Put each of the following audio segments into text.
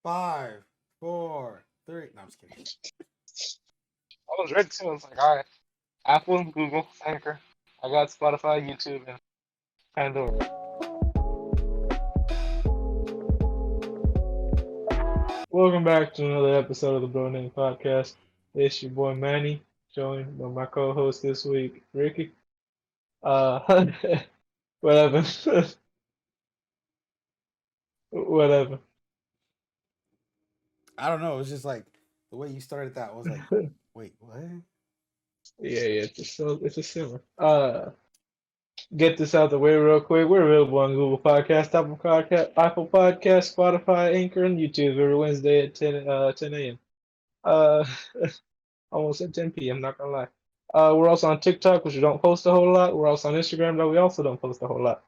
Five, four, three. No, I'm just kidding. I was ready to. I was like, all right, Apple, Google, Anchor. I got Spotify, YouTube, and Pandora. Welcome back to another episode of the Bro Name Podcast. It's your boy Manny, joined by my co-host this week, Ricky. Uh, whatever, whatever. I don't know. It was just like the way you started that was like, wait, what? Yeah, it's a simmer. Get this out the way real quick. We're available on Google Podcast, Apple Podcast, Spotify, Anchor, and YouTube every Wednesday at 10 a.m. Uh, almost at 10 p.m. Not gonna lie. We're also on TikTok, which we don't post a whole lot. We're also on Instagram, though we also don't post a whole lot.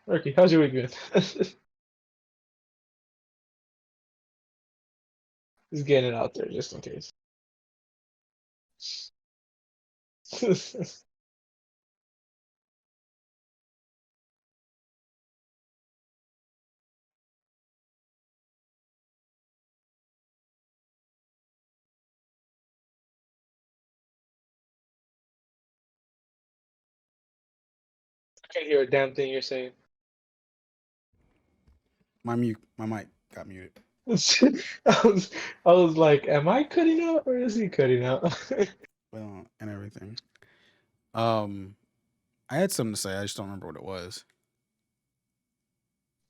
Ricky, how's your week been? Just getting it out there, just in case. I can't hear a damn thing you're saying. My mic got muted. I was, I was like, am I cutting out or is he cutting out? Well, and everything. Um, I had something to say. I just don't remember what it was.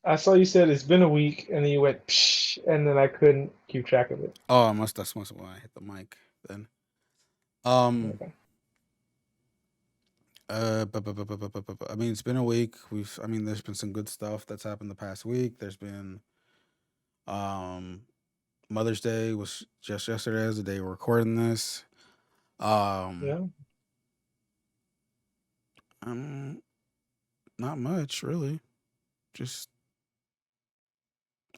I saw you said it's been a week, and then you went psh, and then I couldn't keep track of it. Oh, that's must have when I hit the mic then. Um, Okay. I mean, it's been a week. I mean, there's been some good stuff that's happened the past week. There's been, um, Mother's Day was just yesterday as the day we're recording this. Um, Yeah. um, not much really. Just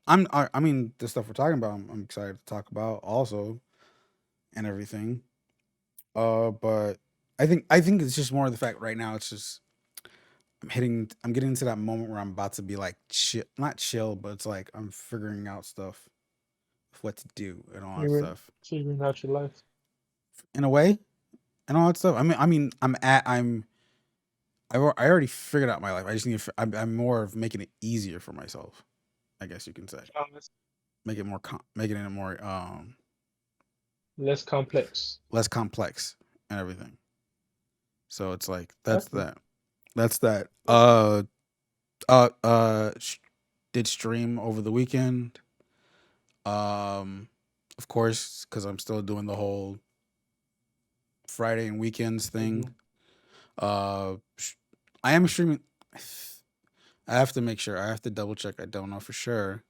I mean, the stuff we're talking about, I'm excited to talk about also and everything. But I think it's just more of the fact right now. It's just I'm getting into that moment where I'm about to be like chill, not chill, but it's like I'm figuring out stuff, what to do and all that Figuring, stuff. figuring out your life. In a way, and all that stuff. I already figured out my life. I just need to, I'm more of making it easier for myself. I guess you can say Honest. making it more Less complex. less complex and everything. So it's like That's that's good. that. That's that. That's good. Uh uh sh- did stream over the weekend. Um of course cuz I'm still doing the whole Friday and weekends thing. Mhm. Sh- I am streaming. I have to make sure. I have to double check. I don't know for sure,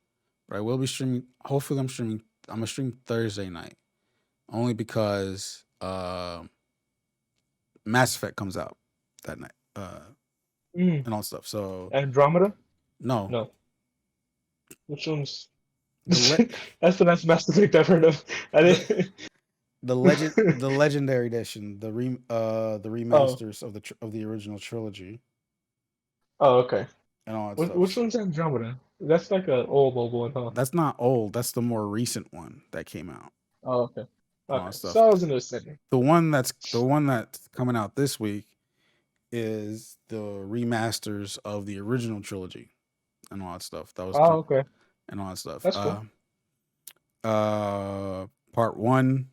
but I will be streaming. Hopefully I'm streaming. I'm gonna stream Thursday night only because Mass Effect comes out that night. Mm. And all stuff. So Andromeda? no, No. Which one's? the le- That's the nice Mass Effect I've heard of. I the didn't. the legendary edition, the Oh. remasters of of the original trilogy Oh, okay. and all that Which stuff. one's Andromeda? That's like a old mobile one, huh? That's not old. That's the more recent one that came out Oh, okay. and all that Okay. stuff. So I was in the center. The one that's coming out this week is the remasters of the original trilogy and all that stuff. That was Oh, okay. and all that stuff. That's cool. Part one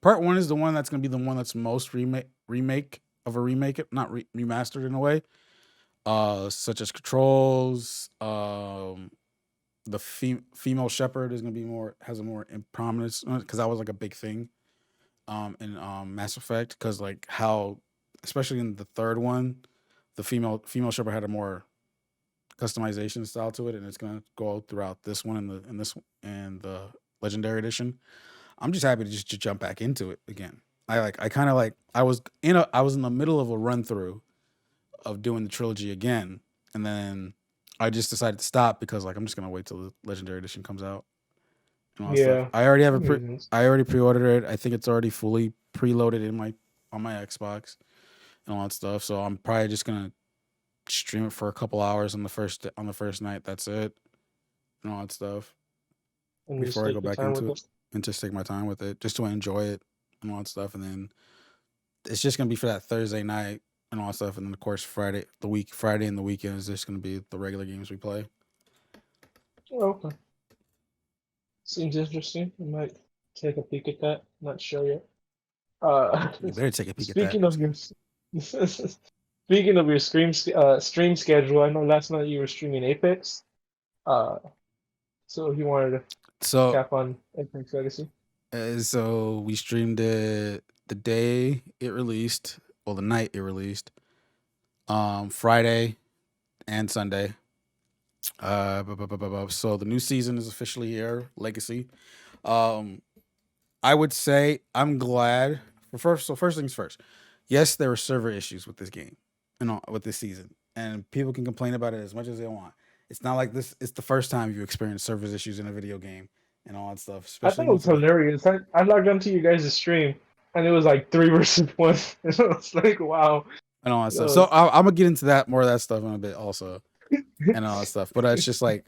part one is the one that's gonna be the one that's most remake of a remake, not remastered in a way. Such as controls. The female shepherd is gonna be more has a more in prominence because that was like a big thing. In Mass Effect because like how, especially in the third one, the female shepherd had a more customization style to it, and it's gonna go throughout this one and the legendary edition. I'm just happy to just to jump back into it again. I kind of like I was in the middle of a run through of doing the trilogy again, and then I just decided to stop because like I'm just gonna wait till the legendary edition comes out and all that stuff. Yeah. I already have That makes sense. I already pre-ordered it. I think it's already fully preloaded in my on my Xbox and all that stuff. So I'm probably just gonna stream it for a couple hours on the first night. That's it. and all that stuff And you just before I go take your back time into with it it. and just take my time with it, just to enjoy it and all that stuff. And then it's just gonna be for that Thursday night and all that stuff. And then of course Friday and the weekend is just gonna be the regular games we play. Oh, okay. Seems interesting. I might take a peek at that. Not sure yet. Uh, You better take a peek at that. speaking of your speaking of your stream schedule, I know last night you were streaming Apex. Uh, so if you wanted to So cap on Apex Legacy. so we streamed it the day it released, well the night it released, Friday and Sunday. So the new season is officially here, Legacy. Um, I would say I'm glad. First things first. Yes, there were server issues with this game, and with this season, and people can complain about it as much as they want. It's not like this. It's the first time you experience server issues in a video game and all that stuff, I especially thought it when was it's like hilarious. I logged onto you guys' stream and it was like 3 versus 1. And I was like, wow. and all that That stuff. So was... I'm gonna get into that more of that stuff in a bit also, and all that stuff. But it's just like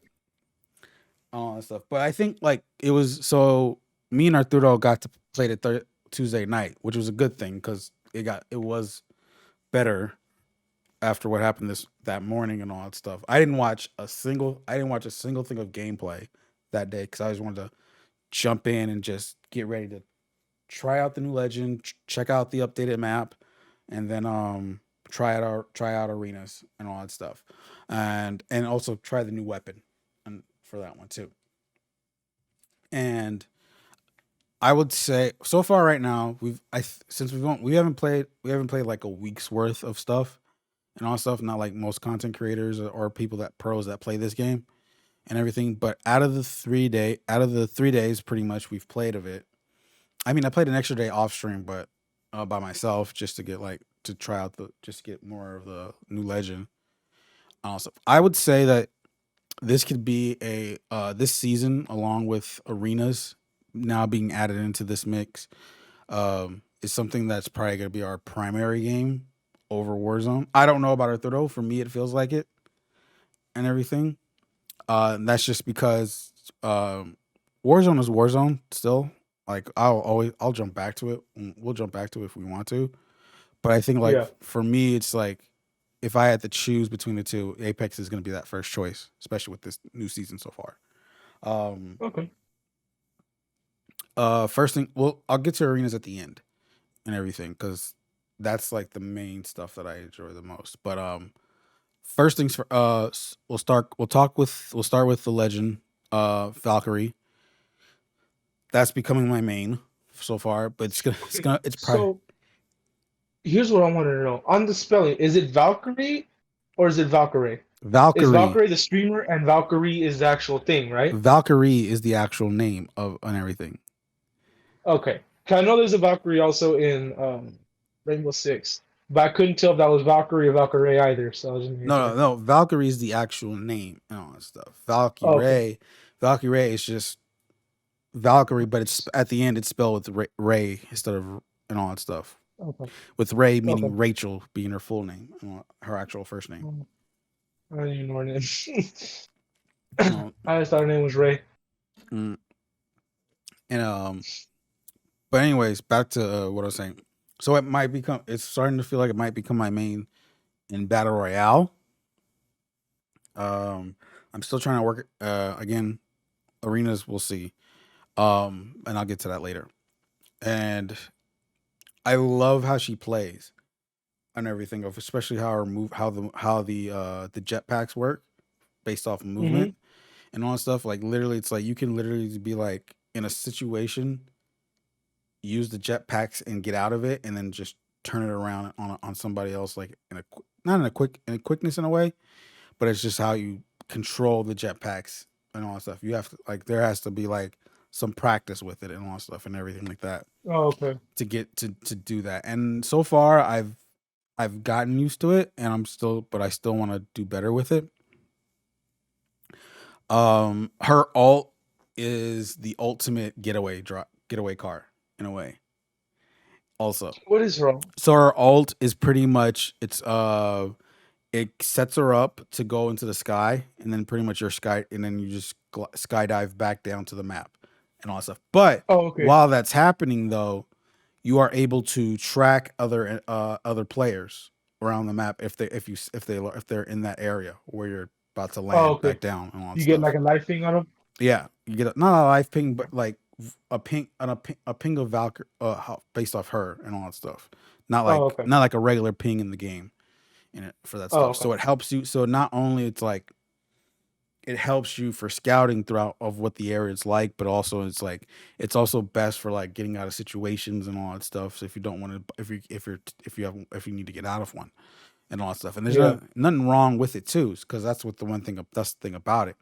all that stuff. But I think like it was so me and Arturo got to play it Tuesday night, which was a good thing because it was better after what happened that morning and all that stuff. I didn't watch a single thing of gameplay that day because I just wanted to jump in and just get ready to try out the new legend, check out the updated map, and then try out arenas and all that stuff, and also try the new weapon and for that one too. And I would say so far right now since we haven't played like a week's worth of stuff and all stuff, not like most content creators or people that pros that play this game and everything. But out of the 3 days, pretty much we've played of it. I mean, I played an extra day off stream, but by myself just to get like to try out just to get more of the new legend. Also, I would say that this could be a this season along with arenas now being added into this mix is something that's probably going to be our primary game over Warzone. I don't know about Arturo. For me, it feels like it and everything. And that's just because Warzone is Warzone still. Like I'll jump back to it. We'll jump back to it if we want to. But I think like Yeah. for me, it's like if I had to choose between the two, Apex is going to be that first choice, especially with this new season so far. Um, Okay. First thing, well, I'll get to arenas at the end and everything because that's like the main stuff that I enjoy the most. But first things for we'll start with the legend, Valkyrie. That's becoming my main so far, but it's probably So here's what I wanted to know. On the spelling, is it Valkyrie or is it Valkyrie? Is Valkyrie. Valkyrie the streamer and Valkyrie is the actual thing, right? Valkyrie is the actual name of and everything. Okay. 'Cause I know there's a Valkyrie also in Rainbow Six, but I couldn't tell if that was Valkyrie or Valkyrie either, so I was just making No, no, sure. no. Valkyrie is the actual name and all that stuff. Oh, okay. Valkyrie is just Valkyrie, but it's at the end it's spelled with Ray instead of and all that stuff. Okay. With Ray Okay. meaning Rachel being her full name, her actual first name. I don't even know her name. No, I just thought her name was Ray. mm, and but anyways, back to what I was saying. So it's starting to feel like it might become my main in battle royale. I'm still trying to work again. Arenas, we'll see. And I'll get to that later. And I love how she plays and everything, especially how her move, how the jetpacks work based off of Mm-hmm. movement and all that stuff. Like literally, it's like you can literally be like in a situation, use the jetpacks and get out of it, and then just turn it around on somebody else, like not in a quickness in a way, but it's just how you control the jetpacks and all that stuff. You have to like there has to be like some practice with it and all that stuff and everything like that Oh, okay. to get to do that. And so far I've gotten used to it and I still want to do better with it. Her alt is the ultimate getaway car in a way. Also. What is wrong? So her alt is pretty much it sets her up to go into the sky, and then pretty much and then you just skydive back down to the map and all that stuff. But Oh, okay. while that's happening, though, you are able to track other players around the map if they're in that area where you're about to Oh, land okay. back down and all that You get like stuff. a life thing on them. Yeah, you get not a live ping, but like a ping of Valkyrie based off her and all that stuff. Oh, okay. Not like a regular ping in the game in it for that Oh, stuff. okay. So it helps you. So not only it's like it helps you for scouting throughout of what the area is like, but also it's like it's also best for like getting out of situations and all that stuff. So if you don't want to, if you need to get out of one and all that stuff, and there's Yeah. nothing wrong with it too, because that's the thing about it.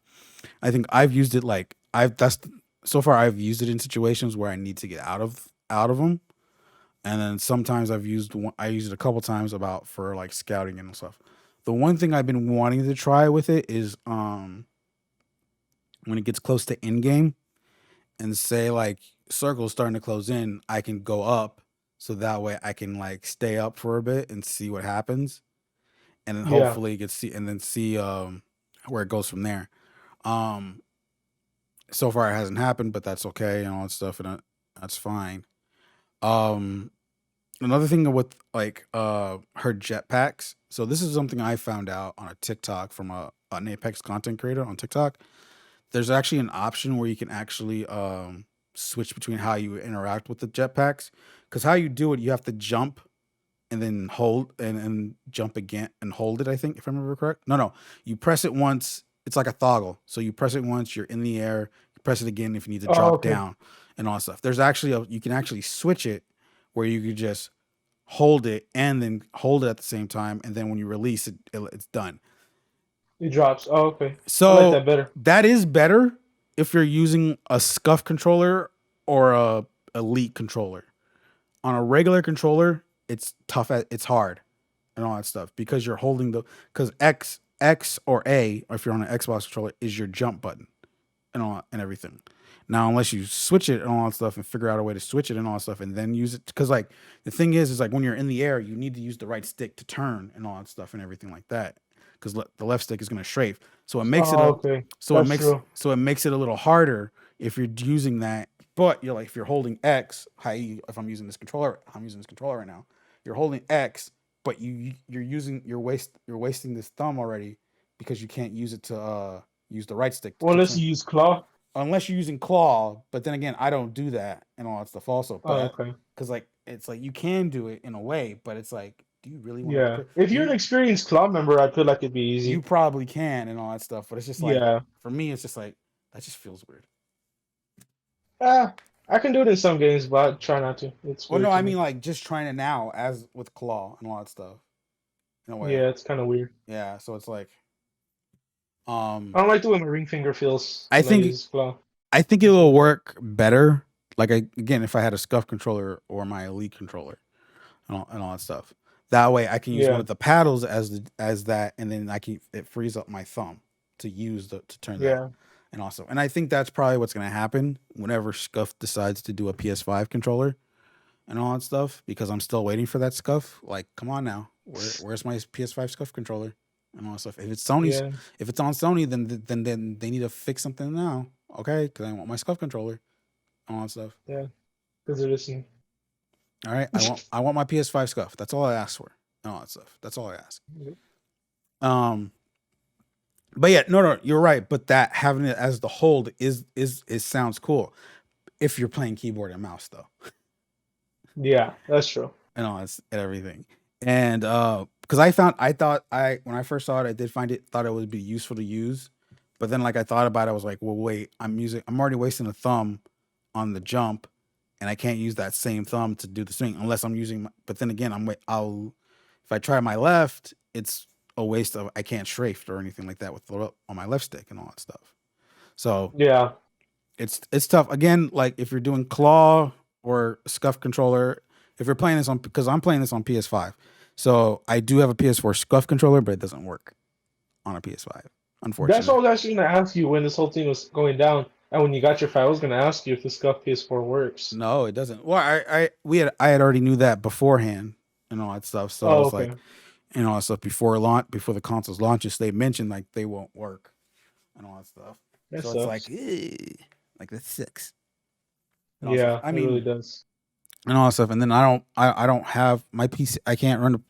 I think I've used it like I've that's so far I've used it in situations where I need to get out of them, and then sometimes I used it a couple times about for like scouting and stuff. The one thing I've been wanting to try with it is when it gets close to in game and say like circles starting to close in, I can go up so that way I can like stay up for a bit and see what happens, and then Yeah. hopefully get see and then see where it goes from there. Um, so far it hasn't happened, but that's okay and all that stuff, and that's fine. Um, Another thing with like her jetpacks. So this is something I found out on a TikTok from an Apex content creator on TikTok. There's actually an option where you can actually switch between how you interact with the jetpacks. Because how you do it, you have to jump and then hold and jump again and hold it. I think if I remember correct. No, you press it once. It's like a toggle. So you press it once, you're in the air. You press it again if you need to Oh, drop okay. down and all that stuff. There's actually you can actually switch it where you could just hold it and then hold it at the same time, and then when you release it, it's done. It drops. Oh, okay. I like So that better. that is better if you're using a scuff controller or a elite controller. On a regular controller, it's tough. It's hard and all that stuff because you're holding because X or A, or if you're on an Xbox controller, is your jump button and all and everything. Now, unless you switch it and all that stuff and figure out a way to switch it and all that stuff and then use it, because like the thing is like when you're in the air, you need to use the right stick to turn and all that stuff and everything like that, because the left stick is going to strafe. So it makes it Oh, a, okay. That's true. so it makes it a little harder if you're using that. But you're like if you're holding X, if I'm using this controller right now. You're holding X, but you're wasting this thumb already because you can't use it to use the right stick Well, to let's turn use claw. unless you're using claw. But then again, I don't do that and all that stuff also. Oh, But okay. because like it's like you can do it in a way, but it's like, do you really want Yeah. to? If Do you're an you? experienced claw member, I feel like it'd be You easy. probably can and all that stuff, but it's just like Yeah. for me, it's just like that just feels weird. Ah, I can do it in some games, but I try not to. It's Well, no, weird to I me. mean like just trying it now as with claw and all that stuff in a way. Yeah, it's kind of weird. Yeah, so it's like I um, don't like the way my ring finger feels I when I think use claw. it will work better. Like again, if I had a scuff controller or my elite controller and all that stuff. That way, I can use one Yeah. of the paddles as that, and then it frees up my thumb to use to turn that. Yeah. And also, and I think that's probably what's going to happen whenever Scuff decides to do a PS5 controller and all that stuff. Because I'm still waiting for that Scuff. Like, come on now, where's my PS5 Scuff controller and all that stuff? Yeah. If it's on Sony, then they need to fix something now, okay? Because I want my Scuff controller and all that stuff. Yeah. Because they're listening. All right, I want my PS5 Scuff. That's all I ask for and all that stuff. That's all I ask. Um, but yeah, no, you're right. But that having it as the hold is sounds cool if you're playing keyboard and mouse though, Yeah, that's true. and all that's and everything. And because I thought I when I first saw it, I did find it thought it would be useful to use, but then like I thought about it, I was like, well, wait, I'm already wasting a thumb on the jump, and I can't use that same thumb to do the swing unless I'm using. But then again, I'll if I try my left, it's a waste of I can't strafe or anything like that with on my left stick and all that stuff. So Yeah. it's tough. Again, like if you're doing claw or scuff controller, if you're playing this on because I'm playing this on PS5, so I do have a PS4 scuff controller, but it doesn't work on a PS5, That's what unfortunately. I was actually going to ask you when this whole thing was going down. And when you got your file, I was going to ask you if the Scuff PS4 works. No, it doesn't. Well, I had already knew that beforehand and all that stuff. So Oh, it's like okay. and all that stuff before the consoles launches. They mentioned like they won't work and all that stuff. That So it's sucks. like that sucks and all that stuff. Yeah, I it really mean, does. and all that stuff. And then I don't have my PC. I can't run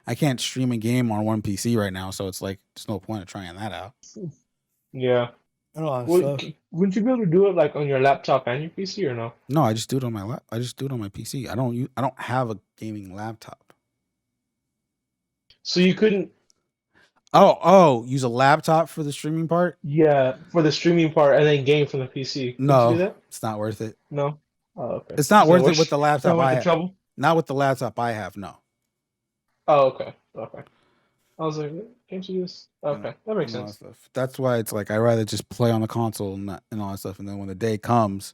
I can't stream a game on one PC right now. So it's like there's no point of trying that out. Yeah. And all that Would stuff. wouldn't you be able to do it like on your laptop and your PC or no? No, I just do it on my I just do it on my PC. I don't have a gaming laptop. So you couldn't, Use a laptop for the streaming part? yeah, for the streaming part and then game from the PC. Couldn't you do No, that? it's not worth it. No. Oh, okay. It's not Is that worth it worth? with the It's not laptop worth I the have. trouble. Not with the laptop I have. No. Oh, okay. Okay. I was like, can't you just? And, Okay, that makes and all that sense. stuff. That's why it's like I rather just play on the console and all that stuff. And then when the day comes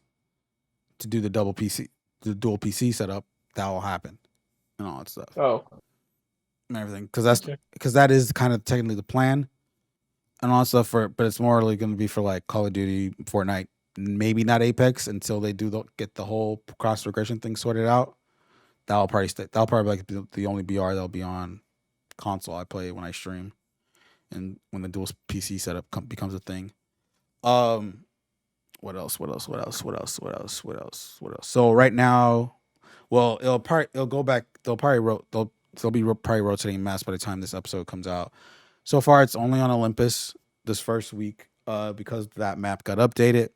to do the the dual PC setup, that will happen and all that stuff Oh, and everything. okay. Because that is kind of technically the plan and all that stuff but it's more like going to be for like Call of Duty, Fortnite, maybe not Apex until they get the whole cross regression thing sorted out. That'll probably like be the only BR that'll be on console I play when I stream and when the dual PC setup becomes a thing. Um, what else? What else? What else? What else? What else? What else? What else? So right now, well, it'll go back. They'll be probably rotating maps by the time this episode comes out. So far, it's only on Olympus this first week, because that map got updated.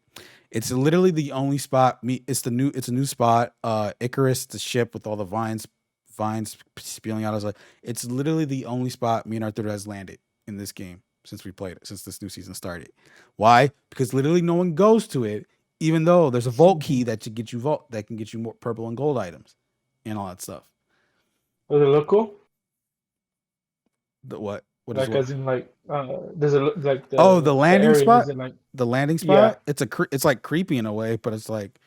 It's literally the only spot. It's a new spot. Icarus, the ship with all the vines spewing out. I was like, it's literally the only spot me and Arthur has landed in this game since we played it, since this new season started. Why? Because literally no one goes to it, even though there's a vault key that can get you more purple and gold items and all that stuff. Does it look cool? The what? What is Like what? as in like, does it look like Oh, the the landing area? Is spot. it like, The landing yeah? spot. It's like creepy in a way, but it's like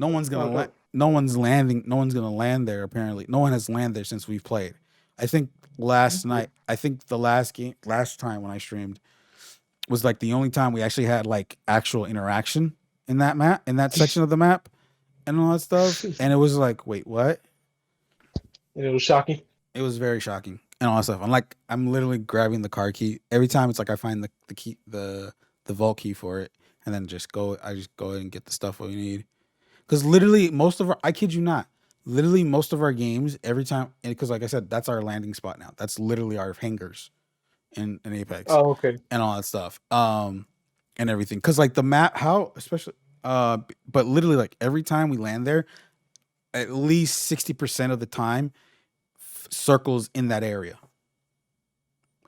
Oh, dope. no one's landing. No one's gonna land there. Apparently, no one has landed there since we've played. I think last Okay. night. I think the last time when I streamed was like the only time we actually had like actual interaction in that section of the map, and all that stuff. And it was like, wait, what? And it was shocking. It was very shocking and all that stuff. I'm literally grabbing the car key every time. It's like I find the key, the vault key for it, and then I just go ahead and get the stuff we need. Because literally I kid you not, literally most of our games every time, because like I said, that's our landing spot now. That's literally our hangars in Apex Oh, okay. and all that stuff. And everything. Because like the map, how especially, but literally like every time we land there, at least 60% of the time, circles in that area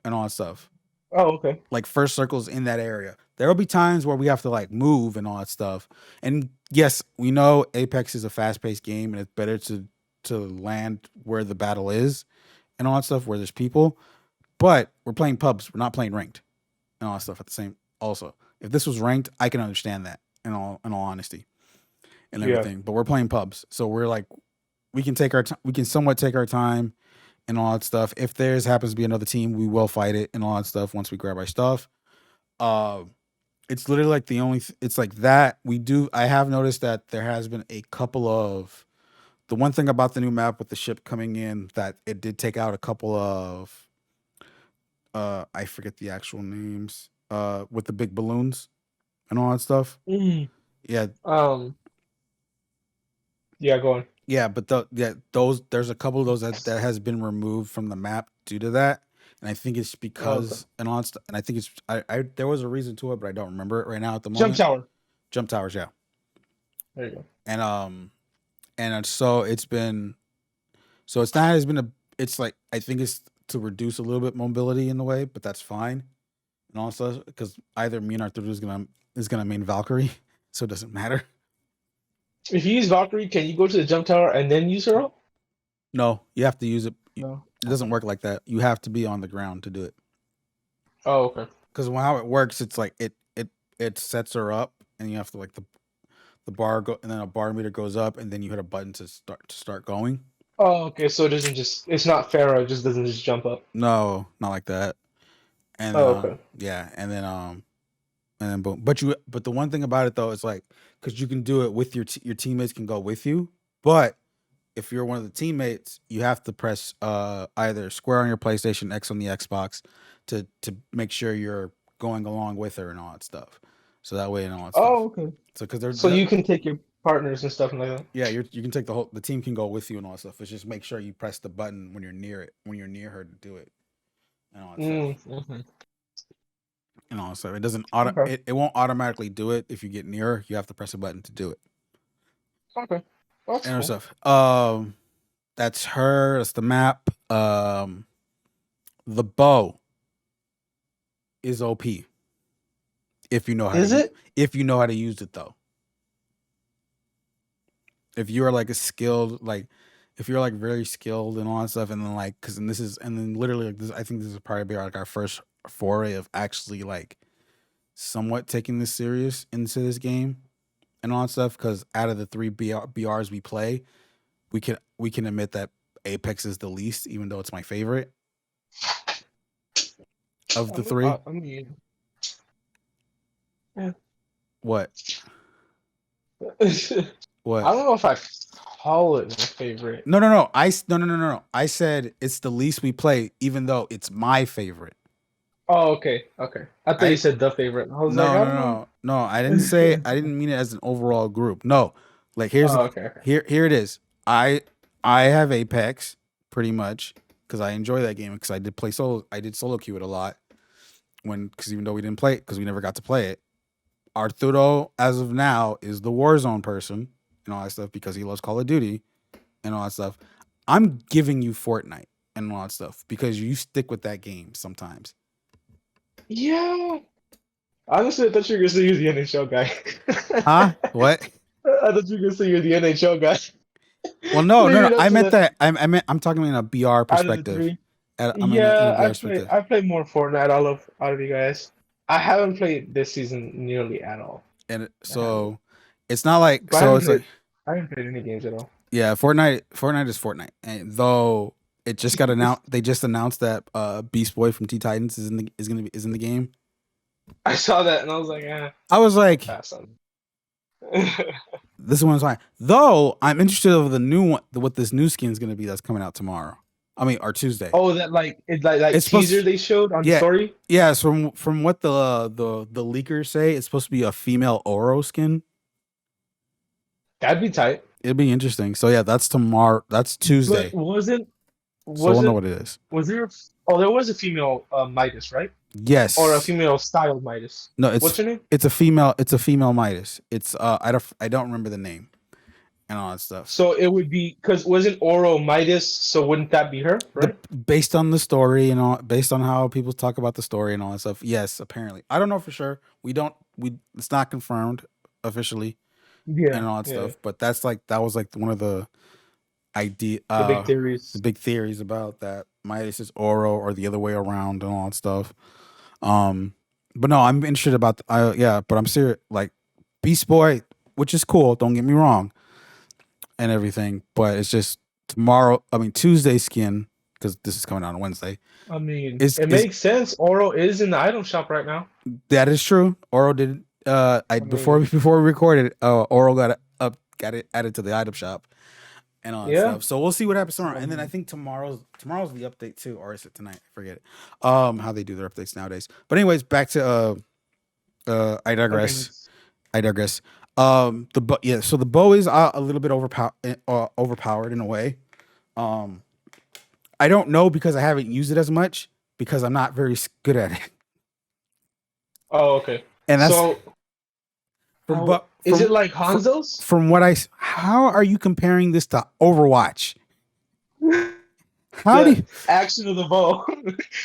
and all that stuff. Oh, okay. Like first circles in that area. There will be times where we have to like move and all that stuff. And yes, we know Apex is a fast-paced game and it's better to land where the battle is and all that stuff where there's people. But we're playing pubs. We're not playing ranked and all that stuff at the same. Also, if this was ranked, I can understand that in all honesty and Yeah. everything. But we're playing pubs, so we're like we can take our we can somewhat take our time and all that stuff. If there's happens to be another team, we will fight it and all that stuff once we grab our stuff. Uh, it's literally like it's like that we do. I have noticed that there has been a couple of the one thing about the new map with the ship coming in that it did take out a couple of I forget the actual names with the big balloons and all that stuff. Mm. Yeah, Um. Yeah. Go on. yeah, but those there's a couple of those that has been removed from the map due to that, and I think it's Oh, okay. because and all that and I think it's I there was a reason to it, but I don't remember it right now at the Jump moment. tower. Jump towers, yeah, There you go. and so it's been so it's not has been a it's like I think it's to reduce a little bit mobility in the way, but that's fine, and also because either me and Arthur is gonna main Valkyrie, so it doesn't matter. If you use Valkyrie, can you go to the jump tower and then use her ult? No, you have to use it. No. It doesn't Okay. work like that. You have to be on the ground to do it. Oh, okay. Because how it works, it's like it sets her up, and you have to like the bar go, and then a bar meter goes up, and then you hit a button to start going. Oh, okay. So it doesn't just. It's not Pharaoh. It just doesn't just jump up. No, not like that. And Oh, okay. yeah, and then boom. But the one thing about it though is like because you can do it with your teammates can go with you, but if you're one of the teammates, you have to press either square on your PlayStation, X on the Xbox, to make sure you're going along with her and all that stuff. So that way and all that Oh, stuff. okay. So because they're So you can take your partners and stuff like that. yeah, you can take the team can go with you and all that stuff. It's just make sure you press the button when you're near her to do it and all that stuff. Mm-hmm. And all that stuff. It doesn't Okay. it won't automatically do it if you get near her. You have to press a button to do it. Okay. That's And all that cool. stuff. That's her. That's the map. The bow is OP if you know how to Is it? if you know how to use it though. If you're like a skilled like if you're like very skilled and all that stuff, and then like and then literally like this, I think this is probably like our first foray of actually like somewhat taking this serious into this game and all that stuff. Because out of the three BRs we play, we can admit that Apex is the least, even though it's my favorite of the three. I mean, yeah. What? I What? don't know if I call it my favorite. No, no, no. No. I said it's the least we play, even though it's my favorite. Oh, okay, okay. I thought you I said the favorite. I was like, no, I no, don't know. no, no. I didn't say. I didn't mean it as an overall group. No, like Oh, okay, okay. here it is. I have Apex pretty much because I enjoy that game because I did play solo. I did solo queue it a lot because even though we didn't play it because we never got to play it. Arturo, as of now, is the Warzone person and all that stuff because he loves Call of Duty and all that stuff. I'm giving you Fortnite and all that stuff because you stick with that game sometimes. Yeah. Honestly, I thought you were gonna say you're the NHL guy. Huh? What? I thought you were gonna say you're the NHL guy. Well, no, no, Leave no. it up I to meant the that. I meant. I'm talking in a BR out of the perspective. three. I'm in a Yeah, BR perspective. I play more Fortnite out of you guys. I haven't played this season nearly at all. And I haven't. so it's not like But so. It's like I haven't played any games at all. yeah, Fortnite is Fortnite. And though it just got announced, they just announced that Beast Boy from Teen Titans is in the game. I saw that and I was like, I was like, pass on. this one's fine. Though I'm interested of the new one, what this new skin is going to be that's coming out tomorrow. I mean, or Tuesday. Oh, that it's like It's teaser they showed on story. Yeah, it's from what the leakers say, it's supposed to be a female Oro skin. That'd be tight. It'd be interesting. So yeah, that's tomorrow. That's Tuesday. But wasn't so we'll know what it is. Was there? Oh, there was a female Midas, right? Yes. Or a female styled Midas. No, what's her name? It's a female. It's a female Midas. It's I don't remember the name, and all that stuff. So it would be because wasn't Oro Midas? So wouldn't that be her? Right. Based on the story and all, based on how people talk about the story and all that stuff. Yes, apparently. I don't know for sure. It's not confirmed officially. Yeah. And all that stuff. But that was like one of the the big theories. The big theories about that Midas is Oro or the other way around and all that stuff. But no, I'm interested about but I'm serious. Like Beast Boy, which is cool. Don't get me wrong, and everything. But it's just Tuesday skin because this is coming out on Wednesday. I mean, it makes sense. Oro is in the item shop right now. That is true. Oro did. Before we recorded, Oro got it added to the item shop and all that stuff. So we'll see what happens tomorrow. And then I think tomorrow's the update too, or is it tonight? I forget it. How they do their updates nowadays. But anyways, back to I digress. So the bow is a little bit overpowered in a way. I don't know because I haven't used it as much because I'm not very good at it. Oh, okay. And that's is it like Hanzo's? How are you comparing this to Overwatch? Action of the bow?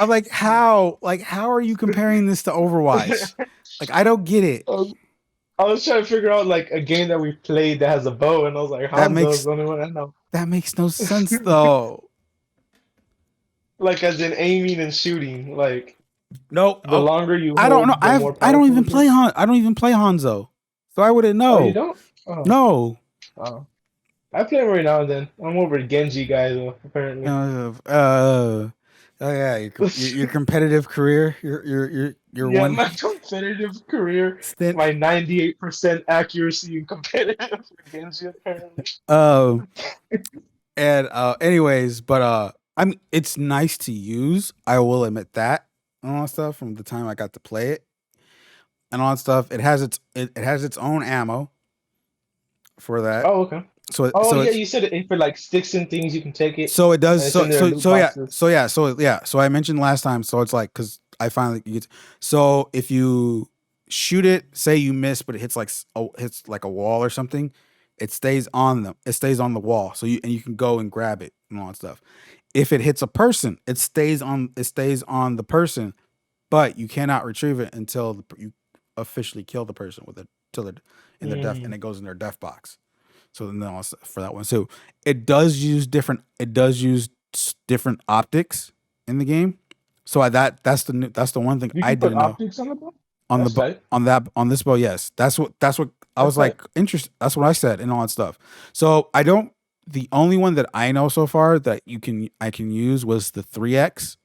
I'm like, how are you comparing this to Overwatch? Like, I don't get it. I was trying to figure out like a game that we played that has a bow, and I was like, Hanzo's the only one I know. That makes no sense though. Like as in aiming and shooting, like. No, the longer you. I don't know. I don't even play Hanzo, so I wouldn't know. Oh, you don't? Oh. No. Oh. I play him every now and then. I'm over a Genji guy though, apparently. Oh yeah, your competitive career. Your one. My competitive career. My 98% accuracy in competitive for Genji apparently. And anyways, but I mean, it's nice to use. I will admit that and all that stuff from the time I got to play it and all that stuff. It has its own ammo for that. Oh, okay. So Oh, so yeah, it's you said it for like sticks and things. You can take it, so it does and it's in their loot boxes. so I mentioned last time. So it's like because I finally get so if you shoot it, say you miss, but it hits hits like a wall or something, it stays on them. It stays on the wall. So you can go and grab it and all that stuff. If it hits a person, it stays on the person, but you cannot retrieve it until you officially kill the person with it till they're in their death, and Mm. it goes in their death box. So then also for that one too, it does use different. It does use different optics in the game. So that's the one thing You I can put didn't know optics on the bow. on the That's tight. on this bow. Yes, that's what I That's was tight. like interested. That's what I said and all that stuff. So I don't. The only one that I know so far that I can use was the 3x.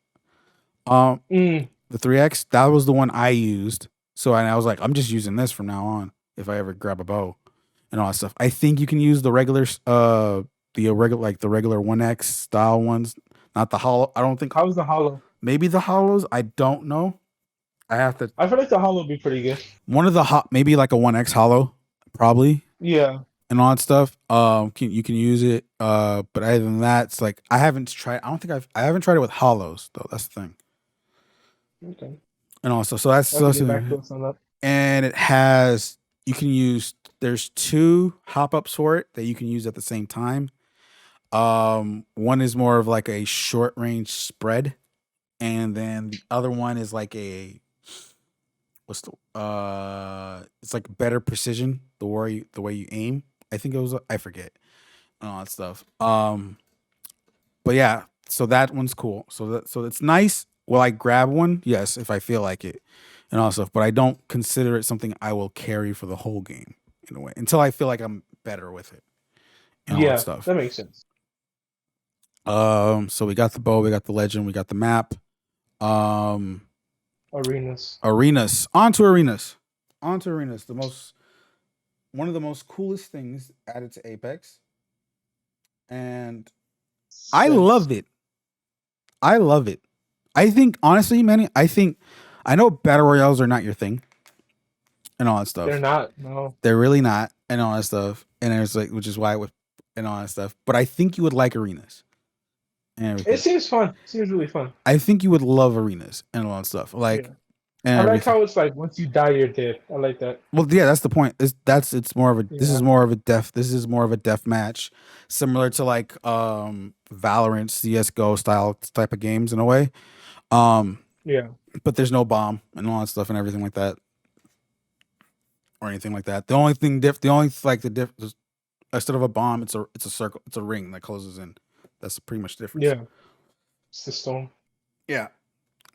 Um, Mm. the 3x, that was the one I used. So I was like, I'm just using this from now on if I ever grab a bow and all that stuff. I think you can use the irregular like the regular 1x style ones, not the hollow. I don't think How's the hollow? maybe the hollows. I don't know. I have to I feel like the hollow would be pretty good. one of the maybe like a 1x hollow, probably Yeah. and all that stuff. You can use it. But other than that, it's like I haven't tried. I haven't tried it with hollows though. That's the thing. Okay. And also, so that's I have so to get back to us on that. and it has you can use there's two hop ups for it that you can use at the same time. One is more of like a short range spread, and then the other one is like a what's the it's like better precision the way you aim. I think it was I forget and all that stuff. But yeah, so that one's cool. So it's nice. Will I grab one? Yes, if I feel like it and all that stuff. But I don't consider it something I will carry for the whole game in a way until I feel like I'm better with it and all that Yeah, stuff. that makes sense. So we got the bow, we got the legend, we got the map. Um, Arenas. arenas. On to arenas. On to arenas. One of the most coolest things added to Apex, and I Sense. love it. I love it. I think honestly, Manny, I know battle royales are not your thing and all that They're stuff. not. No. They're really not and all that stuff. And it's like which is why with and all that stuff. But I think you would like arenas and It everything. seems fun. It seems really fun. I think you would love arenas and all that stuff. Like Yeah. and I like everything. how it's like once you die, you're dead. I like that. Well, yeah, that's the point. It's more of a Yeah. this is more of a death match, similar to like Valorant, CS:GO style type of games in a way. Um, Yeah. but there's no bomb and all that stuff and everything like that or anything like that. The only thing the only like the diff instead of a bomb, it's a circle, it's a ring that closes in. That's pretty much the difference. Yeah. It's the storm. Yeah.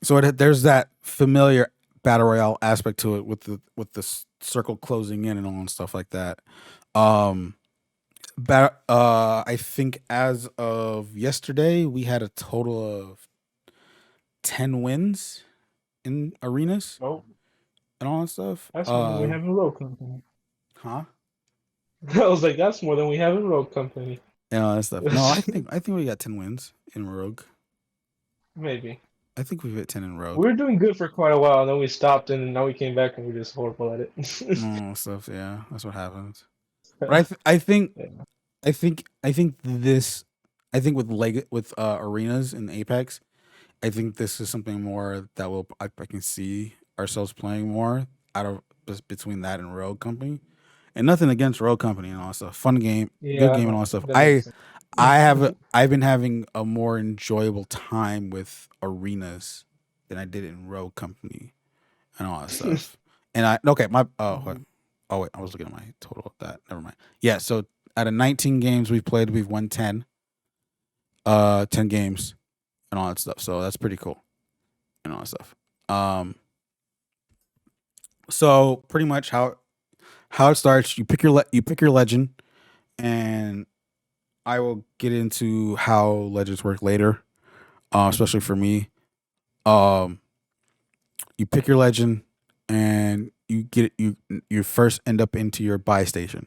So there's that familiar battle royale aspect to it with the circle closing in and all and stuff like that. Um, I think as of yesterday, we had a total of 10 wins in arenas Oh, and all that stuff. that's more than we have in Rogue Company. Huh? I was like, that's more than we have in Rogue Company. And all that stuff. No, I think we got 10 wins in Rogue. Maybe. I think we've hit 10 in Rogue. We were doing good for quite a while, and then we stopped, and now we came back, and we're just horrible at it. Oh, stuff. Yeah, that's what happens. But I think Yeah. I think this I think with arenas in Apex, I think this is something more that I can see ourselves playing more out of between that and Rogue Company. And nothing against Rogue Company and all that stuff. Fun game, good Yeah, game and all that stuff. that makes sense. I've been having a more enjoyable time with arenas than I did in Rogue Company and all that stuff. And I okay, my oh wait, I was looking at my total of that. Never mind. Yeah, so out of 19 games we've played, we've won 10. 10 games and all that stuff. So that's pretty cool and all that stuff. So pretty much how it starts, you pick your legend, and I will get into how legends work later, especially for me. Um, you pick your legend, and you first end up into your buy station.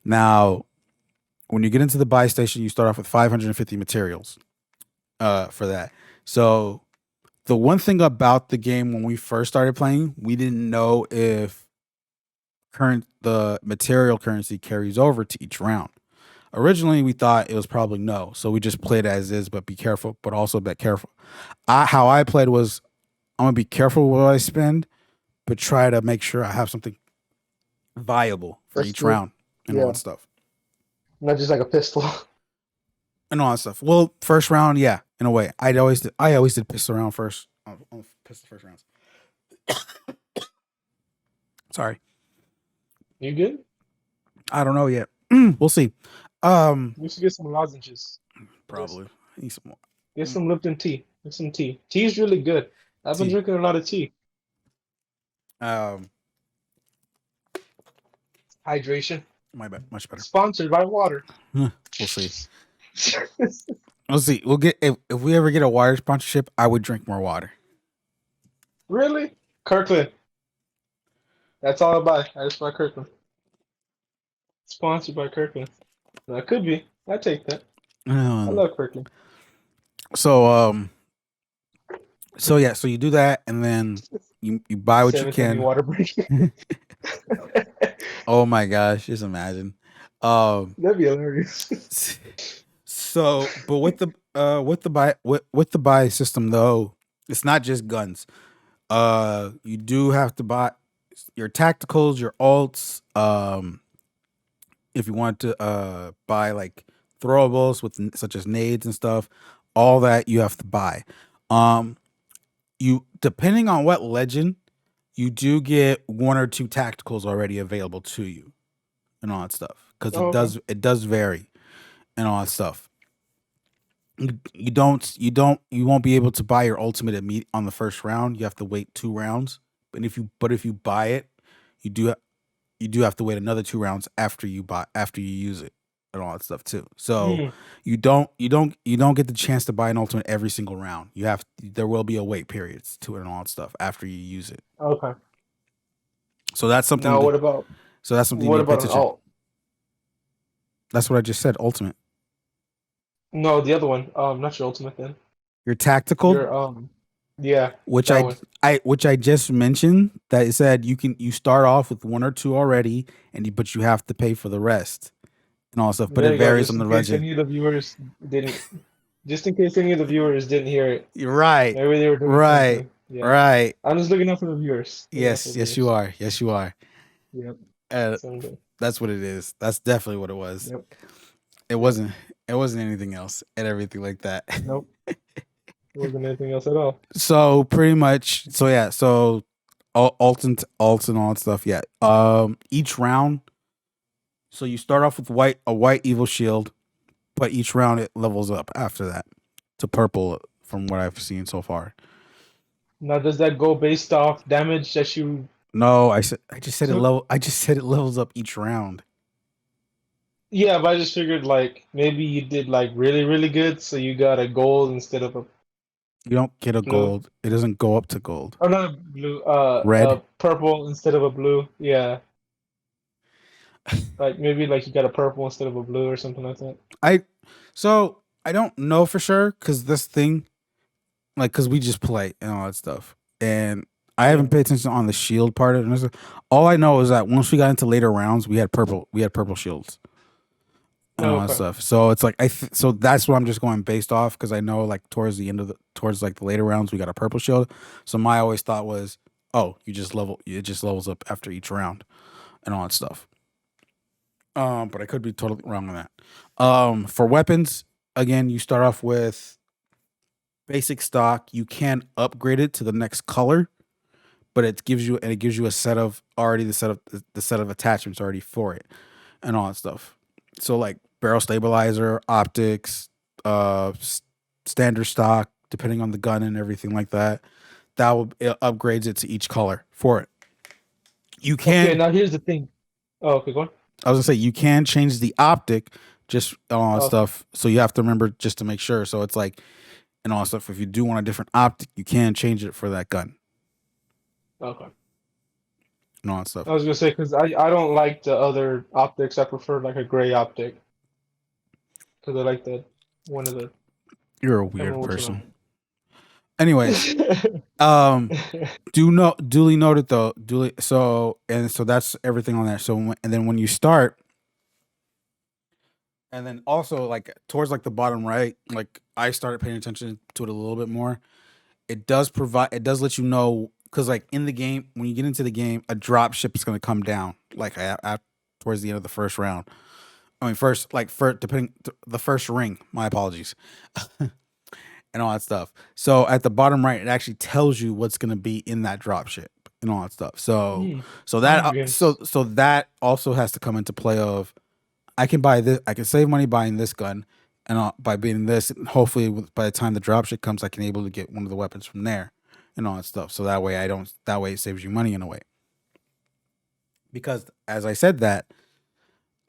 Now, when you get into the buy station, you start off with 550 materials for that. So the one thing about the game when we first started playing, we didn't know if the material currency carries over to each round. Originally, we thought it was probably no, so we just played as is, but be careful, but also be careful. How I played was I'm gonna be careful what I spend, but try to make sure I have something viable for That's each good. round and all Yeah, that stuff. not just like a pistol. And all that stuff. Well, first round, yeah, in a way. I always did pistol round first. Pistol first rounds. Sorry. You good? I don't know yet. We'll see. You should get some lozenges. Just Probably. I need some more. get some Lipton tea. Get some tea. Tea's really good. I've been Tea. drinking a lot of tea. Um, Hydration. much better. Sponsored by water. We'll see. We'll see. We'll get if we ever get a water sponsorship, I would drink more water. Really? Kirkland. That's all I buy. I just buy Kirkland. Sponsored by Kirkland. That could be. I take that. I love Kirkland. So so yeah, so you do that and then you buy what you 770 can. water break. Oh my gosh, just imagine. Um That'd be hilarious. so but with the buy system though, it's not just guns. You do have to buy your tacticals, your alts, if you want to buy like throwables with such as nades and stuff, all that you have to buy. Um you depending on what legend, you do get one or two tacticals already available to you and all that stuff because Oh, okay. it does vary and all that stuff. You won't be able to buy your ultimate on the first round. You have to wait 2 rounds. But if you buy it, you do you do have to wait another 2 rounds after you use it and all that stuff too. So Hmm. you don't get the chance to buy an ultimate every single round. There will be a wait periods to it and all that stuff after you use it. Okay. So that's something Now to, so that's something you what need to pay about an attention. alt? That's what I just said. Ultimate. No, the other one. Not your ultimate then. Your tactical, Your yeah, which that one. I just mentioned that it said you start off with one or two already but you have to pay for the rest and all stuff. But There it you go. varies Just on in the case legend. any of the viewers didn't, just in case any of the viewers didn't hear it. You're right. Maybe they were doing Right. something. Yeah. Right. I'm just looking out for the viewers. Looking out for the Yes, you viewers. are. Yes, you are. Yep. Uh, Someday. that's what it is. That's definitely what it was. Yep. It Yep. wasn't anything else and everything like that. Nope. There wasn't anything else at all. So pretty much, so yeah, so alts and all that stuff. Yeah. Each round. So you start off with a white evil shield, but each round it levels up after that to purple from what I've seen so far. Now, does that go based off damage that you No, I just said it took? level. I just said it levels up each round. Yeah, but I just figured like maybe you did like really, really good, so you got a gold instead of a You don't get a blue. gold. It doesn't go up to gold. Or not a blue, Red. purple instead of a blue. Yeah. Like maybe like you got a purple instead of a blue or something like that. I so I don't know for sure because this thing, like, because we just play and all that stuff, and I Yeah. haven't paid attention on the shield part of it. All I know is that once we got into later rounds, we had purple shields and Oh, all that okay. stuff. So it's like so that's what I'm just going based off because I know like towards like the later rounds we got a purple shield. So my always thought was, oh, it just levels up after each round and all that stuff. But I could be totally wrong on that. For weapons, again, you start off with basic stock. You can upgrade it to the next color, but it gives you a set of already the set of attachments already for it and all that stuff. So like barrel stabilizer, optics, standard stock, depending on the gun and everything like that. It upgrades it to each color for it. You Okay, can now here's the thing. Oh, okay, go on. I was gonna say you can change the optic just all that Oh, stuff. So you have to remember just to make sure. So it's like and all that stuff. If you do want a different optic, you can change it for that gun okay. and all that stuff. I was gonna say because I don't like the other optics. I prefer like a gray optic. because I like that one of the. You're a I don't weird know which person. one. Anyways, duly noted though. So that's everything on there. And then when you start, and then also like towards like the bottom right, like I started paying attention to it a little bit more. It does let you know because like in the game when you get into the game, a drop ship is going to come down like towards the end of the first round. I mean, depending the first ring. My apologies, and all that stuff. So at the bottom right, it actually tells you what's going to be in that drop ship and all that stuff. So that also has to come into play of I can buy this. I can save money buying this gun, and by being this, hopefully, by the time the dropship comes, I can able to get one of the weapons from there, and all that stuff. So that way, I don't. That way, it saves you money in a way. Because as I said that,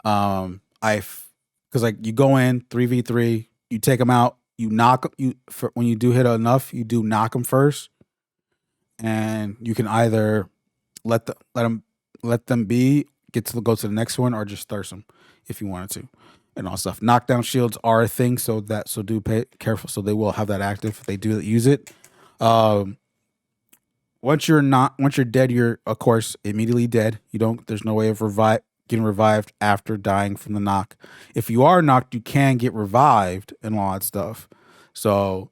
because like you go in 3v3, you take them out, you knock when you do hit enough, you do knock them first, and you can either let them be go to the next one or just thirst them if you wanted to and all stuff. Knockdown shields are a thing, so do pay careful. So they will have that active if they do use it. Once you're dead, you're of course immediately dead. There's no way of getting revived after dying from the knock. If you are knocked, you can get revived and all that stuff. So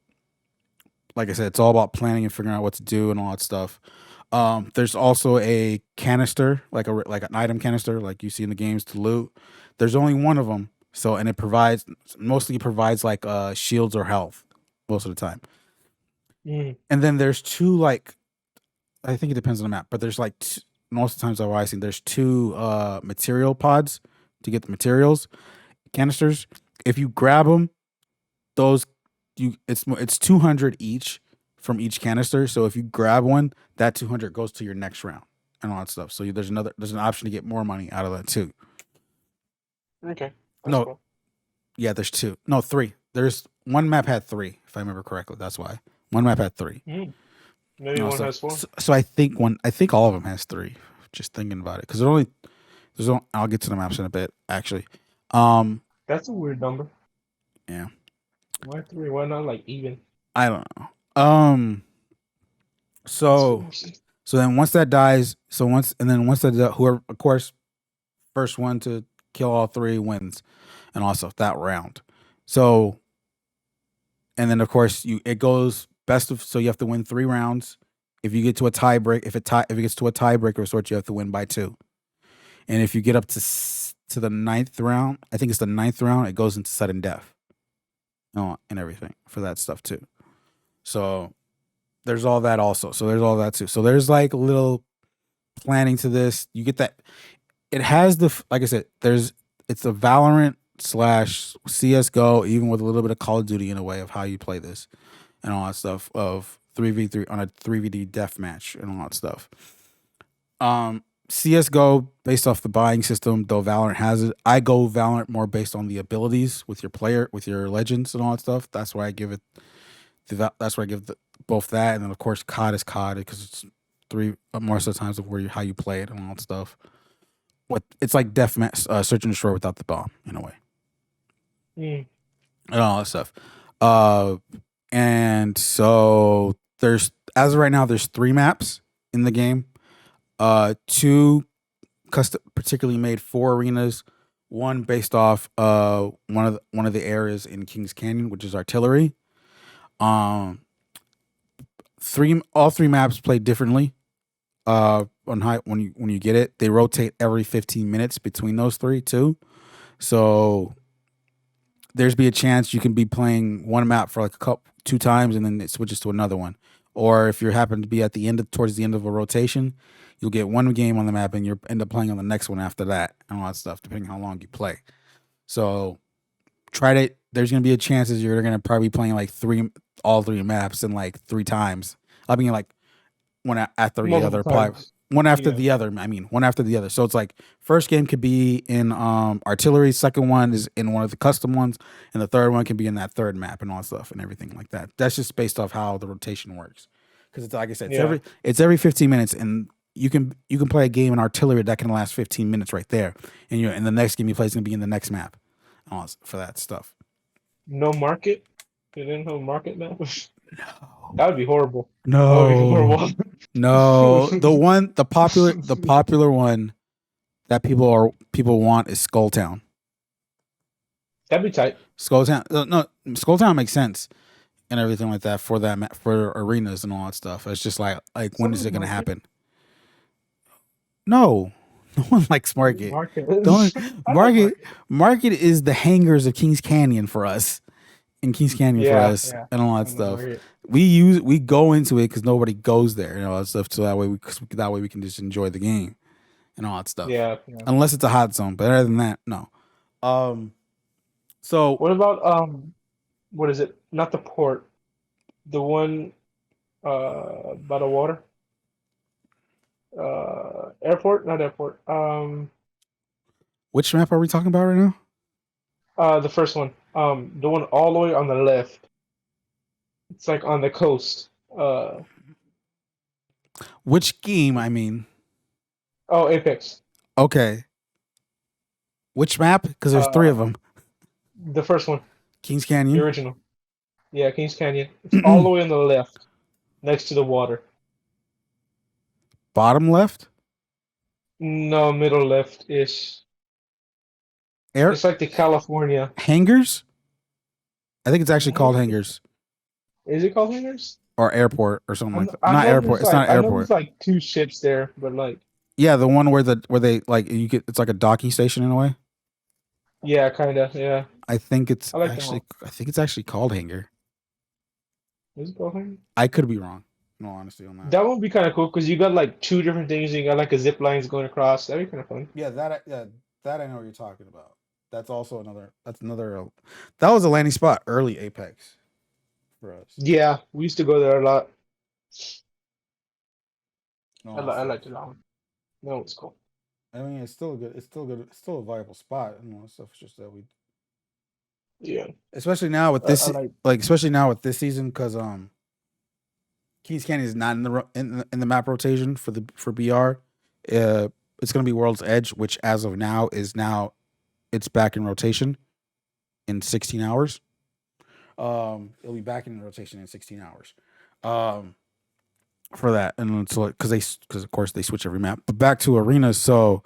like I said, it's all about planning and figuring out what to do and all that stuff. There's also a canister, like an item canister, like you see in the games to loot. There's only one of them, and it provides like shields or health most of the time. And then there's two, like I think it depends on the map, but there's like most of the times I've seen there's two material pods to get the materials canisters. If you grab them, it's 200 each from each canister. So if you grab one, that 200 goes to your next round and all that stuff. So there's an option to get more money out of that too. Okay. No, cool. Yeah, there's two. No, three. There's one map had three, if I remember correctly. That's why one map had three. Maybe one has four. So I think all of them has three. Just thinking about it, because I'll get to the maps in a bit. Actually, that's a weird number. Yeah. Why three? Why not like even? I don't know. So then once that dies, once that whoever, of course, first one to kill all three wins, and also that round. So, and then of course it goes best of. So you have to win 3 rounds. If you get to a tie break, if it gets to a tiebreaker of sorts, you have to win by 2. And if you get up to the 9th round, I think it's the 9th round, it goes into sudden death. And everything for that stuff too. So there's all that also. So there's all that too. So there's like a little planning to this. You get that. It has like I said, it's a Valorant / CSGO, even with a little bit of Call of Duty in a way of how you play this and all that stuff of 3v3 on a 3v3 deathmatch and all that stuff. CSGO based off the buying system, though Valorant has it. I go Valorant more based on the abilities with your legends and all that stuff. That's why I give it. That's why I give both that, and then of course COD is COD because it's 3 most of the times of how you play it and all that stuff. It's like deathmatch, search and destroy without the bomb in a way, and all that stuff. And so as of right now, there's 3 maps in the game. 2 custom, particularly made 4 arenas. 1 based off one of the areas in Kings Canyon, which is artillery. All 3 maps play differently. When you get it, they rotate every 15 minutes between those 3 too. So there's be a chance you can be playing one map for like 2 times and then it switches to another one. Or if you happen to be towards the end of a rotation, you'll get one game on the map and you end up playing on the next one after that and all that stuff, depending on how long you play. So there's going to be a chance you're going to probably be playing like all 3 maps in like 3 times. I mean, like one after the other. One after the other. I mean, one after the other. So it's like first game could be in artillery, second one is in one of the custom ones, and the third one can be in that third map and all that stuff and everything like that. That's just based off how the rotation works. Because it's like I said, it's every 15 minutes, and you can play a game in artillery that can last 15 minutes right there, and the next game you play is going to be in the next map, for that stuff. No market. They didn't have a market now. No. That would be horrible. That would be No. horrible. No. The popular one that people want is Skulltown. That'd be tight. Skulltown. No, Skulltown makes sense and everything like that for for arenas and all that stuff. It's just like when Some is it gonna market. happen? No, no one likes Market. Market. Don't I like Market. market. Market is the hangars of Kings Canyon for us, in Kings Canyon for Yeah, us, yeah. and all that I know stuff. market. We go into it because nobody goes there and all that stuff. So that way we can just enjoy the game and all that stuff. Yeah, yeah. Unless it's a hot zone, but other than that, no. Um. So What about what is it? Not the port. The one by the water. Airport, not airport. which map are we talking about right now? The first one. The one all the way on the left. It's like on the coast. Which game? I mean, Oh, Apex. okay. Which map? Because there's three of Uh, them. the first one, Kings the Canyon, original. Yeah, Kings Canyon. It's all the way on the left, next to the water. bottom left, No, middle left ish. air It's like the California. hangars. I think it's Is it actually called hangars? hangars Is it called hangars? or airport or something like that. I Not know airport. there's It's like not airport. two ships there, but like Yeah, the one where they like you get it's like a docking station in a way. yeah, kinda, yeah. I like that one. I think it's actually called hangar. Is it called hangars? I could be wrong. No honesty on that. That would be kind of cool because you got like two different things. You got like a zip lines going across. That'd be kind of fun. Yeah, that I know what you're talking about. That's also another. That's another. That was a landing spot early Apex for us. Yeah, we used to go there a lot. No I honesty. liked it. That one. That was cool. I mean, it's still good. It's still good. It's still a viable spot and all that stuff. It's just that we, Yeah, especially now with I this, like. especially now with this season, because Kings Canyon is not in the map rotation for BR. It's gonna be World's Edge, which as of now it's back in rotation in 16 hours. It'll be back in rotation in 16 hours. For that, and so because of course they switch every map. But back to arenas. So,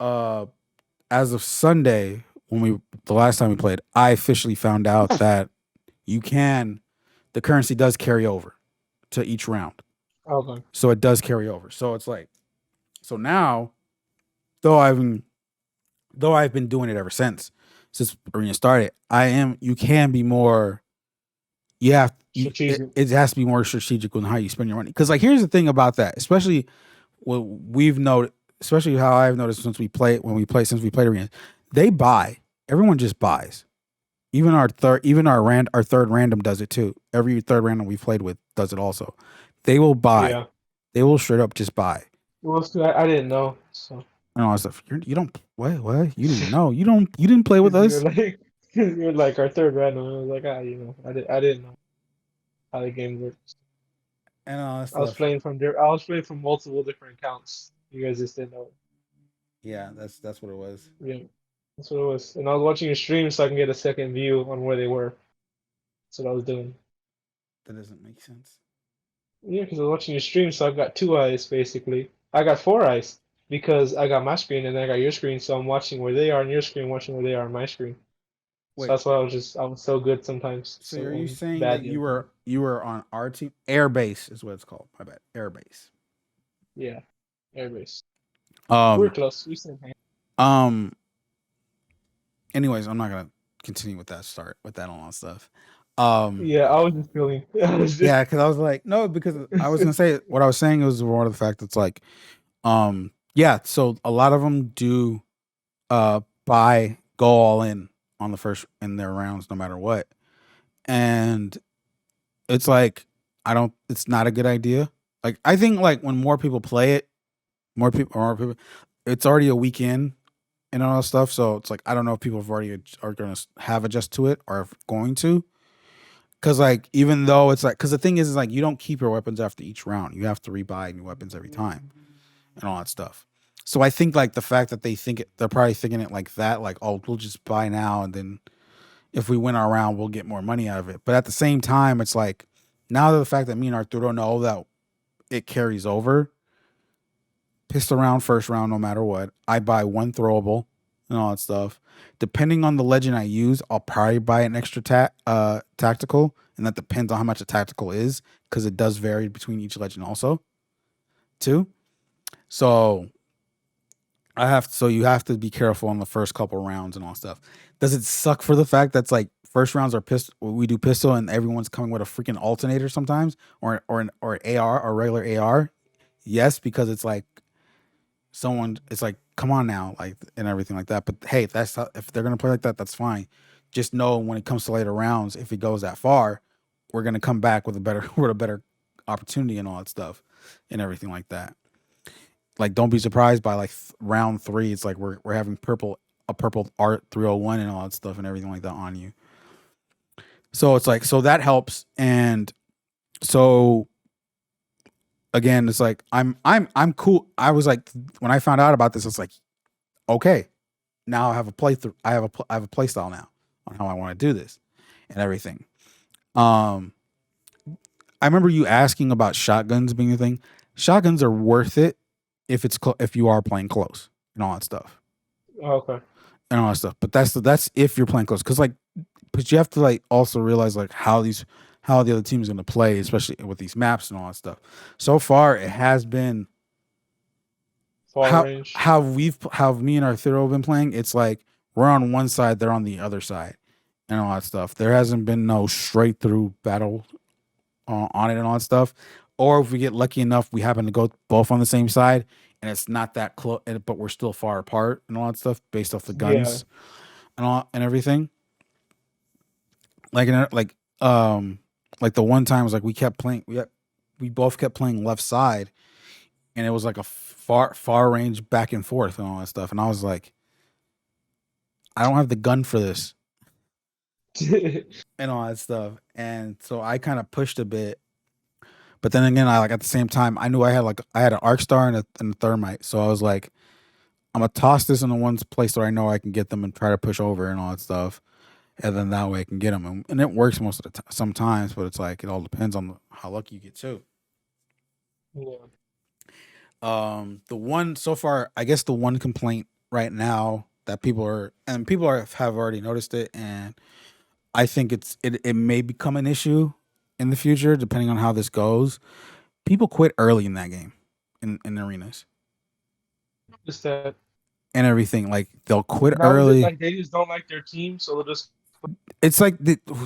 as of Sunday, the last time we played, I officially found out that the currency does carry over to each round. Okay. So it does carry over. So it's like, so now, though I've been doing it ever since arena started, you can be more. Strategic. It has to be more strategic on how you spend your money. Because like here's the thing about that, especially what we've noted, especially how I've noticed since we played arena, they buy. Everyone just buys. Even our third random does it too. Every third random we've played with does it also. They will buy. Yeah. They will straight up just buy. Well, I didn't know. So And all that stuff. You don't what? You didn't know. You didn't play with you're us. like you're like our third random. I was like, I didn't know how the game works. And all that I was stuff. playing from there. I was playing from multiple different accounts. You guys just didn't know. Yeah, that's what it was. Yeah, that's what it was. And I was watching your stream so I can get a second view on where they were. That's what I was doing. That doesn't make sense. Yeah, because I was watching your stream, so I've got two eyes basically. I got four eyes because I got my screen and then I got your screen, so I'm watching where they are on your screen, watching where they are on my screen. So Wait, that's why I was so good sometimes. so So are you saying bad that the other time. you were on our team? Airbase is what it's called. My bad. Airbase. Yeah, airbase. We're Um close. We same hand. um anyways, I'm not gonna continue with that all that stuff. Um Yeah, I was just feeling. I was just. yeah, because I was like, no, because I was gonna say what I was saying was more of the fact that's like, yeah, so a lot of them do go all in on the first in their rounds no matter what. And it's like it's not a good idea. Like I think like when more people play it, more people it's already a weekend and all that stuff. So it's like I don't know if people are gonna have adjust to it or if going to. Cause like even though it's like, cause the thing is like you don't keep your weapons after each round. You have to rebuy new weapons every time and all that stuff. So I think like the fact that they're probably thinking it like that, like oh we'll just buy now and then If we win our round, we'll get more money out of it. But at the same time, it's like now that the fact that me and Arturo know that it carries over, pistol round, first round, no matter what. I buy one throwable and all that stuff. Depending on the legend I use, I'll probably buy an extra tactical, and that depends on how much a tactical is because it does vary between each legend also too. So so you have to be careful on the first couple rounds and all stuff. Does it suck for the fact that's like first rounds are pistol? We do pistol and everyone's coming with a freaking alternator sometimes, or AR or regular AR. Yes, because it's like it's like come on now, like, and everything like that. But hey, if they're gonna play like that, that's fine. Just know when it comes to later rounds, if it goes that far, we're gonna come back with a better with a better opportunity and all that stuff and everything like that. Like, don't be surprised by like round 3. It's like we're having a purple art 301 and all that stuff and everything like that on you. So it's like that helps. And so again, it's like I'm cool. I was like, when I found out about this, it's like, okay, now I have a playthrough. I have a play style now on how I want to do this and everything. Um, I remember you asking about shotguns being a thing. Shotguns are worth it if you are playing close and all that stuff Okay. and all that stuff. But that's if you're playing close, because but you have to like also realize like how the other team is going to play, especially with these maps and all that stuff. So far, it has been Far range. how me and Arturo have been playing. It's like we're on one side, they're on the other side, and all that stuff. There hasn't been no straight through battle on it and all that stuff. Or if we get lucky enough, we happen to go both on the same side, and it's not that close, but we're still far apart and all that stuff based off the Yeah. guns and all and everything. Like like the one time was like we kept playing. We both kept playing left side, and it was like a far range back and forth and all that stuff. And I was like, I don't have the gun for this and all that stuff. And so I kind of pushed a bit. But then again, I like at the same time, I knew I had an arc star and a thermite. So I was like, I'm gonna toss this in the one place where I know I can get them and try to push over and all that stuff. And then that way I can get them. And it works most of the time, sometimes, but it's like it all depends on how lucky you get too. Yeah. The one so far, I guess the one complaint right now that have already noticed it, and I think it may become an issue in the future depending on how this goes. People quit early in that game, in arenas Just that. and everything. Like they'll quit Now is it early. like they just don't like their team, so they'll just. It's like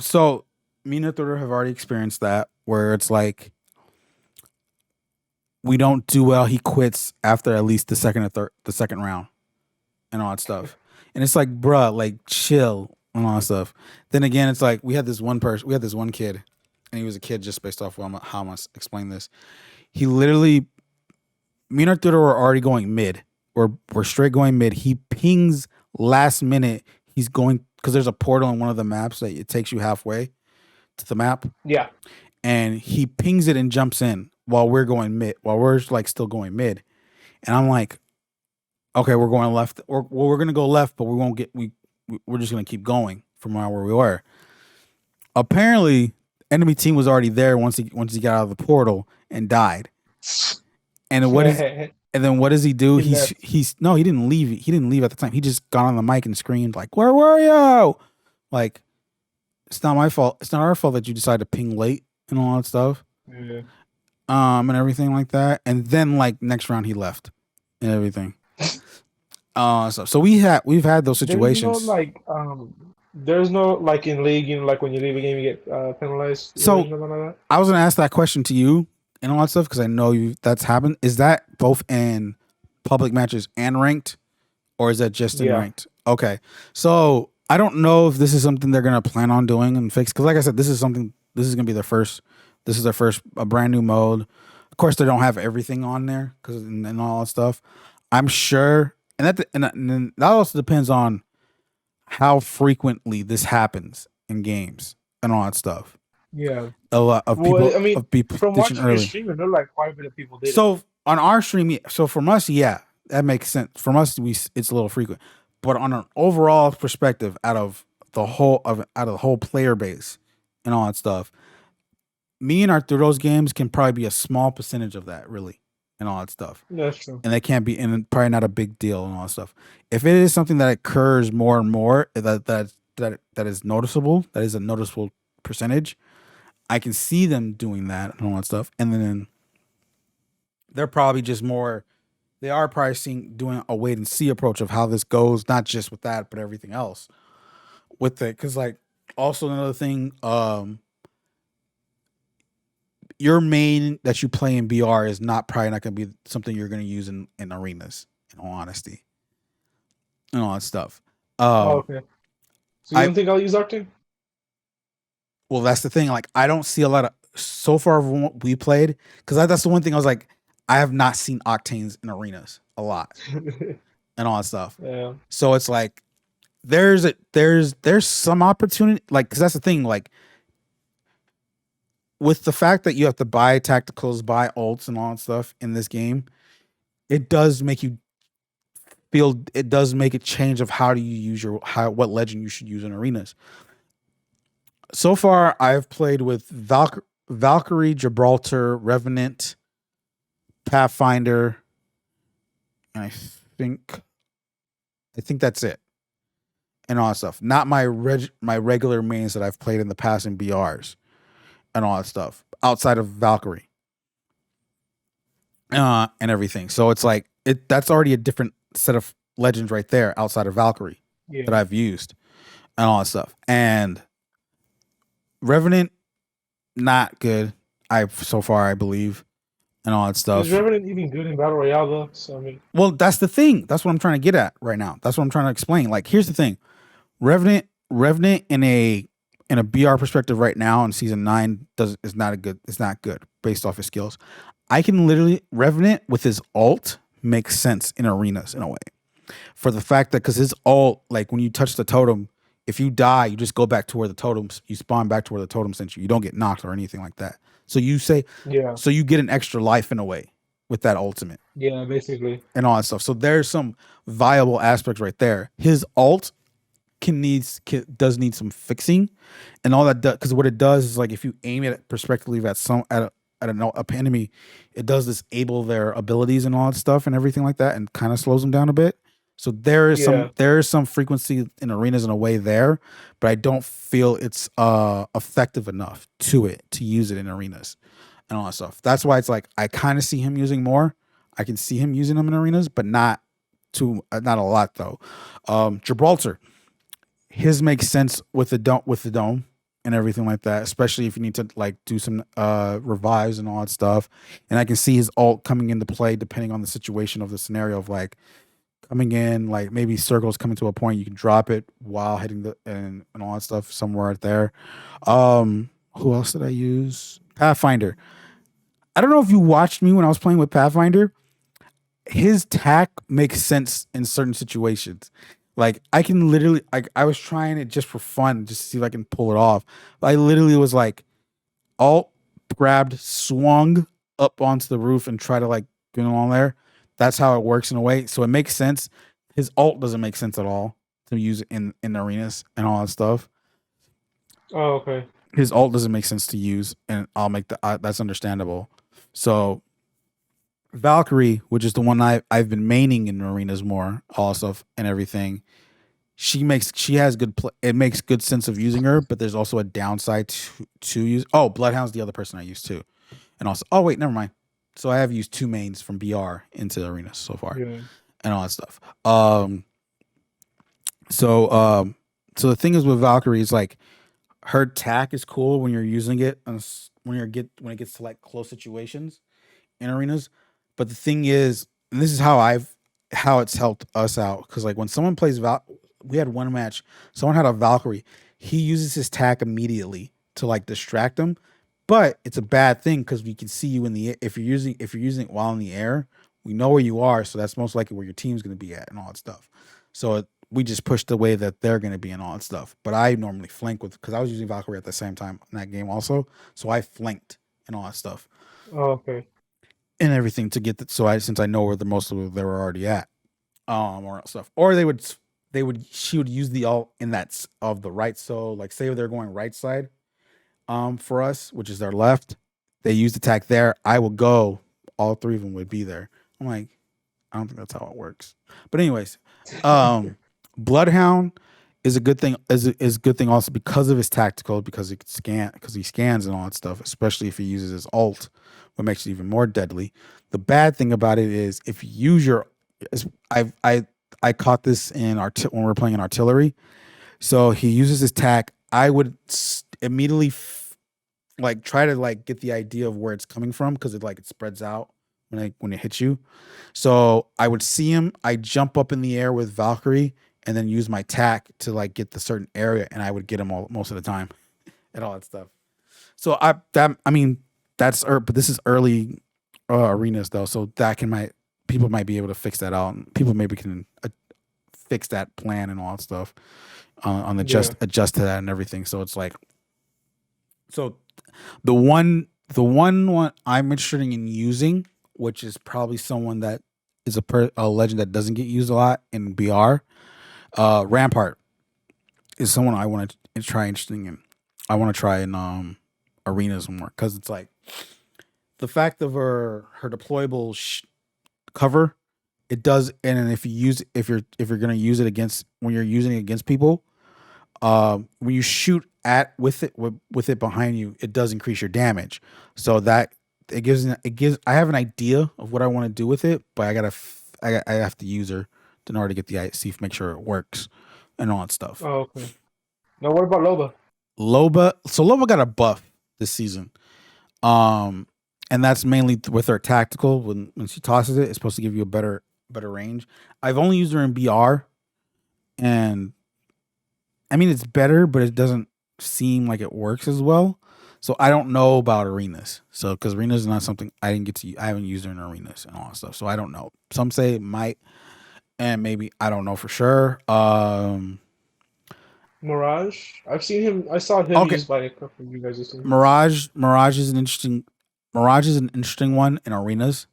so. Me and Arturo have already experienced that where it's like we don't do well. He quits after at least the second round, and all that stuff. And it's like, bruh, like chill and all that stuff. Then again, it's like we had this one kid, and he was a kid just based off how I'm gonna explain this. He literally, me and Arturo were already going mid. We're straight going mid. He pings last minute. He's going because there's a portal in one of the maps that it takes you halfway to the map, Yeah. and he pings it and jumps in while we're going mid. While we're like still going mid, and I'm like, okay, we're going left, or well, we're gonna go left, but we won't get we're just gonna keep going from where we were. Apparently, enemy team was already there once he got out of the portal and died. And then what does he do? He left. He's no, he didn't leave. He didn't leave at the time. He just got on the mic and screamed like, "Where were you?" Like, it's not my fault. It's not our fault that you decided to ping late and all that stuff. Yeah. And everything like that. And then like next round he left and everything. So we've had those situations. There's no like in league, like when you leave a game, you get penalized. So something like that. I was gonna ask that question to you and all that stuff because I know that's happened. Is that both in public matches and ranked, or is that just in ranked? Okay, so I don't know if this is something they're gonna plan on doing and fix. Because like I said, this is gonna be their first. This is their first a brand new mode. Of course, they don't have everything on there because and all that stuff. I'm sure, and that also depends on how frequently this happens in games and all that stuff. Yeah. A lot of people. Well, I mean, of people from watching your early. stream, it looked like quite a bit of people did. So on our stream, so from us, yeah, that makes sense. From us, it's a little frequent, but on an overall perspective, out of the whole of out of the whole player base and all that stuff. Me and Arturo's games can probably be a small percentage of that, really, and all that stuff. That's true. And they can't be, and probably not a big deal and all that stuff. If it is something that occurs more and more, that is noticeable, that is a noticeable percentage, I can see them doing that and all that stuff. And then they're probably just more. They are probably doing a wait and see approach of how this goes, not just with that, but everything else with it. Because like also another thing, your main that you play in BR is probably not going to be something you're going to use in arenas. In all honesty, and all that stuff. Oh, Um, okay. So you I don't think I'll use Octane? well, that's the thing. Like, I don't see a lot of so far from what we played because that's the one thing I was like, I have not seen Octanes in arenas a lot and all that stuff. Yeah. So it's like there's some opportunity, like because that's the thing, like with the fact that you have to buy tacticals, buy ults, and all that stuff in this game, it does make you feel. It does make a change of how do you use what legend you should use in arenas. So far, I've played with Valkyrie, Gibraltar, Revenant, Pathfinder, and I think that's it, and all that stuff. Not my regular mains that I've played in the past in BRs and all that stuff outside of Valkyrie and everything. So it's like that's already a different set of legends right there outside of Valkyrie Yeah. that I've used and all that stuff. And Revenant, not good. So far I believe and all that stuff. Is Revenant even good in Battle Royale though? So I mean, well, that's the thing. That's what I'm trying to get at right now. That's what I'm trying to explain. Like, here's the thing: Revenant in a BR perspective right now in season 9 is not good. It's not good based off his skills. I can literally Revenant with his ult makes sense in arenas in a way, for the fact that because his ult, like when you touch the totem, if you die, you just go back to where the totems, you spawn back to where the totem sent you. You don't get knocked or anything like that. So yeah, so you get an extra life in a way with that ultimate yeah, basically. and all that stuff. So there's some viable aspects right there. His ult does need some fixing, and all that because what it does is like if you aim it prospectively at an enemy, it does disable their abilities and all that stuff and everything like that, and kind of slows them down a bit. So there is some frequency in arenas in a way there, but I don't feel it's effective enough to use it in arenas and all that stuff. That's why it's like I kind of see him using more. I can see him using them in arenas, but not a lot though. Gibraltar, his makes sense with the dome and everything like that, especially if you need to like do some revives and all that stuff. And I can see his ult coming into play depending on the situation of the scenario of like coming in, like maybe circles coming to a point you can drop it while hitting and all that stuff somewhere right there. Who else did I use? Pathfinder. I don't know if you watched me when I was playing with Pathfinder. His tack makes sense in certain situations. Like I can literally, I was trying it just for fun, just to see if I can pull it off. I literally was like, alt grabbed, swung up onto the roof, and try to like get along there. That's how it works in a way. So it makes sense. His alt doesn't make sense at all to use in arenas and all that stuff. Oh, okay. His alt doesn't make sense to use, and I'll make that's understandable. So Valkyrie, which is the one I've been maining in arenas more, also and everything. She has good it makes good sense of using her, but there's also a downside to use. Oh, Bloodhound's the other person I use too, and also wait, never mind. So I have used 2 mains from BR into arenas so far, Yeah. and all that stuff. So the thing is with Valkyrie is like her tack is cool when you're using it when it gets to like close situations in arenas. But the thing is, and this is how it's helped us out, because like when someone plays we had one match, someone had a Valkyrie, he uses his tack immediately to like distract him, but it's a bad thing because we can see you in the air. If you're using it while in the air, we know where you are, so that's most likely where your team's going to be at and all that stuff. So we just push the way that they're going to be and all that stuff. But I normally flank because I was using Valkyrie at the same time in that game also, so I flanked and all that stuff. Oh, okay. And everything to get that. So since I know where most of them they were already at, or stuff, or they would she would use the alt in of the right. So like say they're going right side for us, which is their left. They used attack there. I will go. All three of them would be there. I'm like, I don't think that's how it works. But anyways, um, Bloodhound is a good thing. Is a good thing also because of his tactical, because he scans and all that stuff. Especially if he uses his ult, what makes it even more deadly. The bad thing about it is if you use your, I caught this in when we were playing in artillery. So he uses his tac. I would immediately like try to like get the idea of where it's coming from because it spreads out when it hits you. So I would see him, I jump up in the air with Valkyrie and then use my tac to like get the certain area, and I would get him most of the time and all that stuff. So but this is early arenas though, so people might be able to fix that out, and people maybe can fix that plan and all that stuff on the adjust to that and everything. So it's like, so the one I'm interested in using, which is probably someone that is a legend that doesn't get used a lot in BR. Rampart is someone I want to try interesting in. I want to try in arenas more because it's like the fact of her deployable cover. It does, and if you're gonna use it when you're using it against people, when you shoot with it behind you, it does increase your damage. So that it gives I have an idea of what I want to do with it, but I have to use her in order to get make sure it works and all that stuff. Oh, okay. Now what about Loba? Loba got a buff this season. And that's mainly with her tactical. When she tosses it, it's supposed to give you a better range. I've only used her in BR, and I mean it's better, but it doesn't seem like it works as well. So I don't know about arenas. So because arenas is not something I haven't used her in arenas and all that stuff. So I don't know. Some say it might, and maybe I don't know for sure. Mirage. I saw him used by a couple of you guys. Mirage is an interesting one in arenas.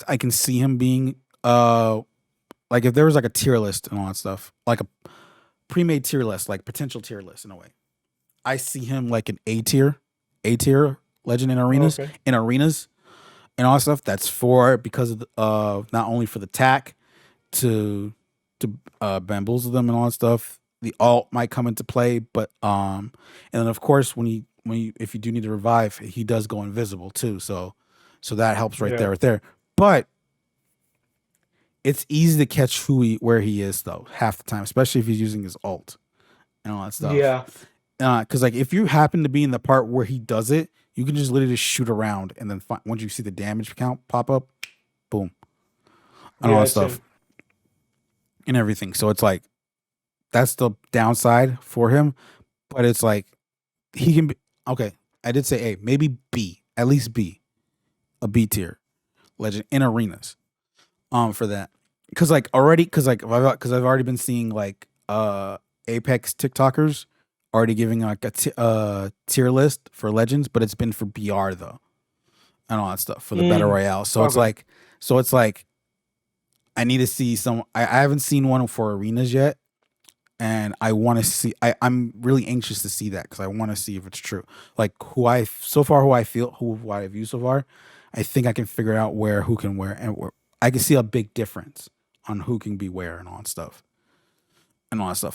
I can see him being like if there was like a tier list and all that stuff, like a pre-made tier list, like potential tier list in a way. I see him like an A tier legend in arenas, and all that stuff. That's because of not only for the tac to bamboozle them and all that stuff. The alt might come into play, but and then of course if you do need to revive, he does go invisible too. So that helps right there. But it's easy to catch where he is though half the time, especially if he's using his ult and all that stuff. Yeah. Because like if you happen to be in the part where he does it, you can just literally shoot around, and then once you see the damage count pop up, boom, and all that stuff and everything. So it's like that's the downside for him, but it's like he can be okay. I did say A, maybe B, at least B, a B tier legend in arenas. For that, because I've already been seeing like Apex TikTokers already giving like a tier list for legends, but it's been for BR though, and all that stuff for the battle royale. So it's like I need to see some. I haven't seen one for arenas yet, and I want to see. I'm really anxious to see that because I want to see if it's true. Like who I've used so far, I think I can figure out who can wear and where. I can see a big difference on who can be where and all that stuff.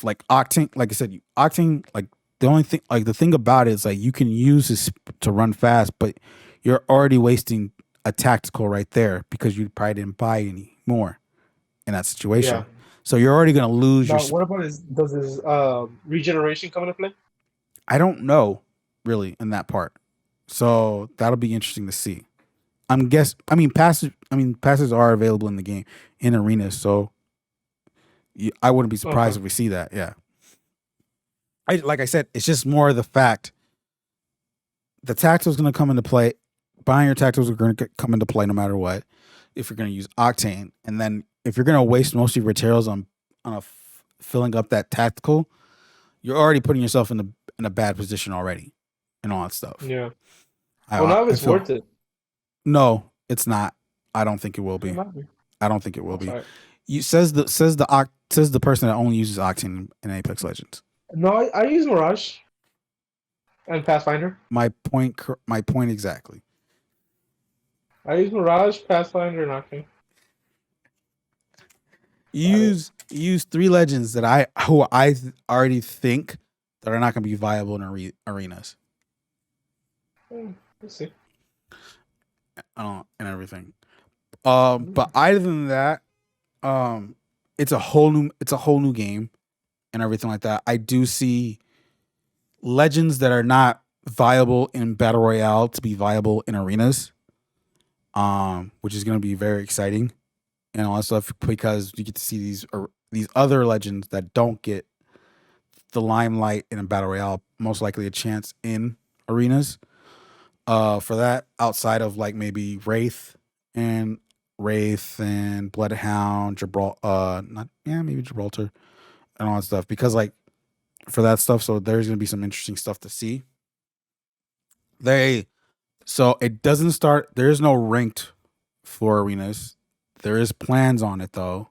Like Octane, like I said, Octane, like the only thing, like the thing about it is like you can use this to run fast, but you're already wasting a tactical right there because you probably didn't buy any more in that situation. Yeah. So you're already going to lose your. What about does his regeneration come into play? I don't know really in that part. So that'll be interesting to see. Passes are available in the game in arenas, so I wouldn't be surprised if we see that. Yeah, like I said, it's just more of the fact the tactical is going to come into play. Buying your tacticals are going to come into play no matter what. If you're going to use Octane, and then if you're going to waste most of your materials on filling up that tactical, you're already putting yourself in a bad position already, and all that stuff. Yeah. Now it's worth it. No, it's not. I don't think it will be. I don't think it will be. Says the says the person that only uses Octane in Apex Legends. No, I use Mirage and Pathfinder. My point exactly. I use Mirage, Pathfinder, and Octane. You use 3 legends that I already think that are not going to be viable in arenas. Let's see. And everything. But other than that, it's a whole new game and everything like that. I do see legends that are not viable in battle royale to be viable in arenas, which is going to be very exciting and all that stuff, because you get to see these other legends that don't get the limelight in a battle royale, most likely a chance in arenas. For that, outside of like maybe Wraith and Bloodhound, maybe Gibraltar and all that stuff, because like for that stuff, so there's gonna be some interesting stuff to see. So it doesn't start. There is no ranked for arenas. There is plans on it though.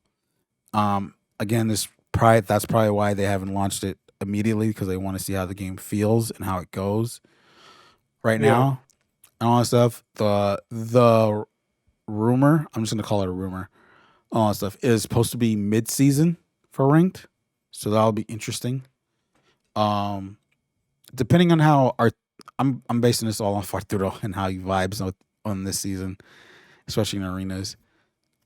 Again, that's probably why they haven't launched it immediately, because they want to see how the game feels and how it goes right now and all that stuff. The rumor, I'm just gonna call it a rumor, all that stuff, is supposed to be mid-season for ranked, so that'll be interesting. Depending on how I'm basing this all on Arturo and how he vibes on this season, especially in arenas.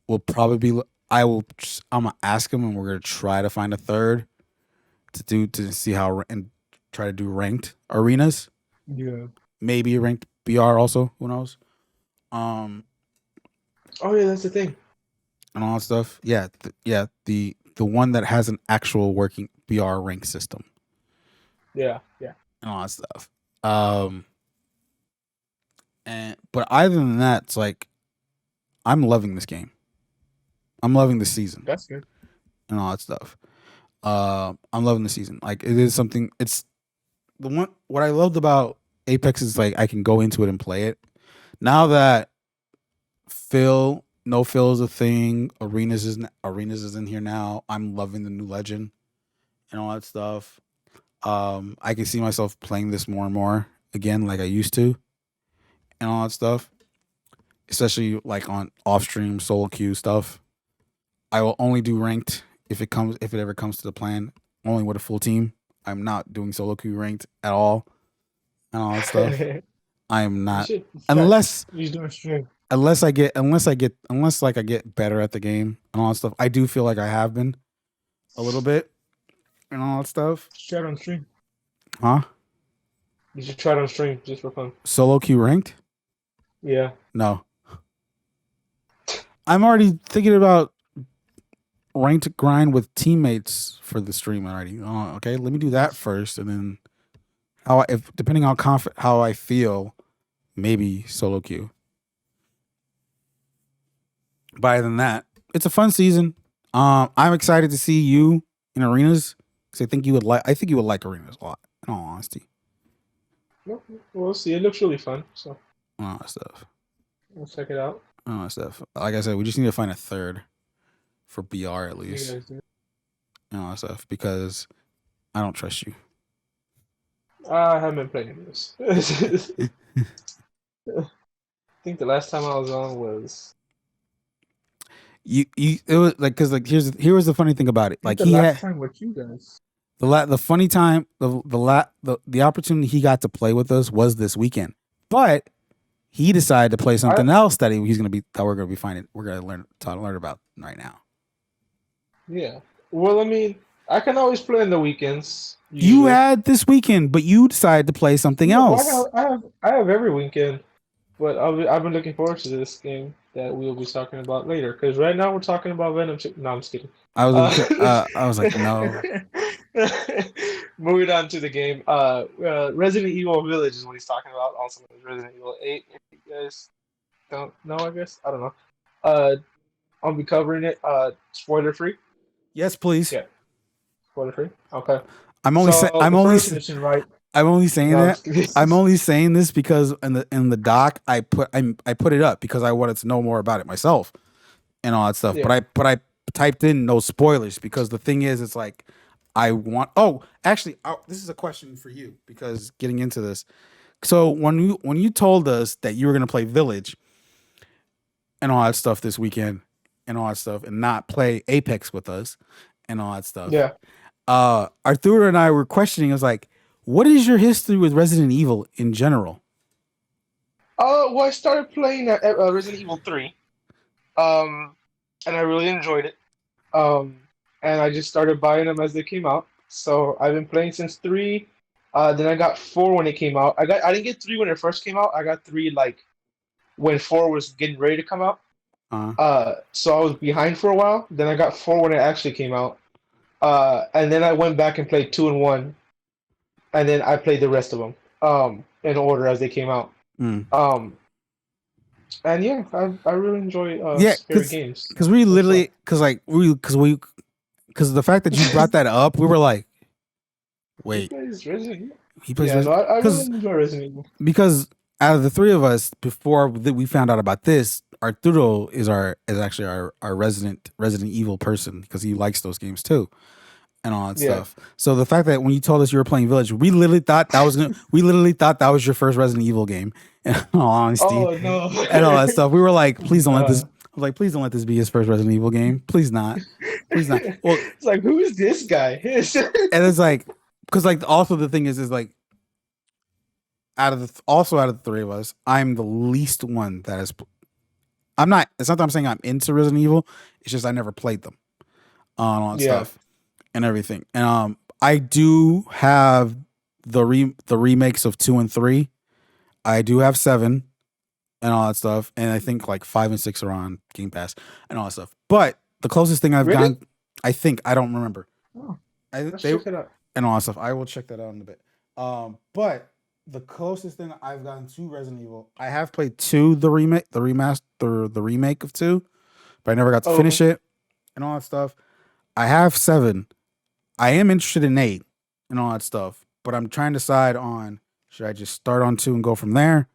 Will probably be. I'm gonna ask him, and we're gonna try to find a third to see how, and try to do ranked arenas. Yeah. Maybe ranked BR also. Who knows? Oh yeah, that's the thing. And all that stuff. Yeah, the one that has an actual working BR rank system. Yeah. And all that stuff. But other than that, it's like I'm loving this game. I'm loving the season. That's good. And all that stuff. I'm loving the season. Like, it is something. It's the one. What I loved about Apex is like I can go into it and play it. Now that no fill is a thing. Arenas is in here now. I'm loving the new legend and all that stuff. I can see myself playing this more and more again, like I used to, and all that stuff. Especially like on off stream solo queue stuff. I will only do ranked if it ever comes to the plan. Only with a full team. I'm not doing solo queue ranked at all, and all that stuff. I am not, unless he's doing stream. Unless I get better at the game and all that stuff. I do feel like I have been a little bit and all that stuff. Try it on stream. Huh? You should try it on stream just for fun. Solo queue ranked? Yeah. No. I'm already thinking about ranked grind with teammates for the stream already. Oh, okay, let me do that first, and then depending on how I feel, maybe solo queue. But other than that, it's a fun season. I'm excited to see you in arenas, because I think you would like arenas a lot, in all honesty. We'll see. It looks really fun. So all that stuff. We'll check it out. All that stuff. Like I said, we just need to find a third for BR at least. All that stuff, because I don't trust you. I haven't been playing this. I think the last time I was on was it was like, because like here was the funny thing about it. Like, the last time with you guys. The funny time, the opportunity he got to play with us was this weekend, but he decided to play something else that we're gonna be finding. We're gonna learn about right now. Yeah. Well, I mean, I can always play in the weekends. Usually. You had this weekend, but you decided to play something else. I have every weekend, but I've been looking forward to this game that we'll be talking about later. Because right now we're talking about Venom. No, I'm just kidding. I was like, no. Moving on to the game. Resident Evil Village is what he's talking about. Also known as Resident Evil 8. If you guys don't know, I guess. I don't know. I'll be covering it. Spoiler free. Yes, please. Yeah. Spoiler free. Okay. I'm only saying this because in the doc I put it up because I wanted to know more about it myself and all that stuff. Yeah. typed in no spoilers because the thing is, it's like I want. Oh, actually, this is a question for you because getting into this. So when you told us that you were gonna play Village and all that stuff this weekend and all that stuff and not play Apex with us and all that stuff, Yeah. Arturo and I were questioning. I was like, what is your history with Resident Evil in general? Well, I started playing Resident Evil 3, um, and I really enjoyed it. Um, and I just started buying them as they came out. So I've been playing since 3. Then I got 4 when it came out. I didn't get 3 when it first came out. I got 3 like when 4 was getting ready to come out. Uh, So I was behind for a while. Then I got 4 when it actually came out. And then I went back and played 2 and 1, and then I played the rest of them in order as they came out. mm. And yeah, I really enjoy Yeah, scary games. because we That's literally because the fact that you brought that up, we were like, He wait, plays Resident Evil. he plays Yeah, no, I really because enjoy Resident Evil. because out of the three of us, before we found out about this, Arturo is actually our Resident Evil person because he likes those games too and all that Yeah. stuff. So the fact that when you told us you were playing Village, we literally thought that was your first Resident Evil game. In all honesty, Oh no! and all that stuff, we were like, please don't let this. I was like, please don't let this be his first Resident Evil game. Please not. Please not. Well, it's like, who is this guy? and it's like, because like also the thing is like, out of the three of us, I'm the least one that is. I'm not. It's not that I'm saying I'm into Resident Evil. It's just I never played them on all that stuff and everything. And I do have the remakes of 2 and 3. I do have 7 and all that stuff, and I think like 5 and 6 are on Game Pass and all that stuff. But the closest thing I've Really? gotten, I don't remember. Oh, Let's check it out. And all that stuff. I will check that out in a bit. But the closest thing I've gotten to Resident Evil, I have played 2, the remake of 2, but I never got to finish it and all that stuff. I have 7. I am interested in 8 and all that stuff, but I'm trying to decide on should I just start on 2 and go from there,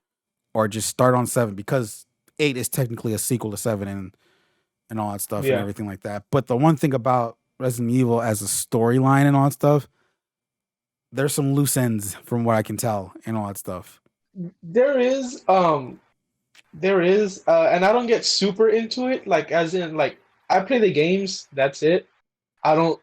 or just start on 7 because 8 is technically a sequel to 7 and all that stuff and everything like that. But the one thing about Resident Evil as a storyline and all that stuff, there's some loose ends from what I can tell and all that stuff. There is, and I don't get super into it. Like, as in, like, I play the games. That's it. I don't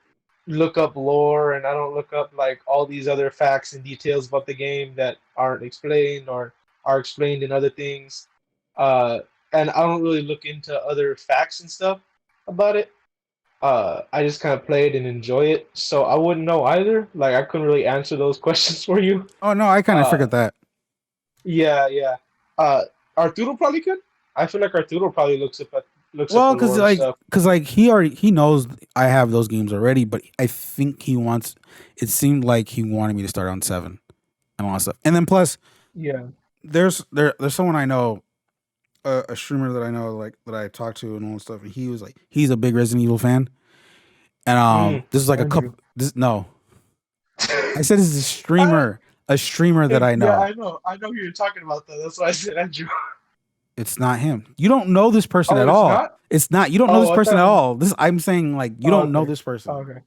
look up lore, and I don't look up like all these other facts and details about the game that aren't explained or are explained in other things. And I don't really look into other facts and stuff about it. I just kind of play it and enjoy it, so I wouldn't know either. Like, I couldn't really answer those questions for you. Oh no, I kind of figured that. Yeah. Arturo probably could. I feel like Arturo probably looks up the lore and stuff. Because he knows I have those games already, but I think he wants. It seemed like he wanted me to start on 7 and all that stuff, and then plus, there's someone I know, a streamer that I know, like that I talked to and all that stuff, and he was like, he's a big Resident Evil fan, and this is like Andrew. I said this is a streamer that I know. Yeah, I know who you're talking about though. That's why I said Andrew. It's not him. You don't know this person at it's all. Not? It's not. You don't know this person at all. I'm saying like you don't know this person. Okay.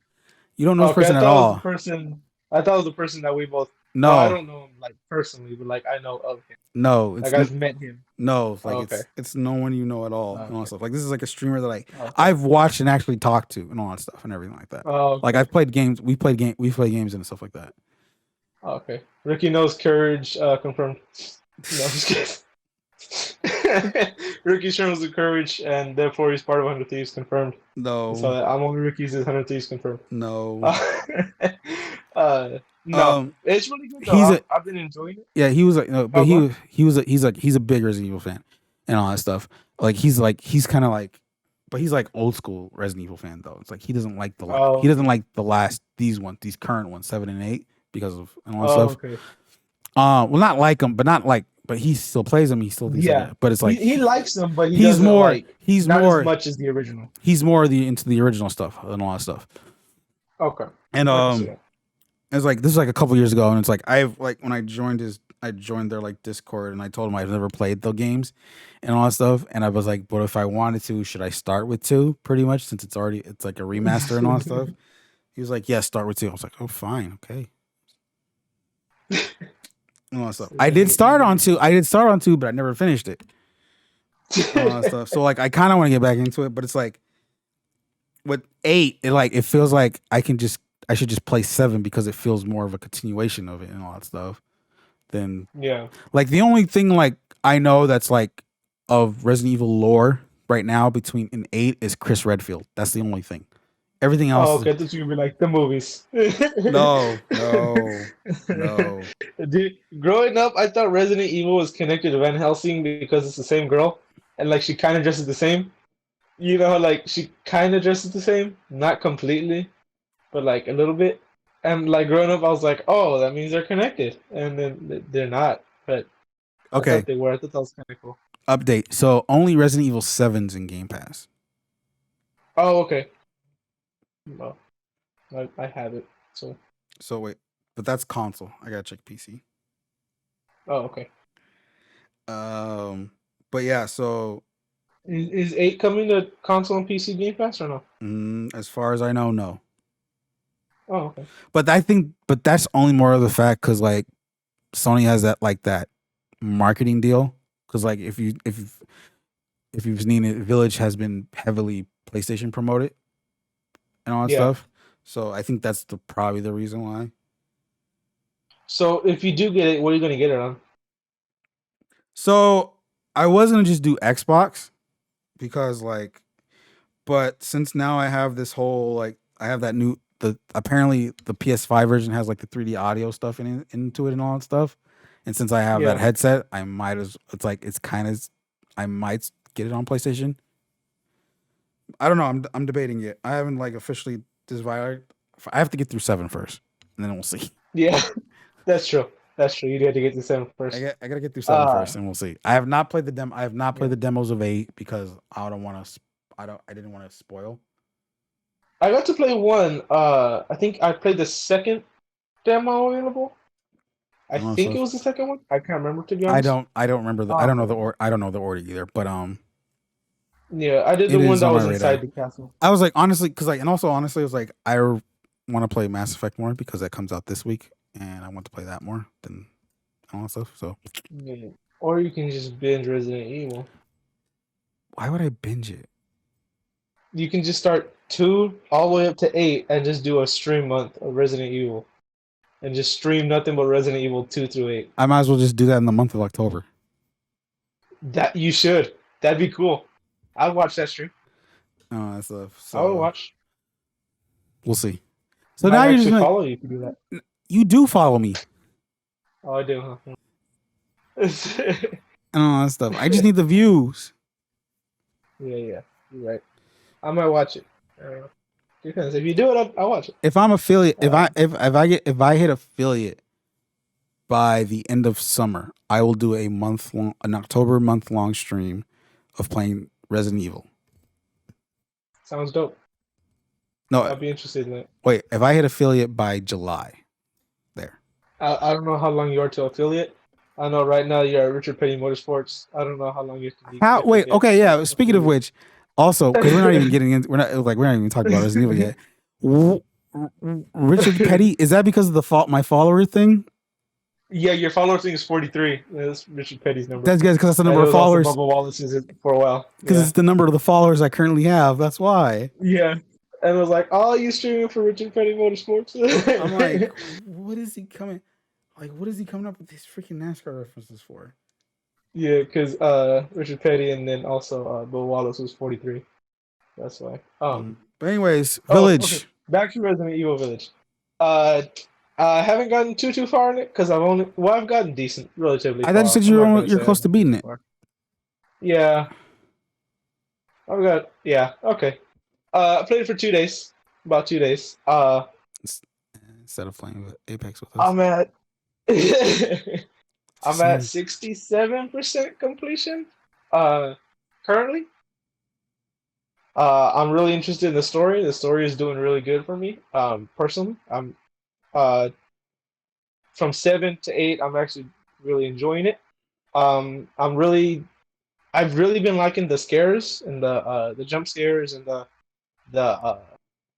You don't know this person at all. I thought it was the person that we both. No, I don't know him like personally, but like I know of him. No, like I've met him. No, like it's no one you know at all and all that stuff. Like this is like a streamer that Okay. I've watched and actually talked to and all that stuff and everything like that. Like I've played games. We play games and stuff like that. Okay. Ricky knows Courage confirmed. No, I'm just kidding. Ricky streams with Courage, and therefore he's part of 100 Thieves confirmed. No. So I'm only Ricky's 100 Thieves confirmed. No. No, it's really good though. I've been enjoying it. Yeah, he was like, no, but he's a big Resident Evil fan and all that stuff. He's kind of like, but he's like old school Resident Evil fan though. It's like he doesn't like these current ones, 7 and 8, because of and all that stuff. Okay. Well, not like them, but he still plays them. He still but it's like he likes them, but he's more not as much as the original. He's more into the original stuff and all that stuff. Okay. And it's like this is like a couple years ago, and it's like I've like when I joined his I joined their like Discord and I told him I've never played the games and all that stuff. And I was like, but if I wanted to, should I start with two? Pretty much since it's like a remaster and all that stuff. He was like, yeah, start with two. I was like, oh, fine, okay. And all that stuff. I did start on two. But I never finished it. And all that stuff. So like, I kind of want to get back into it, but it's like with 8, it feels like I should just play 7 because it feels more of a continuation of it and all that stuff. Than Yeah. Like the only thing like I know that's like of Resident Evil lore right now between an 8 is Chris Redfield. That's the only thing. Everything else. Oh, okay. I thought you would be like the movies. No. Dude, growing up, I thought Resident Evil was connected to Van Helsing because it's the same girl, and like she kind of dresses the same. You know, like she kind of dresses the same, not completely, but like a little bit. And like growing up, I was like, oh, that means they're connected, and then they're not. But I Okay. thought they were. I thought that was kind of cool. Update. So only Resident Evil 7's in Game Pass. Oh, okay. Well, I have it. So wait, but that's console. I gotta check PC. oh, okay. But yeah. So Is 8 coming to console and PC Game Pass or no? as far as I know, no. Oh, okay. But that's only more of the fact because like Sony has that marketing deal. Because like if you've seen it, Village has been heavily PlayStation promoted and all that stuff. So I think that's probably the reason why. So if you do get it, what are you going to get it on? So I was gonna just do Xbox because but since now I have this whole I have that new apparently the PS5 version has like the 3D audio stuff into it and all that stuff. And since I have that headset, I might I might get it on PlayStation. I don't know. I'm debating it. I haven't officially decided. I have to get through 7 first, and then we'll see. Yeah, that's true. That's true. You have to get to 7 first. I gotta get through 7 first, and we'll see. I have not played the demo. I have not played the demos of 8 because I didn't want to spoil. I got to play 1. I think I played the second demo available. I think it was the second one. I can't remember, to be honest. I don't remember I don't know the order. I don't know the order either. But yeah, I did the one that was inside the castle. I was like, honestly, because and also honestly, I was like, I want to play Mass Effect more because that comes out this week, and I want to play that more than all that stuff. So yeah. Or you can just binge Resident Evil. Why would I binge it? You can just start 2 all the way up to 8 and just do a stream month of Resident Evil. And just stream nothing but Resident Evil 2 through 8. I might as well just do that in the month of October. That you should. That'd be cool. I'd watch that stream. Oh, that's so I would watch. We'll see. So now you're just follow you to do that. You do follow me. Oh, I do, huh? And all that stuff. I just need the views. Yeah, you're right. I might watch it. Because if you do it, I'll watch it. If I'm affiliate, if I hit affiliate by the end of summer, I will do an October month-long stream of playing Resident Evil. Sounds dope. No, I'll be interested in that. Wait, if I hit affiliate by July, there. I don't know how long you are to affiliate. I know right now you're at Richard Petty Motorsports. I don't know how long you have to be. Wait, okay, yeah. Speaking of which, also because we're not even getting into, we're not even talking about Resident Evil yet. Richard Petty, is that because of my follower thing? Yeah, your follower thing is 43. That's Richard Petty's number. That's because that's the number of followers. Bubba Wallace's for a while. Because it's the number of the followers I currently have. That's why. Yeah. And I was like, oh, you streaming for Richard Petty Motorsports? I'm like, what is he coming? What is he coming up with these freaking NASCAR references for? Yeah, because Richard Petty and then also Bill Wallace was 43. That's why. But anyways, Village. Okay. Back to Resident Evil Village. I haven't gotten too far in it because I've gotten decent, relatively. I thought you said you're close to beating it. Yeah. Okay. I played it for 2 days. About 2 days. Instead of playing with Apex with us. I'm at 67% completion. Currently. I'm really interested in the story. The story is doing really good for me. Personally, I'm from 7 to 8. I'm actually really enjoying it. I'm really I've really been liking the scares and the jump scares and the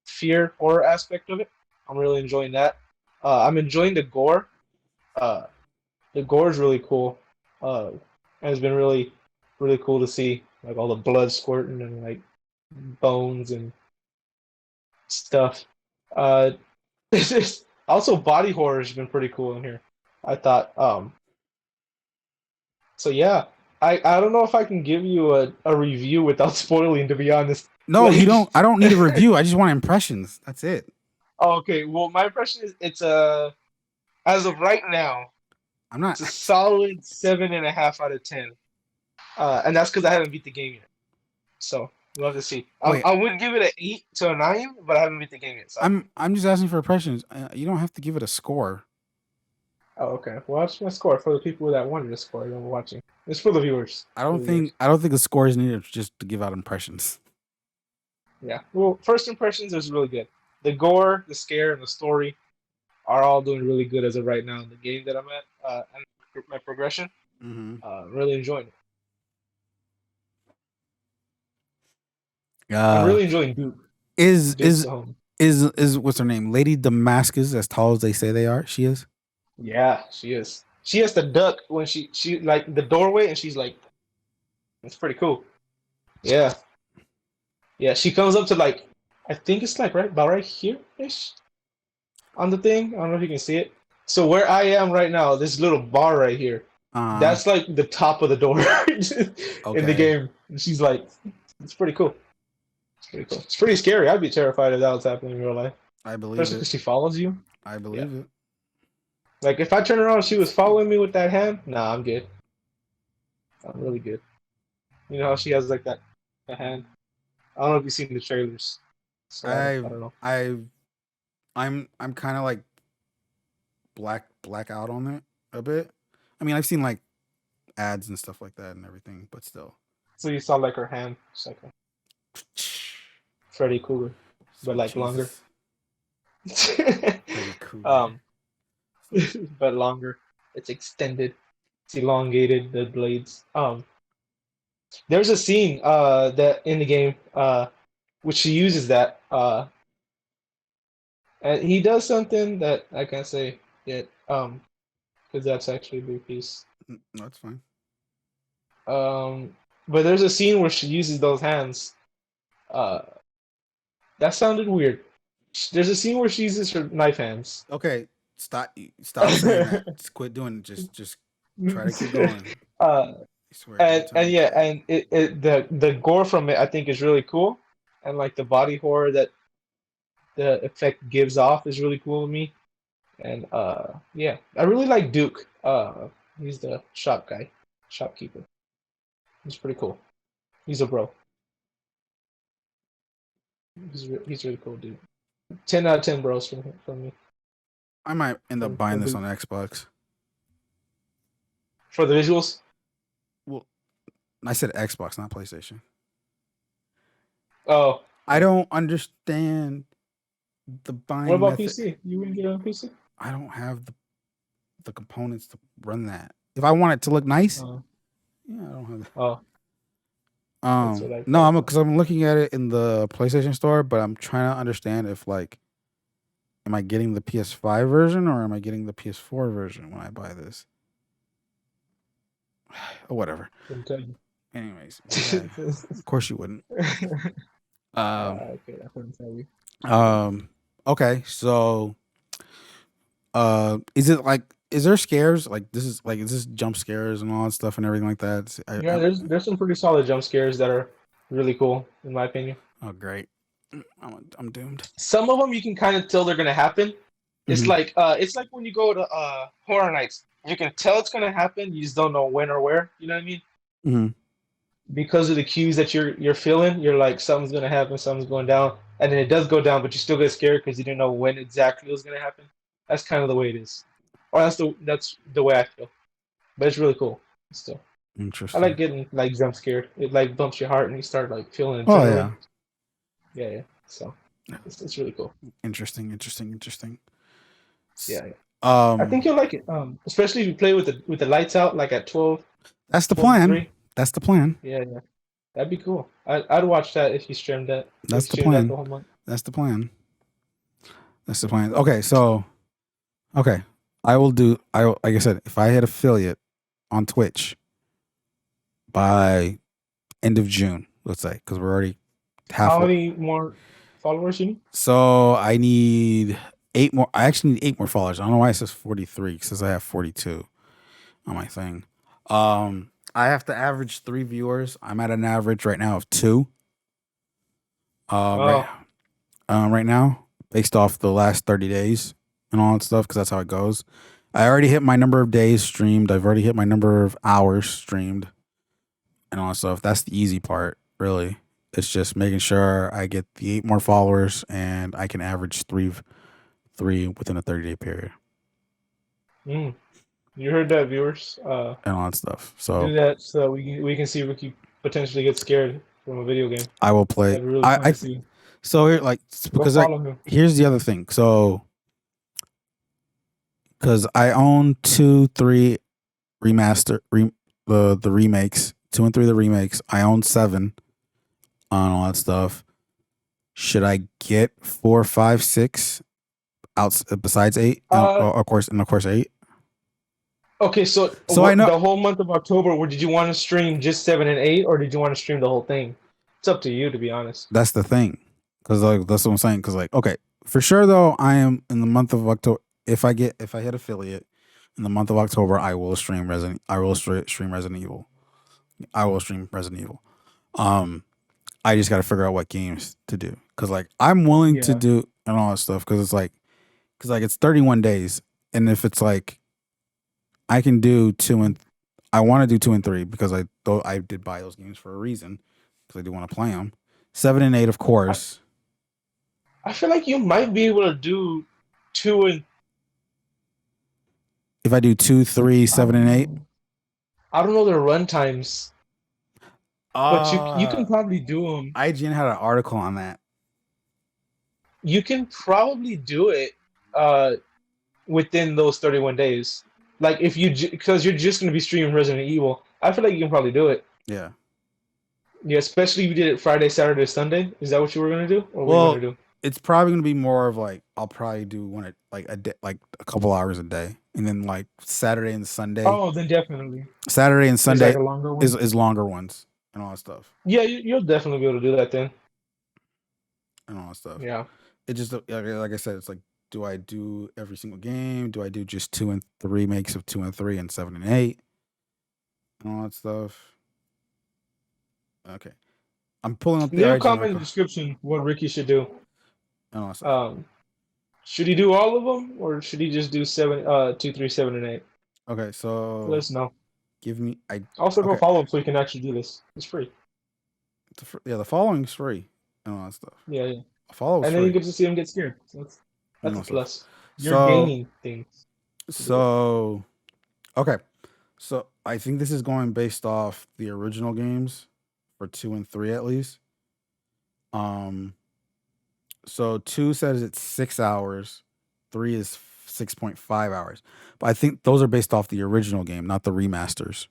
fear horror aspect of it. I'm really enjoying that. I'm enjoying the gore. Uh, the gore is really cool. And it's been really cool to see like all the blood squirting and like bones and stuff. Uh, this is also body horror has been pretty cool in here. I thought. So yeah, I don't know if I can give you a review without spoiling. To be honest, No, you like. don't. I don't need a review. I just want impressions. That's it. Oh, okay, well, my impression is it's as of right now, I'm it's not. a solid 7.5 out of 10. And that's because I haven't beat the game yet. So we'll have to see. Wait. I would give it an 8 to a 9, but I haven't beat the game yet. So I'm just asking for impressions. You don't have to give it a score. oh, okay. Well, that's my score for the people that wanted a score that were watching. It's for the viewers. I don't think the score is needed just to give out impressions. Yeah. Well, first impressions is really good. The gore, the scare, and the story are all doing really good as of right now in the game that I'm at. And my progression. Really enjoying it. I'm really enjoying Duke. Is what's her name? Lady Damascus as tall as they say they are? She is? Yeah, she is. She has to duck when she like the doorway and she's like it's pretty cool. Yeah. Yeah, she comes up to like I think it's like about right here ish on the thing. I don't know if you can see it. So where I am right now, this little bar right here, that's like the top of the door in the game. And she's like, it's pretty cool. It's pretty cool. It's pretty scary. I'd be terrified if that was happening in real life. I believe Especially because she follows you. I believe it. Like if I turn around and she was following me with that hand, nah, I'm good. I'm really good. You know how she has like that hand. I don't know if you've seen the trailers. So I don't know. I'm kind of like black out on it a bit. I mean, I've seen like ads and stuff like that and everything, but still. So you saw like her hand, it's like a Freddy Krueger, but like longer. Freddy Krueger. But longer. It's extended. It's elongated. The blades. There's a scene that in the game which she uses that and he does something that I can't say yet because that's actually a big piece. That's fine. But there's a scene where she uses those hands. That sounded weird. There's a scene where she uses her knife hands. Okay, stop saying that. Just quit doing it. Just try to keep going. I swear. And yeah, and the gore from it I think is really cool, and like the body horror that the effect gives off is really cool to me. And yeah, I really like Duke. He's the shopkeeper. He's pretty cool. He's a bro. He's really cool, dude. 10 out of 10 bros from me. I might end up buying this on Xbox. For the visuals? Well, I said Xbox, not PlayStation. Oh. I don't understand the buying. What about PC? You wouldn't get it on PC? I don't have the components to run that. If I want it to look nice, yeah, I don't have that. Oh. No, because I'm looking at it in the PlayStation Store, but I'm trying to understand if like, am I getting the PS5 version or am I getting the PS4 version when I buy this? Or whatever. Couldn't tell you. Anyways, yeah, of course you wouldn't. Okay, I couldn't tell you. Okay, so, is there scares like is this jump scares and all that stuff and everything like that? Yeah, there's some pretty solid jump scares that are really cool in my opinion. Oh, great! I'm doomed. Some of them you can kind of tell they're gonna happen. It's like when you go to horror nights, you can tell it's gonna happen. You just don't know when or where. You know what I mean? Mm-hmm. Because of the cues that you're feeling, you're like something's gonna happen, something's going down, and then it does go down, but you still get scared because you didn't know when exactly it was gonna happen. That's kind of the way it is, or that's the way I feel. But it's really cool. Still, interesting. I like getting like jump scared. It like bumps your heart and you start like feeling it. Oh yeah. Yeah. So it's really cool. Interesting. Yeah. I think you'll like it. Especially if you play with the lights out, like at 12, That's the 12 to plan. 3. That's the plan. Yeah, yeah. That'd be cool. I'd watch that if you streamed that. If That's you the streamed that the plan. whole month. That's the plan. That's the plan. Okay, so okay, I will do. Like I said, if I hit affiliate on Twitch by end of June, let's say, because we're already How halfway. many more followers you need? So I need 8 more. I actually need 8 more followers. I don't know why it says 43. It says I have 42 on my thing. I have to average 3 viewers. I'm at an average right now of 2. Right. Oh, Right now, based off the last 30 days and all that stuff, because that's how it goes. I already hit my number of days streamed. I've already hit my number of hours streamed and all that stuff. That's the easy part, really. It's just making sure I get the 8 more followers and I can average three within a 30-day period you heard that, viewers. and all that stuff. So Do that so we can see Ricky potentially get scared from a video game. I will play. That'd be really fun to see. So here, like, Go because follow him. here's the other thing. So because I own 2, 3 the remakes, 2 and 3 the remakes. I own 7 on all that stuff. Should I get 4, 5, 6 out besides 8? Of course, and of course 8. Okay, so I know the whole month of October, did you want to stream just 7 and 8, or did you want to stream the whole thing? It's up to you, to be honest. that's the thing, because like that's what I'm saying. Because like, okay, for sure though, I am in the month of October. If I hit affiliate in the month of October, I will stream Resident. I will stream Resident Evil. I will stream Resident Evil. I just got to figure out what games to do, because like I'm willing to Yeah. do and all that stuff, because it's 31 days, and if it's like I can do 2 and I want to do 2 and 3 because I did buy those games for a reason, because I do want to play them. 7 and 8, of course. I feel like you might be able to do 2 and If I do 2, 3, 7 and 8. I don't know their run times, but you can probably do them. IGN had an article on that. You can probably do it within those 31 days. Like if because you're just gonna be streaming Resident Evil, I feel like you can probably do it. Yeah. Yeah, especially if you did it Friday, Saturday, Sunday. Is that what you were gonna do, or what Well, you gonna do? it's probably gonna be more of like I'll probably do one at like a day, like a couple hours a day, and then like Saturday and Sunday. Oh, then definitely. Saturday and Sunday Like a longer one? is longer ones and all that stuff Yeah, you'll definitely be able to do that then. and all that stuff. Yeah. It just like I said, it's like, do I do every single game? Do I do just 2 and 3 makes of 2 and 3 and 7 and 8 and all that stuff? Okay, I'm pulling up the Leave a IGN comment in the article description what Ricky should do. and all that stuff. Should he do all of them, or should he just do 2, 3, 7, and 8? Okay, so Let us know. give me Also, go okay. follow him so you can actually do this. It's free. The following's free and all that stuff. Yeah, yeah. Follow And then you get to see him get scared. So that's a plus. You're gaining things. So, okay. So I think this is going based off the original games for 2 and 3 at least. So 2 says it's 6 hours, 3 is 6.5 hours. But I think those are based off the original game, not the remasters,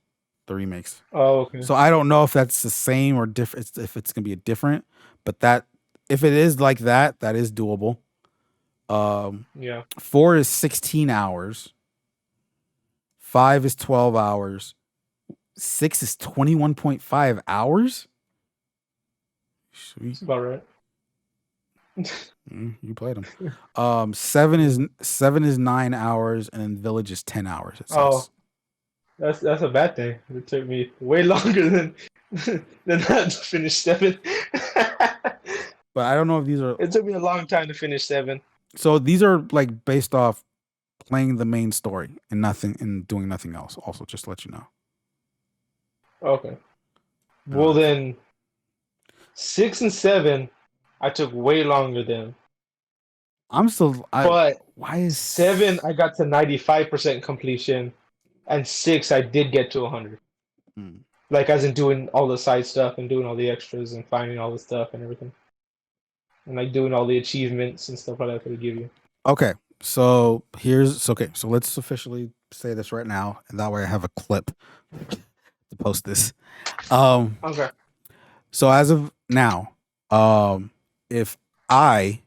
the remakes. Oh, okay. So I don't know if that's the same or different, if it's gonna be a different, but if it is like that, that is doable. Yeah. 4 is 16 hours. 5 is 12 hours. 6 is 21.5 hours. Sweet. That's about right. You played them. 7 is 9 hours, and then Village is 10 hours. It says. Oh, that's a bad thing. It took me way longer than that to finish 7. But I don't know if these are. It took me a long time to finish 7. So these are like based off playing the main story and doing nothing else. Also, just to let you know. Okay. Well then, 6 and 7, I took way longer than. But why is 7? I got to 95% completion, and 6 I did get to 100. Like as in doing all the side stuff and doing all the extras and finding all the stuff and everything, and like doing all the achievements and stuff like that they give you. Okay, So okay. So let's officially say this right now, and that way I have a clip to post this. Um, Okay. so as of now, if I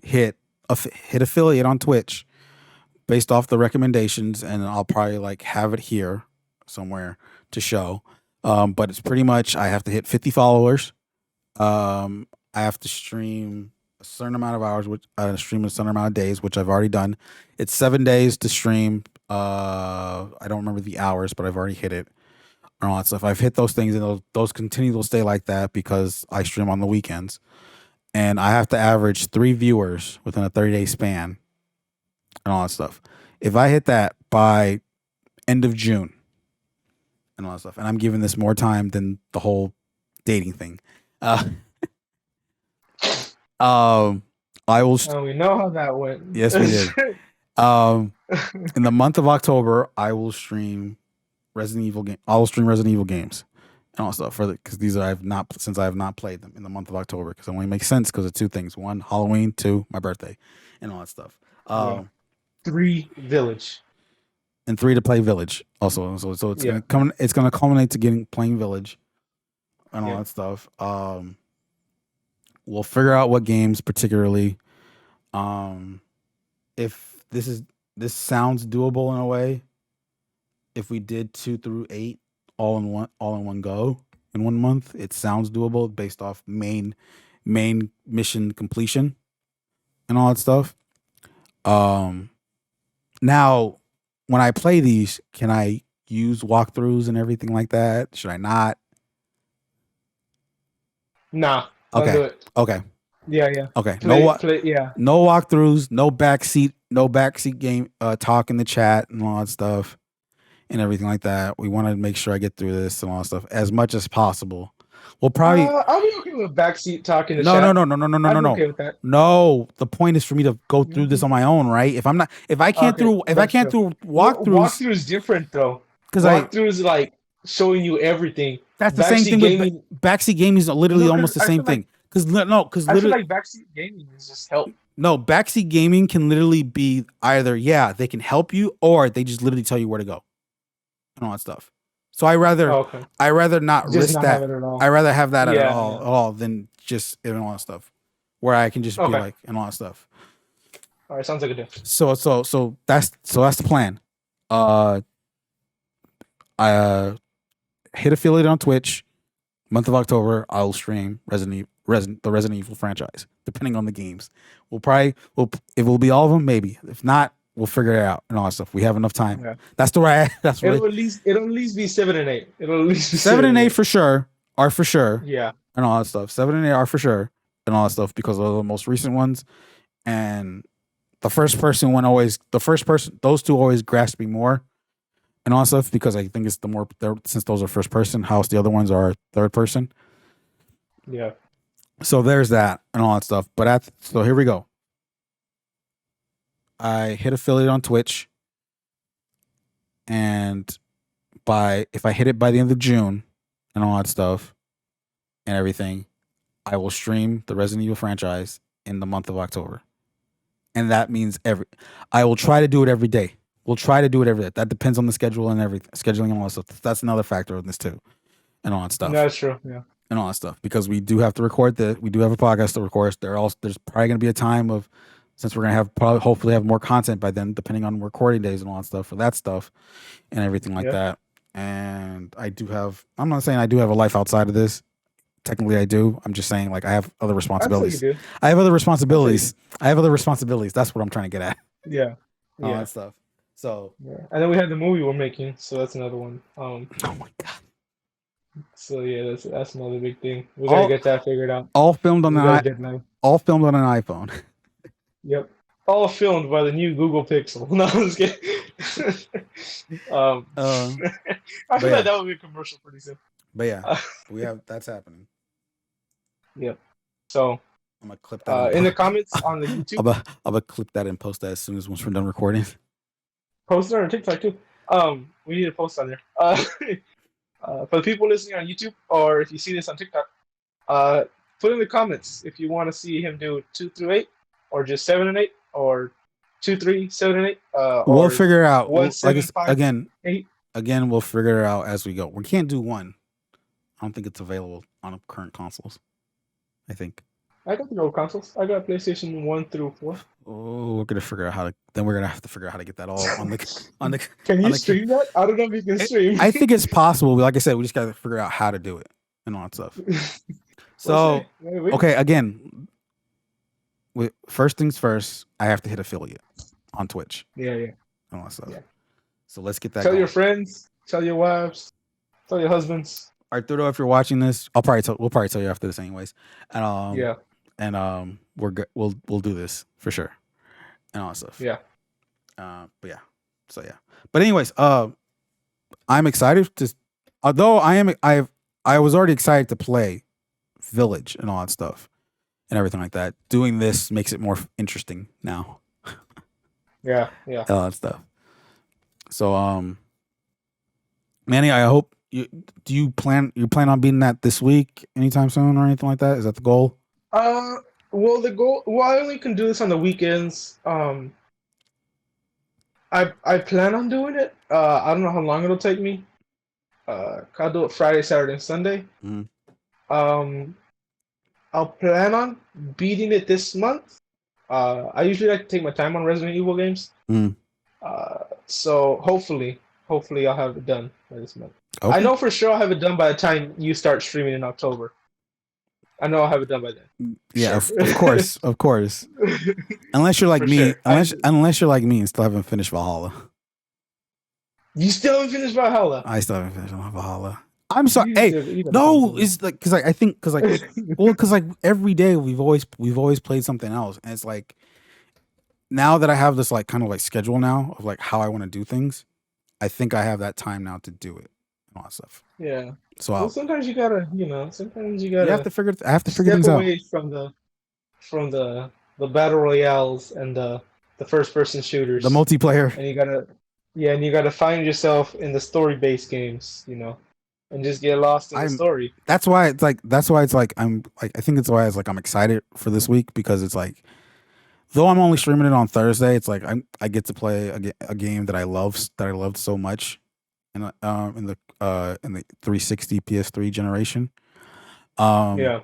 hit affiliate on Twitch based off the recommendations, and I'll probably like have it here somewhere to show. But it's pretty much I have to hit 50 followers. I have to stream a certain amount of hours, which I stream a certain amount of days, which I've already done. It's 7 days to stream. I don't remember the hours, but I've already hit it and all that stuff. I've hit those things, and those continue to stay like that because I stream on the weekends, and I have to average 3 viewers within a 30-day span and all that stuff. If I hit that by end of June and all that stuff, and I'm giving this more time than the whole dating thing. Uh, I will. We know how that went. Yes, we did. In the month of October, I will stream Resident Evil game. I will stream Resident Evil games and all that stuff because these I have not played them in the month of October because it only makes sense because of two things: one, Halloween; two, my birthday, and all that stuff. Yeah. 3 Village. And 3 to play Village also. So it's Yeah. gonna culminate to playing Village and all Yeah. that stuff. We'll figure out what games particularly. If this sounds doable in a way, if we did 2 through 8 all in one go in 1 month, it sounds doable based off main mission completion and all that stuff. Now when I play these, can I use walkthroughs and everything like that? Should I not? Nah. Don't do it. Okay. Yeah. Okay. Yeah. No walkthroughs, no backseat game talk in the chat and all that stuff and everything like that. We want to make sure I get through this and all that stuff as much as possible. We'll probably I'll be okay with backseat talk in the no, chat. no. Okay with that. No, the point is for me to go through this on my own, right? If I can't through walkthroughs, walkthrough is different though. Because walkthrough is like showing you everything. That's the same thing with backseat gaming is literally almost the same thing. Because I feel like backseat gaming is just help. No, backseat gaming can literally be either they can help you or they just literally tell you where to go and all that stuff. So I rather not just risk not that. I rather have that at all than just and all that stuff, where I can just be like and all that stuff. All right, sounds like a deal. So that's the plan. I hit affiliate on Twitch. Month of October, I'll stream the Resident Evil franchise, depending on the games. It will be all of them, maybe. If not, we'll figure it out and all that stuff. We have enough time. Yeah. That's the right. It'll at least be 7 and 8. It'll at least be 7 and 8 for sure. Are for sure. Yeah. And all that stuff. 7 and 8 are for sure. And all that stuff because of the most recent ones. And those two always grasp me more. And all that stuff because I think it's since those are first person, how's the other ones are third person. Yeah. So there's that and all that stuff. But so here we go. I hit affiliate on Twitch, and if I hit it by the end of June and all that stuff and everything, I will stream the Resident Evil franchise in the month of October. And that means I will try to do it every day. We'll try to do it every day. That depends on the schedule and everything, scheduling and all that stuff. That's another factor in this too, and all that stuff. That's true. Yeah. And all that stuff because we do have to record that. We do have a podcast to record. There's probably going to be a time of, since we're going to hopefully have more content by then, depending on recording days and all that stuff for that stuff and everything like that. And I'm not saying I do have a life outside of this. Technically I do. I'm just saying like I have other responsibilities. Absolutely do. I have other responsibilities. That's what I'm trying to get at. Yeah. All that stuff. So and then we have the movie we're making, so that's another one. Oh my god. So yeah, that's another big thing. We gotta get that figured out. All filmed on an iPhone. Yep. All filmed by the new Google Pixel. No, I'm just kidding. I feel like that would be a commercial pretty soon. But yeah, that's happening. Yep. So I'm gonna clip that in the comments on the YouTube. I'm gonna clip that and post that as soon as once we're done recording. Post it on TikTok too. We need to post on there. For the people listening on YouTube, or if you see this on TikTok, put in the comments if you want to see him do 2 through 8, or just 7 and 8, or 2, 3, 7, and 8. We'll Or figure it out. 1, 7, 5, Again, 8. we'll figure it out as we go. We can't do one. I don't think it's available on current consoles. I think. I got the old consoles. I got PlayStation 1 through 4. Oh, we're gonna figure out how to. Then we're gonna have to figure out how to get that all on the Can on you the. stream that? I don't know if you can stream. I think it's possible. Like I said, we just gotta figure out how to do it and all that stuff. So okay, again, first things first. I have to hit affiliate on Twitch. Yeah. And all that stuff. Yeah. So let's get that. Tell going. your friends. Tell your wives. Tell your husbands. Arturo, if you're watching this, we'll probably tell you after this anyways. And yeah. And we're good. We'll do this for sure. And all that stuff. Yeah. But yeah. So yeah. But anyways, I'm excited to. Although I was already excited to play Village and all that stuff and everything like that. Doing this makes it more interesting now. Yeah. All that stuff. So Manny, I hope you plan on beating that this week anytime soon or anything like that? Is that the goal? Well, I only can do this on the weekends. I plan on doing it. I don't know how long it'll take me. I'll do it Friday, Saturday, and Sunday. Mm-hmm. I'll plan on beating it this month. I usually like to take my time on Resident Evil games. Mm. So hopefully I'll have it done by this month. Okay. I know for sure I'll have it done by the time you start streaming in October. I know I'll have it done by then. Yeah, sure. of course. Unless you're like me, sure. unless you're like me and still haven't finished Valhalla. You still haven't finished Valhalla? I still haven't finished Valhalla. I'm sorry. No, it's like because every day we've always played something else, and it's like now that I have this like kind of like schedule now of like how I want to do things, I think I have that time now to do it and all that stuff. Yeah. So sometimes you gotta, you have to figure. I have to figure things out. Step away from the battle royales and the first person shooters, the multiplayer, and you gotta find yourself in the story based games, and just get lost in the story. That's why it's like I'm like I think it's why it's like I'm excited for this week because it's like though I'm only streaming it on Thursday, it's like I get to play a game that I loved so much in the 360 PS3 generation. Yeah.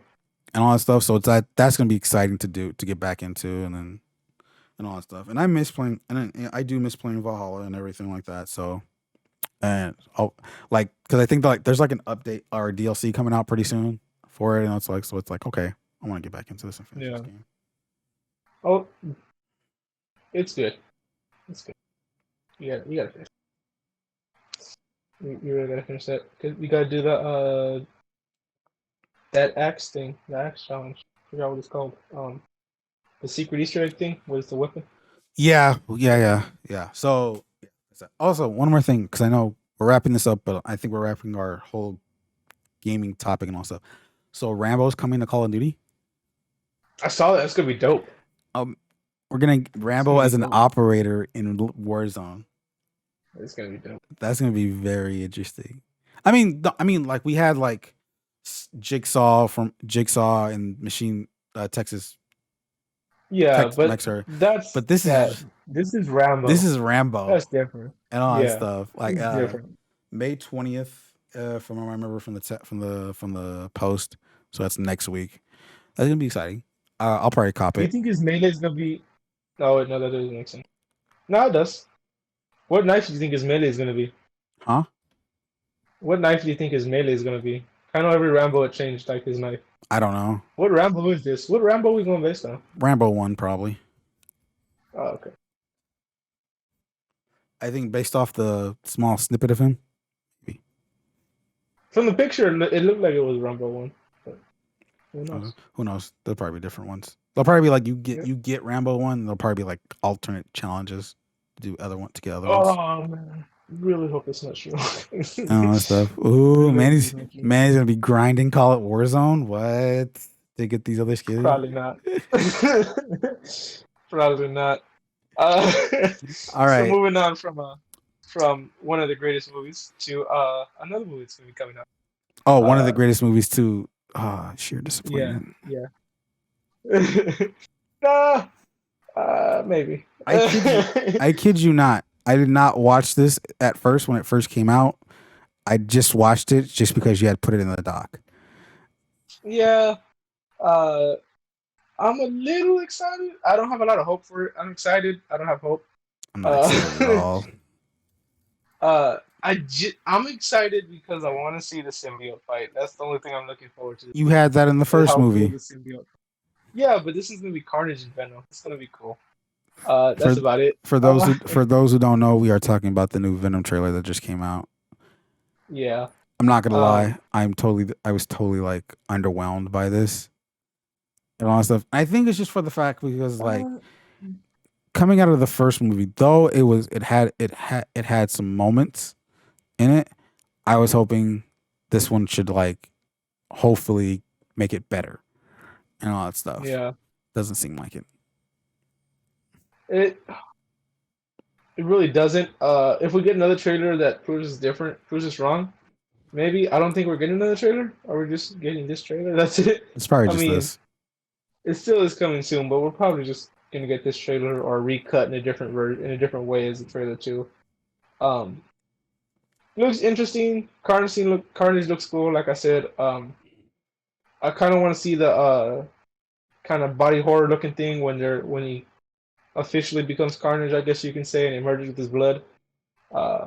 And all that stuff. So it's that's gonna be exciting to get back into and all that stuff. And I miss playing I do miss playing Valhalla and everything like that. So and because I think like there's like an update or DLC coming out pretty soon for it, and it's like okay, I want to get back into this and finish this game. Oh, it's good. It's good. You gotta finish. You really gotta finish that because you gotta do that axe thing, the axe challenge. I forgot what it's called. The secret Easter egg thing. What is the weapon? Yeah. So also one more thing because I know we're wrapping this up, but I think we're wrapping our whole gaming topic and all stuff. So Rambo's coming to Call of Duty. I saw that. It's gonna be dope. We're gonna Rambo as an operator in Warzone. It's gonna be dope. That's gonna be very interesting. I mean, like we had like Jigsaw and Machine Texas. Yeah, but this is Rambo. This is Rambo. That's different. And all that stuff. Like May 20th, from what I remember from the post. So that's next week. That's gonna be exciting. I'll probably cop it. Do you think his melee is gonna be? No, that doesn't make sense. No, it does. What knife do you think his melee is gonna be? Huh? What knife do you think his melee is gonna be? I know every Rambo had changed like his knife. I don't know. What Rambo is this? What Rambo are we going based on? Rambo 1 probably. Oh, okay. I think based off the small snippet of him. Maybe. From the picture, it looked like it was Rambo 1. But who knows? Who knows? There'll probably be different ones. They'll probably be like you get Rambo 1. There'll probably be like alternate challenges to get other ones. Oh man, really hope it's not true. That stuff. Ooh, Manny's gonna be grinding Call It Warzone. What? To get these other skills? Probably not. Probably not. All right. So moving on from one of the greatest movies to another movie that's gonna be coming out. Oh, one of the greatest movies too. Sheer disappointment. Yeah. Maybe. I kid you not. I did not watch this at first when it first came out. I just watched it just because you had put it in the doc. Yeah. Uh, I'm a little excited. I don't have a lot of hope for it. I'm excited. I don't have hope. I'm not excited at Uh, all. I'm excited because I want to see the symbiote fight. That's the only thing I'm looking forward to. You had that in the Is first how cool movie. the symbiote. Yeah, but this is gonna be Carnage and Venom. It's gonna be cool. For That's about it. for those who don't know, we are talking about the new Venom trailer that just came out. Yeah. I'm not gonna lie. Um. I was totally like underwhelmed by this and all that stuff. I think it's just for the fact because like uh, coming out of the first movie, though it had some moments in it. I was hoping this one should like hopefully make it better and all that stuff. yeah. Doesn't seem like it. It it really doesn't. If we get another trailer that proves it's different, proves it's wrong, maybe. I don't think we're getting another trailer. Or we're just getting this trailer. That's it. It's probably I just mean, this. it still is coming soon, but we're probably just gonna get this trailer or recut in a different in a different way as a trailer too. Um, looks interesting. Carnage looks cool. Like I said, I kind of want to see the kind of body horror looking thing when he officially becomes Carnage, I guess you can say, and emerges with his blood. Uh,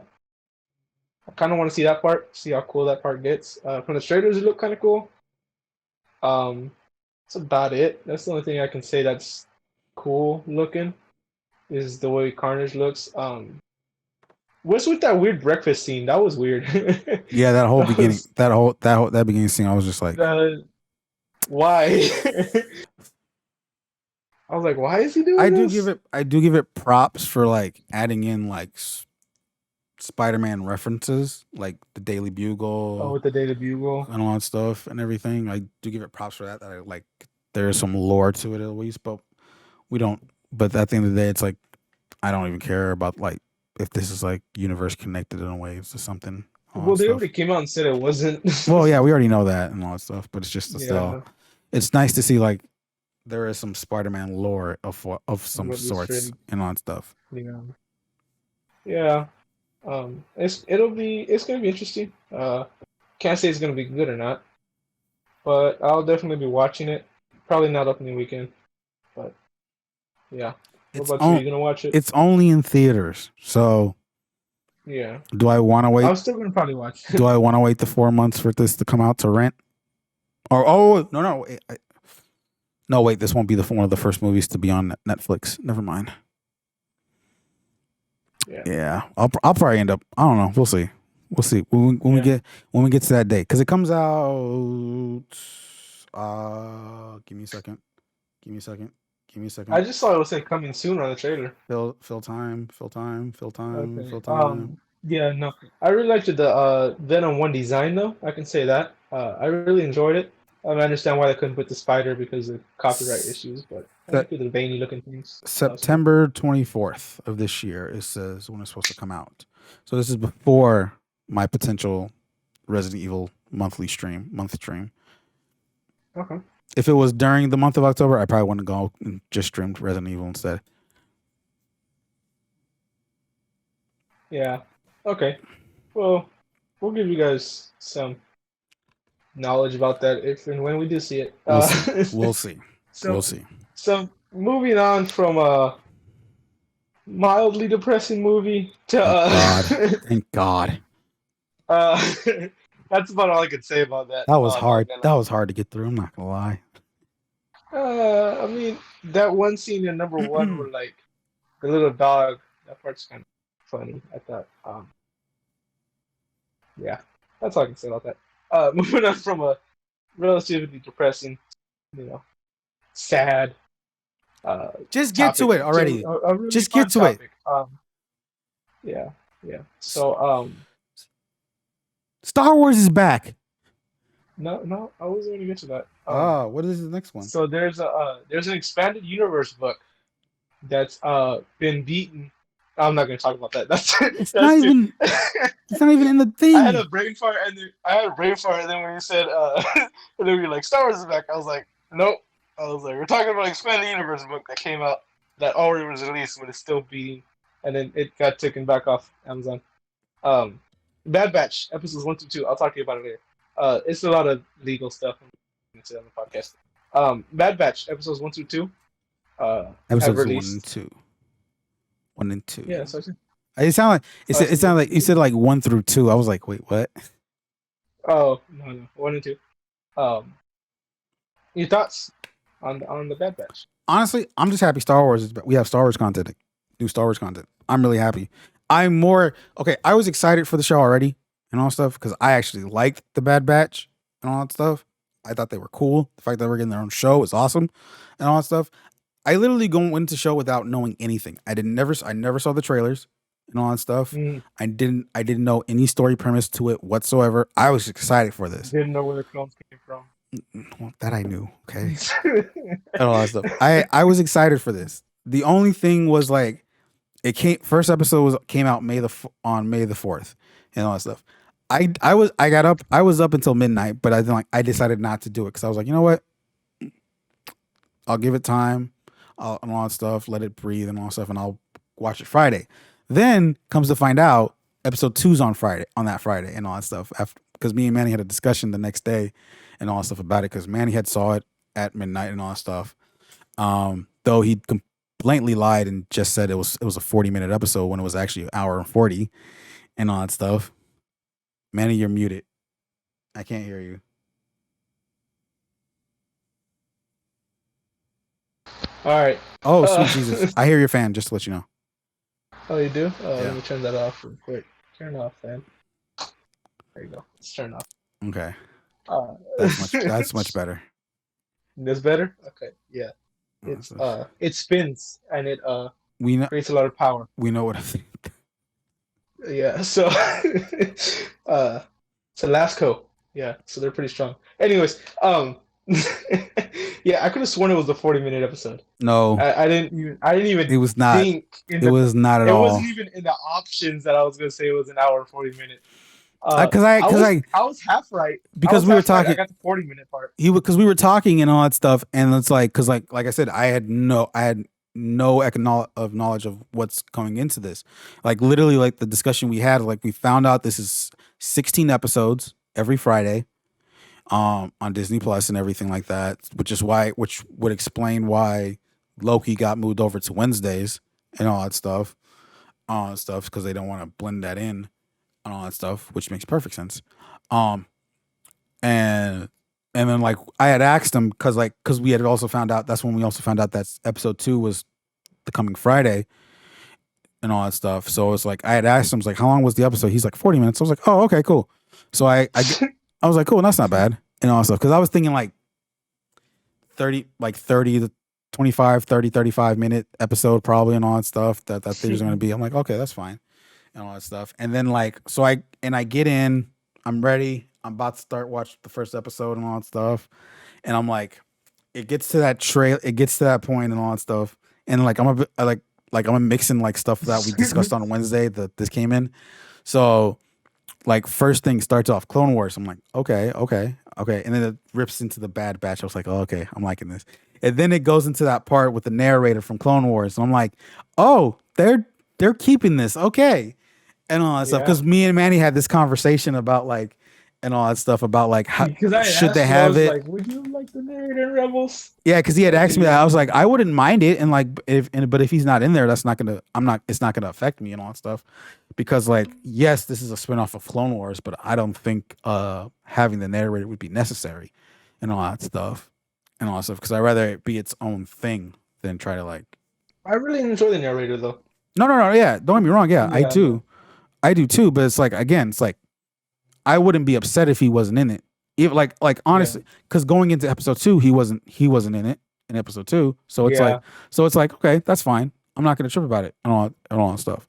I kind of want to see that part, see how cool that part gets. From the trailers, it looked kind of cool. Um, that's about it. That's the only thing I can say that's cool looking is the way Carnage looks. What's with that weird breakfast scene? That was weird. Yeah, that whole that beginning, was that beginning scene, I was just like, why? I was like, why is he doing this? I do give it props for like adding in like Spider-Man references, like the Daily Oh, Bugle with the Data Bugle. and all that stuff and everything. I do give it props for that. That I like. There is some lore to it at least, but we don't. But at the end of the day, it's like I don't even care about like if this is like universe connected in a way to something. All Well, that they stuff. already came out and said it wasn't. Well, yeah, we already know that and all that stuff, but it's just still. Yeah, It's nice to see like there is some Spider-Man lore of some what this sorts trade. and all that stuff. Yeah, yeah. It's gonna be interesting. Can't say it's gonna be good or not, but I'll definitely be watching it. Probably not opening weekend, but yeah. What It's about you? on. You gonna watch it? It's only in theaters, so Yeah, do I want to wait? I'm still gonna probably watch Do it. I want to wait the 4 months for this to come out to rent? Or no wait, no wait, this won't be one of the first movies to be on Netflix. Never mind. Yeah, Yeah, I'll probably end up. I don't know. We'll see. We'll see yeah. when we get to that date because it comes out. Give me a second. Give me a second. Give me a I second. just saw it was like coming soon on the trailer. Fill time. Fill time. Fill time. Okay. Fill time. Yeah, no. I really liked the Venom 1 design though. I can say that. I really enjoyed it. I understand why they couldn't put the spider because of copyright issues, but I That like the veiny looking things. That was cool. September 24th of this year is when it's supposed to come out. So this is before my potential Resident Evil month stream. Okay. If it was during the month of October, I probably wouldn't go and just streamed Resident Evil instead. Yeah. Okay. Well, we'll give you guys some knowledge about that if and when we do see it. We'll see. We'll see. We'll So, see. so moving on from a mildly depressing movie to Thank God. Thank God. uh, that's about all I could say about that. That was I'm not hard. gonna. That was hard to get through. I'm not gonna lie. I mean, that one scene in number one where like the little dog, that part's kind of funny. I thought. Yeah, that's all I can say about that. Moving on from a relatively depressing, you know, sad Just get topic to it to already. a really Just fun get to it. topic. Yeah, yeah. So, Star Wars is back. no, I wasn't going to get to that. What is the next one? So there's an expanded universe book that's been beaten. I'm not going to talk about that. That's It's that's not too. even. It's not even in the thing. I had a brain fart, and then when you said, and then you're like, Star Wars is back, I was like, nope. I was like, we're talking about expanded universe book that came out. that already was released, but it's still beating, and then it got taken back off Amazon. Um, Bad Batch episodes 1 through 2. I'll talk to you about it later. It's a lot of legal stuff into on the podcast. Bad Batch episodes 1 through 2. Have Episodes one and released. two. 1 and 2. Yeah, so It sounded like it sounded like you said like 1 through 2. I was like, wait, what? oh no, 1 and 2. Um, your thoughts on the Bad Batch? Honestly, I'm just happy Star Wars is. We have Star Wars content, new Star Wars content. I'm really happy. I'm more okay. I was excited for the show already and all that stuff because I actually liked the Bad Batch and all that stuff. I thought they were cool. The fact that we're getting their own show is awesome and all that stuff. I literally go into the show without knowing anything. I never saw the trailers and all that stuff. I didn't know any story premise to it whatsoever. I was excited for this. Didn't know where the clones came from. Well, that I knew, okay, and all that stuff. I was excited for this. The only thing was like it first episode came out on May the 4th and all that stuff. I was up until midnight, but I decided not to do it because I was like, you know what, I'll give it time, and all that stuff, let it breathe and all that stuff, and I'll watch it Friday. Then comes to find out, episode 2's on that Friday and all that stuff. Because me and Manny had a discussion the next day and all that stuff about it. Because Manny had saw it at midnight and all that stuff. Though he blatantly lied and just said it was a 40-minute episode when it was actually an hour and 40 and all that stuff. Manny, you're muted. I can't hear you. All right. Oh, sweet Jesus! I hear your fan. Just to let you know. Oh, you do? Oh, Yeah. Let me turn that off real quick. Turn off, fan. There you go. Let's turn off. Okay. That's much better. This better? Okay. Yeah. It spins and it we know, creates a lot of power. We know what I think. Yeah. So Tabasco. Yeah. So they're pretty strong. Anyways, yeah, I could have sworn it was a 40-minute episode. No, I didn't even. It was not. Think it was not at it all. It wasn't even in the options that I was gonna say it was an hour and 40 minutes. Because I was half right because we were talking. I got the 40-minute part. Because we were talking and all that stuff, and it's like because like I said, I had no knowledge of what's coming into this. Like literally, like the discussion we had, like we found out this is 16 episodes every Friday, on Disney Plus and everything like that, which would explain why Loki got moved over to Wednesdays and all that stuff, because they don't want to blend that in and all that stuff, which makes perfect sense. And then like I had asked him because we had also found out, that's when we also found out that episode 2 was the coming Friday and all that stuff. So it's like I had asked him, like, how long was the episode? He's like 40 minutes. I was like, oh, okay, cool. So I was like, cool, that's not bad and all that stuff, because I was thinking like 30 to 25, 30, 35-minute episode probably and all that stuff that there's going to be. I'm like, okay, that's fine and all that stuff. And then like so I get in, I'm ready, I'm about to start watching the first episode and all that stuff, and I'm like, it gets to that point and all that stuff, and like I'm mixing like stuff that we discussed on Wednesday that this came in. So like first thing starts off Clone Wars. I'm like, okay, and then it rips into the Bad Batch. I was like, oh, okay, I'm liking this. And then it goes into that part with the narrator from Clone Wars. And I'm like, oh, they're keeping this, okay, and all that stuff. Because me and Manny had this conversation about like, and all that stuff about like how should they have it? Like, would you like the narrator in Rebels? Yeah, because he had asked me that. I was like, I wouldn't mind it, and like but if he's not in there, it's not gonna affect me and all that stuff. Because like, yes, this is a spinoff of Clone Wars, but I don't think having the narrator would be necessary and all that stuff. Because I'd rather it be its own thing than try to like. I really enjoy the narrator though. No, yeah, don't get me wrong. Yeah, I do too. But it's like, again, it's like I wouldn't be upset if he wasn't in it. Even like honestly, because going into episode 2, he wasn't in it in episode 2. So it's like, okay, that's fine. I'm not gonna trip about it and all that stuff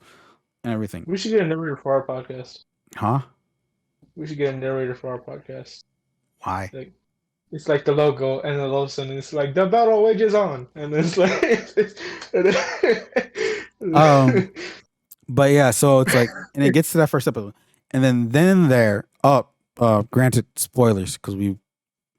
and everything. We should get a narrator for our podcast. Huh? We should get a narrator for our podcast. Why? Like, it's like the logo, and then all of a sudden it's like the battle wages on, and then it's like. But yeah, so it's like, and it gets to that first episode, and then granted spoilers because we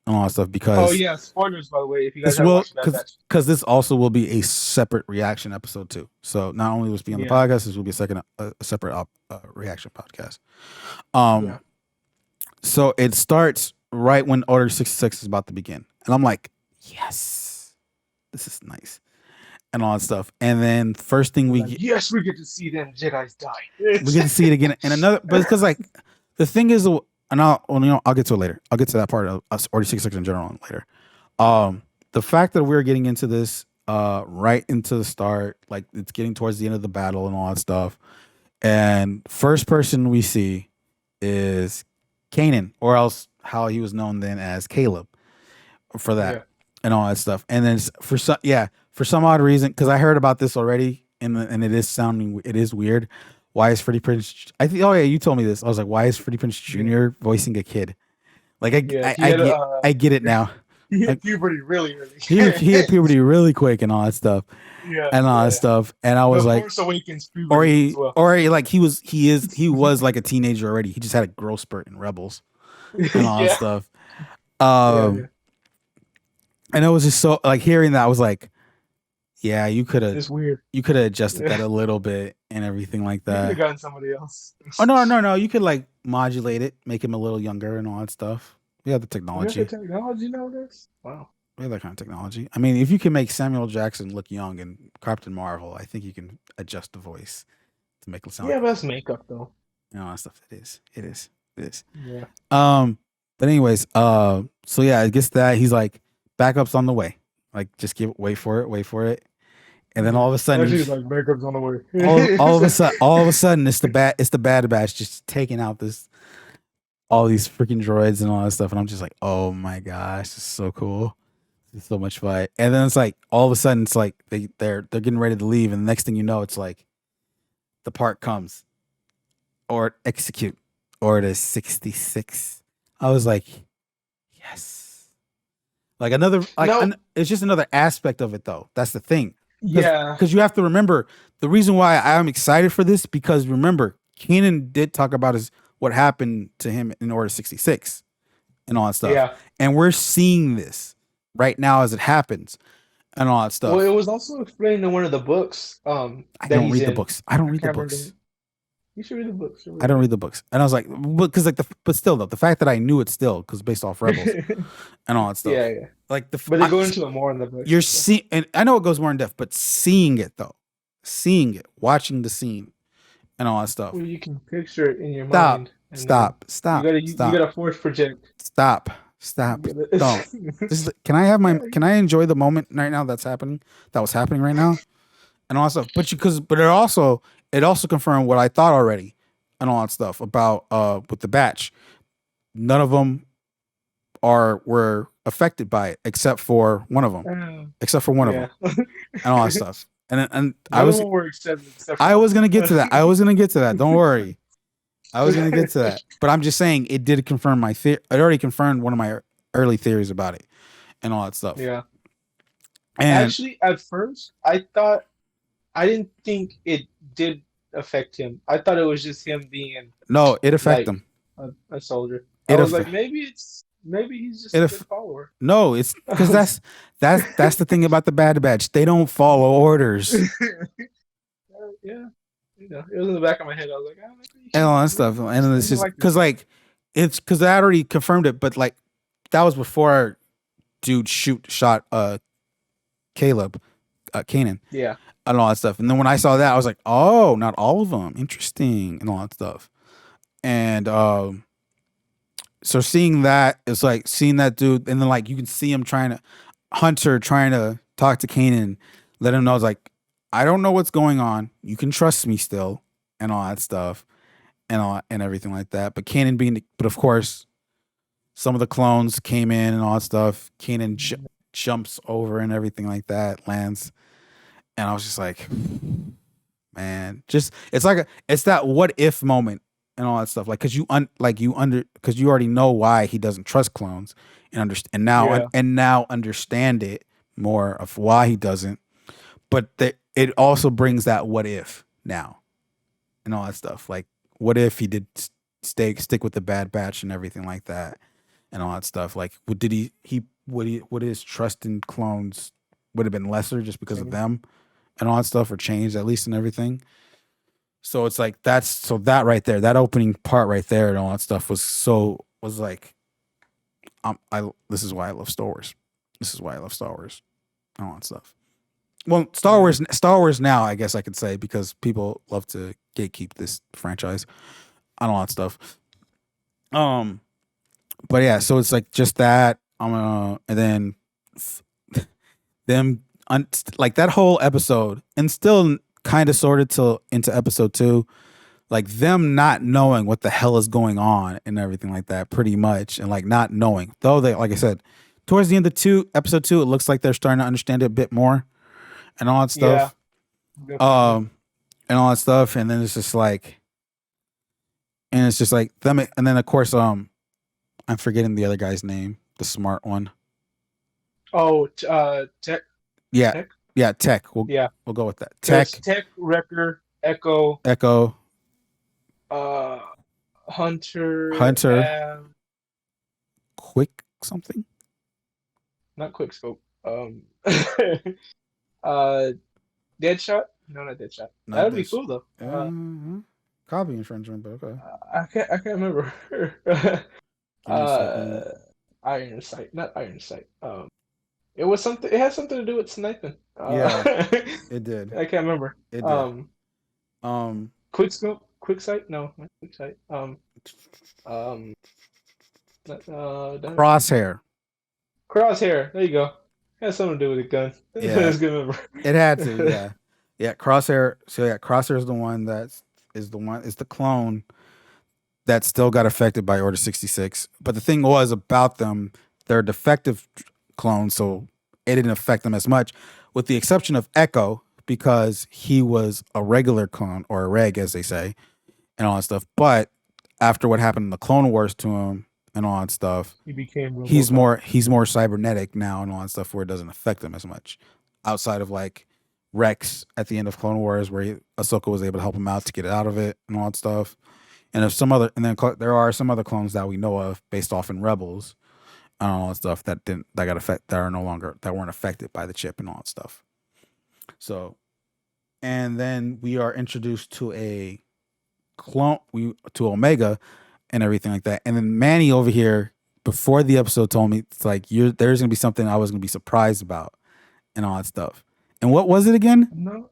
and all that stuff Oh because yeah, spoilers by the way. If you guys this haven't will watched Bad Batch. because this also will be a separate reaction episode too. So not only will this be on the Yeah, podcast, this will be a separate reaction podcast. yeah, Um, so it starts right when Order 66 is about to begin, and I'm like, yes, this is nice, and all that stuff. And then first thing like yes, we get to see them Jedi's we get to die. see it again, and another, but it's because like the thing is, and I'll get to it later. I'll get to that part of Order 66 in general later. The fact that we're getting into this right into the start, like it's getting towards the end of the battle and all that stuff. And first person we see is Kanan, or else how he was known then as Caleb for that Yeah, and all that stuff. And then for some odd reason, because I heard about this already, and it is weird. Why is Freddie Prince? I think. Oh yeah, you told me this. I was like, why is Freddie Prince yeah, Jr. voicing a kid? Like yeah. He had I get it now. he hit Like puberty really early. he hit puberty really quick and all that stuff Yeah, and all that yeah. stuff. And I The was like, Force Awakens puberty as well. like he was like a teenager already. He just had a growth spurt in Rebels and all that Yeah, stuff. yeah, yeah. And it was just so like hearing that I was like, yeah, It's weird. you could have adjusted that Yeah. a little bit and everything like You could have that. gotten somebody else. Oh no, you could like modulate it, make him a little younger and all that stuff. We have the We got the technology. technology nowadays. Wow. We have that kind of technology. I mean, if you can make Samuel Jackson look young and Captain Marvel, I think you can adjust the voice to make it sound Yeah, like, that's makeup though. you know, that stuff. It is. Yeah. But anyways, so yeah, I guess that he's like, backup's on the way. Like, just wait for it, and then all of a sudden, Actually, like makeup's on the way. all of a sudden, it's the Bad Batch just taking out all these freaking droids and all that stuff, and I'm just like, oh my gosh, this is so cool. It's so much fun. And then it's like all of a sudden, it's like they're getting ready to leave, and the next thing you know, it's like the part comes or execute Order 66. I was like, yes. Like No. it's just another aspect of it though. That's the thing. Yeah. Because you have to remember the reason why I'm excited for this, because remember, Kanan did talk about what happened to him in Order 66 and all that stuff. Yeah. And we're seeing this right now as it happens and all that stuff. Well, it was also explained in one of the books. I don't read the books. I don't read the can't remember books. You should read the books. I don't read the books. And I was like, because but still though, the fact that I knew it still, because based off Rebels and all that stuff. Yeah, yeah. Like But they go into it more in the book. You're seeing, and I know it goes more in depth, but seeing it though, watching the scene, and all that stuff. Well, you can picture it in your Stop. mind. and Stop. You gotta force project. Stop. You gotta- Don't. Can I have Can I enjoy the moment right now that was happening right now, and all that stuff? But it also confirmed what I thought already, and all that stuff about with the batch. None of them were affected by it except for one of them. Yeah. And all that stuff. And I was gonna get to that. Don't worry. I was gonna get to that. But I'm just saying it did confirm my theory. It already confirmed one of my early theories about it and all that stuff. Yeah. And actually, at first, I didn't think it did affect him. I thought it was just him being no, it affected him. A soldier. I was like, maybe he's just a good follower. No, it's because that's the thing about the Bad Batch. They don't follow orders. Yeah. You know, it was in the back of my head. I was like, and all that stuff. And it's just because it's because I already confirmed it, but like that was before dude shot Caleb, Kanan. Yeah. And all that stuff. And then when I saw that, I was like, oh, not all of them. Interesting. And all that stuff. And so seeing that, it's like seeing that dude, and then like you can see him Hunter trying to talk to Kanan, let him know, it's like, I don't know what's going on. You can trust me still, and all that stuff, and everything like that. But but of course, some of the clones came in and all that stuff. Kanan jumps over and everything like that, lands, and I was just like, man, it's that what if moment and all that stuff, like because you already know why he doesn't trust clones and now understand it more of why he doesn't, but it also brings that what if now and all that stuff, like what if he did stick with the Bad Batch and everything like that and all that stuff. Like, would his trust in clones would have been lesser just because of them and all that stuff, or changed at least and everything. So it's like that right there, that opening part right there, and all that stuff was like, this is why I love Star Wars. This is why I love Star Wars, and all that stuff. Well, Star Wars now, I guess I could say, because people love to gatekeep this franchise and all that stuff. But yeah, so it's like just that. And then them like that whole episode, and still kind of sorted till into episode 2, like them not knowing what the hell is going on and everything like that, pretty much, and like not knowing. Though they, like I said, towards the end of episode 2, it looks like they're starting to understand it a bit more, and all that stuff. Yeah. And all that stuff, and then it's just like, them, and then of course, I'm forgetting the other guy's name, the smart one. Oh, Tech. Yeah, Tech? yeah, Tech. We'll go with that. Tech, Wrecker, Echo, Hunter, Quick something. Not Quickscope. Deadshot. No, not Deadshot. That would be cool though. Copy infringement, but okay. I can't remember. Iron Sight, not Iron Sight. It was something. It had something to do with sniping. Yeah, it did. I can't remember. It did. Quickscope, Quick-Sight? No, not Quick-Sight. Crosshair. Crosshair. There you go. It has something to do with a gun. Yeah, That's good remember. It had to. Yeah, yeah. Crosshair. So yeah, Crosshair is the one is the clone that still got affected by Order 66. But the thing was about them, they're defective clones, so it didn't affect them as much, with the exception of Echo, because he was a regular clone, or a reg as they say, and all that stuff. But after what happened in the Clone Wars to him and all that stuff, he became he's more cybernetic now and all that stuff, where it doesn't affect him as much. Outside of like Rex at the end of Clone Wars, where Ahsoka was able to help him out to get out of it and all that stuff. And there are some other clones that we know of based off in Rebels and all that stuff that weren't affected by the chip and all that stuff. So, and then we are introduced to a clone, to Omega and everything like that. And then Manny over here, before the episode, told me, it's like, there's gonna be something I was gonna be surprised about and all that stuff. And what was it again? No.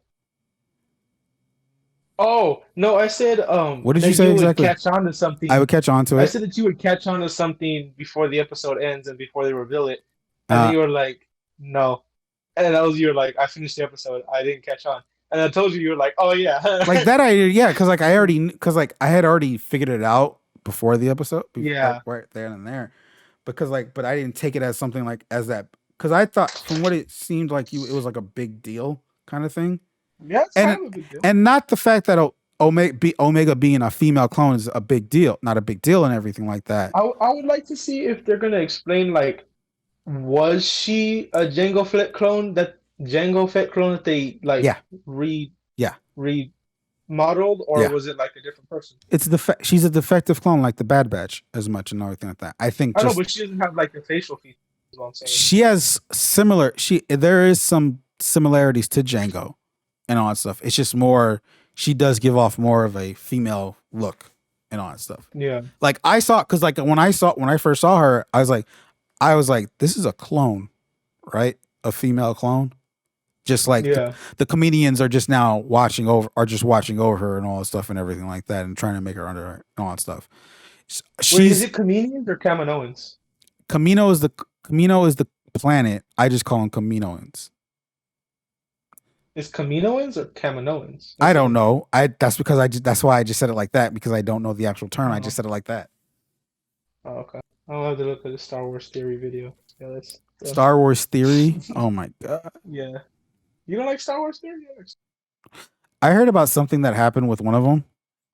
Oh no! I said what did you say exactly? Would catch on to something. I would catch on to it. I said that you would catch on to something before the episode ends and before they reveal it, and then you were like, "No," and you were like, "I finished the episode. I didn't catch on." And I told you were like, "Oh yeah." Like that, because like I had already figured it out before the episode. Yeah. Right there and there, because but I didn't take it as something like as that, because I thought from what it seemed like it was like a big deal kind of thing. Yeah, it's kind of a big deal. And not the fact that Omega being a female clone is a big deal, not a big deal and everything like that. I would like to see if they're gonna explain, like, was she a Jango Fett clone that they like remodeled, or was it like a different person? It's she's a defective clone, like the Bad Batch, as much and everything like that. I think. I know, but she doesn't have like the facial features. Is what I'm saying. She has there is some similarities to Jango and all that stuff. It's just more, she does give off more of a female look and all that stuff. Yeah. Like I saw, because like when I first saw her, I was like, this is a clone, right? A female clone. Just like the comedians are just now watching over her and all that stuff and everything like that, and trying to make her under her and all that stuff. Wait, is it comedians or Kaminoans? Kamino is the planet. I just call them Kaminoans. Is Kaminoans or Kaminoans? I don't know. That's why I just said it like that, because I don't know the actual term. I just said it like that. Oh, okay. I'll have to look at the Star Wars Theory video. Yeah, Star Wars Theory? Oh my god. Yeah. You don't like Star Wars Theory? I heard about something that happened with one of them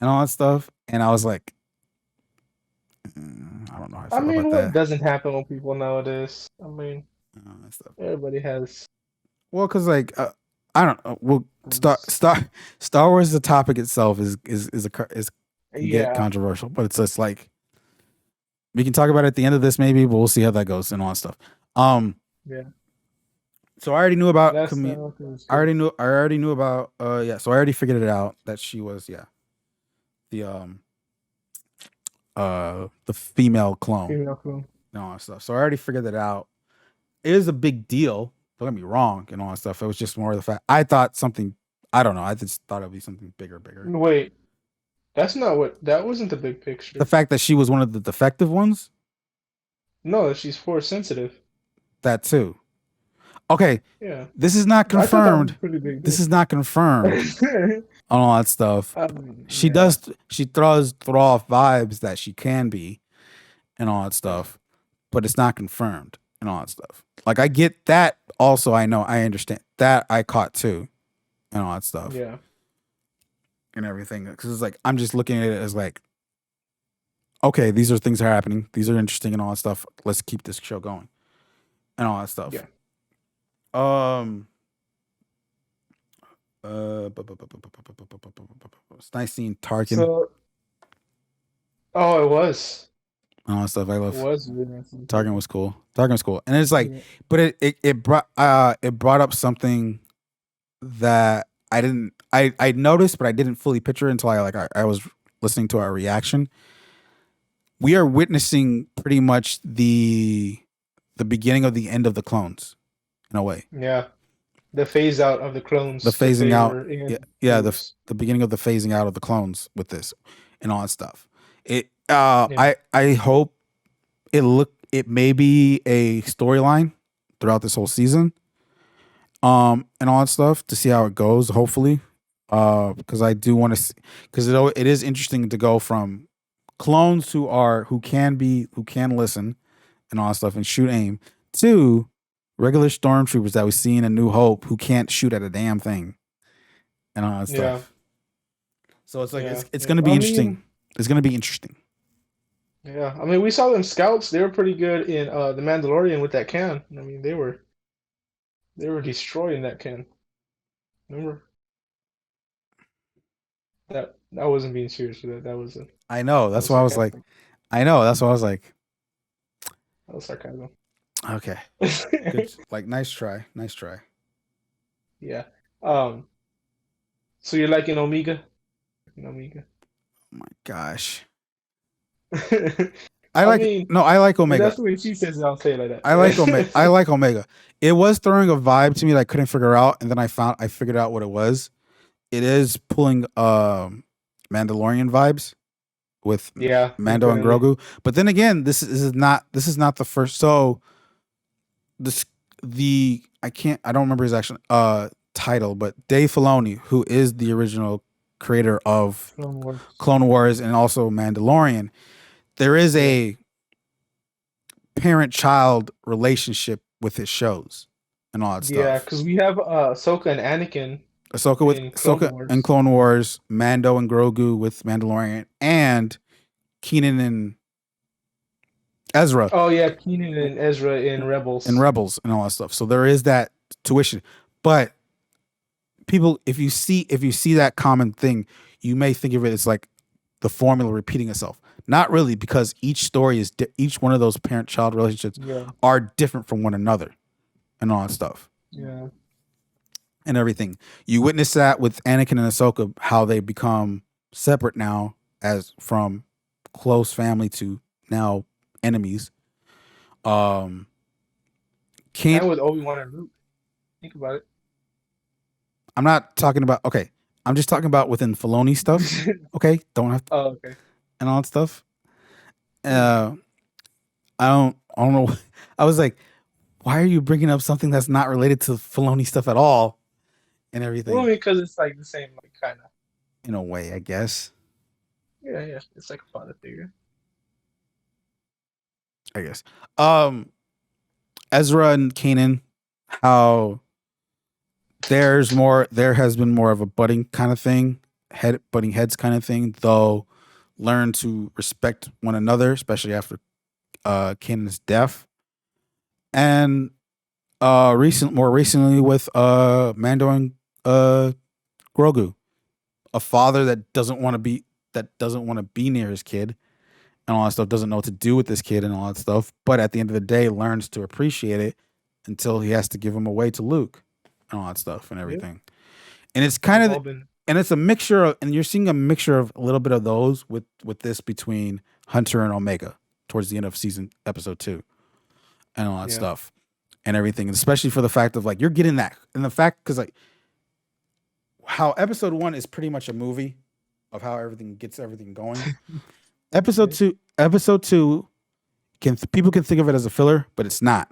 and all that stuff, and I was like, I don't know how I feel about that. What doesn't happen with people nowadays? I mean, everybody has. Well, because like I don't know. Well, Star Wars, the topic itself is controversial, but it's just like, We can talk about it at the end of this, maybe, but we'll see how that goes and all that stuff. Um, Yeah, so I already knew about last time I was I good. already knew. I already knew about. Yeah. So I already figured it out that she was the the female clone Female clone. and all that stuff. So I already figured that out. It is a big deal. Don't get me wrong and all that stuff. It was just more of the fact I thought something. I don't know. I just thought it'd be something bigger. Wait, that's not what. That wasn't the big The picture. fact that she was one of the defective ones, No, she's force sensitive. that too. Okay, Yeah, this is not I thought that was a confirmed. pretty big This deal. is not confirmed on all that stuff. She Yeah, does. She throw off vibes that she can be and all that yeah, stuff, but it's not confirmed and all that stuff. Like I get that. Also, I know. I understand that. I caught too and all that stuff yeah, and everything. Because it's like I'm just looking at it as like, okay, these are things that are happening. These are interesting and all that stuff. Let's keep this show going and all that stuff. yeah. Um. It's nice seeing Tarkin So, oh, it was. and all that stuff. I It love was really nice. Tarkin was cool. Tarkin was cool, and it's like, Yeah, but it brought up something that I noticed, but I didn't fully picture until I was listening to our reaction. We are witnessing pretty much the beginning of the end of the clones in a way. yeah. The phase out of the The clones that phasing they out, were yeah, in yeah, groups. the beginning of the phasing out of the clones with this and all that stuff. It Yeah, I hope it may be a storyline throughout this whole season. And all that stuff to see how it goes, hopefully. Because I do want to because it is interesting to go from clones who can listen and all that stuff and shoot aim to regular stormtroopers that we see in A New Hope who can't shoot at a damn thing and all that yeah, stuff. So it's like yeah, it's yeah. gonna be I interesting. mean, It's gonna be interesting. yeah. I mean, we saw them scouts. They were pretty good in the Mandalorian with that can. I mean, they were destroying that can. Remember that? I wasn't being serious with that. I know. That That's was why I was like, sarcasm. I know. That's why I was like, That was sarcasm. okay, good. Like, nice try. Nice try. Oh Yeah. Um. So you're liking Omega? Omega. my gosh. I mean, I like if Omega. that's the way she says it, I'll say it like I like Omega. I that. like Omega. It was throwing a vibe to me that I couldn't figure out, and then I figured out what it was. It is pulling Mandalorian vibes with Yeah, Mando and definitely. Grogu. But then again, this is not the first. So this the I don't remember his actual title, but Dave Filoni, who is the original creator of Clone Wars. Clone Wars and also Mandalorian, there is Yeah. a parent child relationship with his shows and all that Yeah, stuff. because we have Ahsoka and Anakin in Clone Ahsoka and Wars. Clone Wars, Mando and Grogu with Mandalorian, and Keenan and Ezra Oh yeah, Keenan and Ezra in and Rebels. Rebels and all that stuff. So there is that tuition. But people, if you see that common thing, you may think of it as like the formula repeating itself. Not really, because each story is each one of those parent child relationships Yeah, are different from one another and all that stuff yeah, and everything. You witness that with Anakin and Ahsoka, how they become separate now, as from close family to now enemies. Um, can't. and with Obi-Wan and Luke. Think about I'm not talking about. Okay, I'm just talking about within Filoni stuff. it. Okay, don't have to, Oh, okay. and all that stuff. Yeah. Uh, I don't know. I was like, why are you bringing up something that's not related to Filoni stuff at all and Well, I everything? mean, because it's like the same, like kind of. In a way, I guess. Yeah, yeah. It's like a father figure. I guess. Um, Ezra and Kanan, how there has been more of a butting kind of thing, butting heads kind of thing, though learn to respect one another, especially after Kanan's death. And more recently with Mando and Grogu, a father that doesn't want to be near his kid and all that stuff, doesn't know what to do with this kid and all that stuff, but at the end of the day learns to appreciate it until he has to give him away to Luke and all that stuff and Yeah, everything. And it's kind we've of all been. and it's a mixture of, and you're seeing a mixture of a little bit of those with this between Hunter and Omega towards the end of season episode 2 and all that Yeah, stuff and everything, and especially for the fact of like you're getting that and the fact because like how episode 1 is pretty much a movie of how everything gets everything going. yeah, Episode two can people can think of it as a filler, but it's not.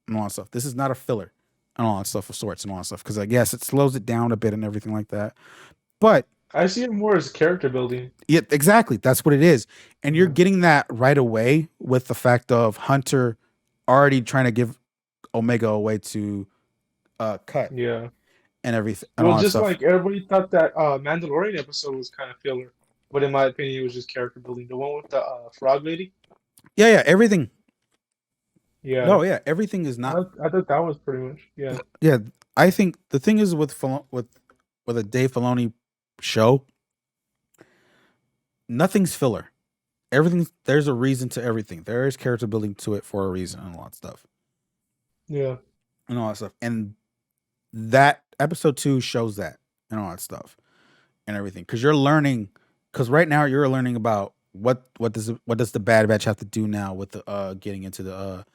And all that stuff. This is not a filler and all that stuff of sorts and all that stuff because I guess it slows it down a bit and everything like that. But I see it more as character building. yeah, exactly. That's what it is. And you're Yeah, getting that right away with the fact of Hunter already trying to give Omega away to Cut yeah. and everything and Well, all that just stuff. like everybody thought that Mandalorian episode was kind of filler, but in my opinion, it was just character building. The one with the frog lady. Yeah, yeah, everything. Yeah, No, yeah, everything is not. I thought that was pretty much. Yeah, Yeah, I think the thing is with a Dave Filoni show, nothing's filler. Everything there's a reason to everything. There is character building to it for a reason and a lot of stuff yeah, and all that stuff. And that episode 2 shows that and all that stuff and everything because you're learning because right now you're learning about what does the Bad Batch have to do now with the getting into the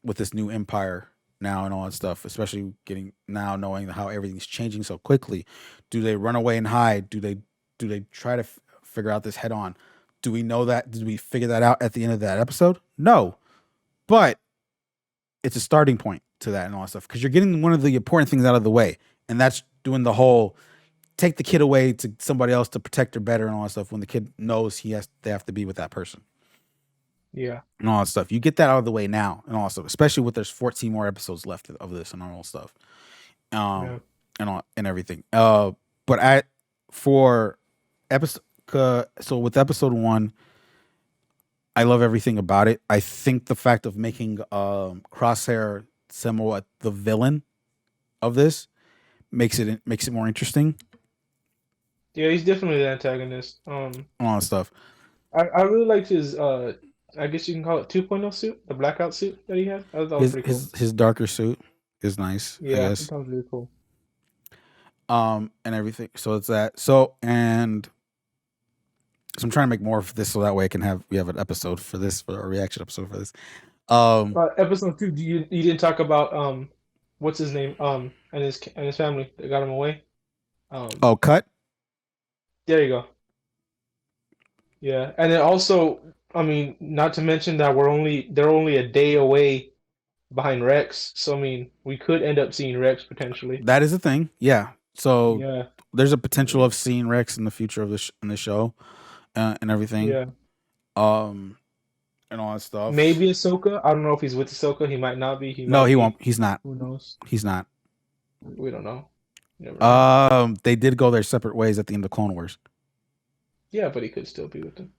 with this new empire now and all that stuff, especially getting now knowing how everything's changing so quickly. Do they run away and hide? Do they try to figure out this head on? Do we know that? Did we figure that out at the end of that episode? No, but it's a starting point to that and all that stuff because you're getting one of the important things out of the way, and that's doing the whole take the kid away to somebody else to protect her better and all that stuff. When the kid knows they have to be with that person yeah, and all that stuff. You get that out of the way now and all that stuff, especially with there's 14 more episodes left of this and all that stuff. yeah, And all and everything. But I for episode so with episode 1, I love everything about it. I think the fact of making Crosshair somewhat the villain of this makes it more interesting. yeah. He's definitely the antagonist. And all that stuff. I really liked his I guess you can call it 2.0 suit, the blackout suit that he had. I thought that was His pretty cool. his his darker suit is nice, I Yeah, I thought guess. that was really cool. And everything. So it's that. So I'm trying to make more of this so that way we have an episode for this for a reaction episode for this. Um Episode 2, you didn't talk about what's his name and his family that got him away. oh cut. There you go. Yeah, and then also, I mean, not to mention that they're only a day away behind Rex, so I mean, we could end up seeing Rex potentially. That is a thing. Yeah. So Yeah, there's a potential of seeing Rex in the future of this in the show and everything. yeah. Um and all that stuff. Maybe Ahsoka. I don't know if he's with Ahsoka. He might not be. He No, might he be. won't. He's not. Who knows? He's not. We don't know. You never know. They did go their separate ways at the end of Clone Wars. Yeah, but he could still be with them.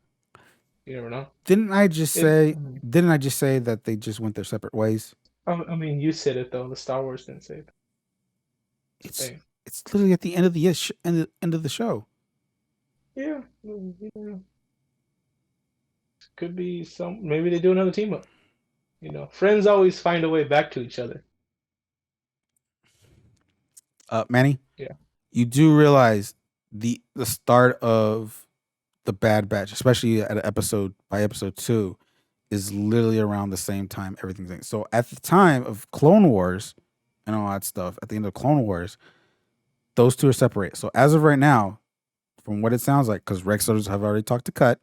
You never know. Didn't I just It. say didn't I just say that they just went their separate ways? I mean, you said it though. The Star Wars didn't say it. It's the It's thing. it's literally at the end of the end of the show. Yeah. Yeah. Could be some. Maybe they do another team up. Friends always find a way back to each other. Manny, Yeah. you do realize the start of the Bad Batch, especially at episode 2, is literally around the same time everything's. So at the time of Clone Wars and all that stuff, at the end of Clone Wars, those two are separated. So as of right now, from what it sounds like, because Rex have already talked to Cut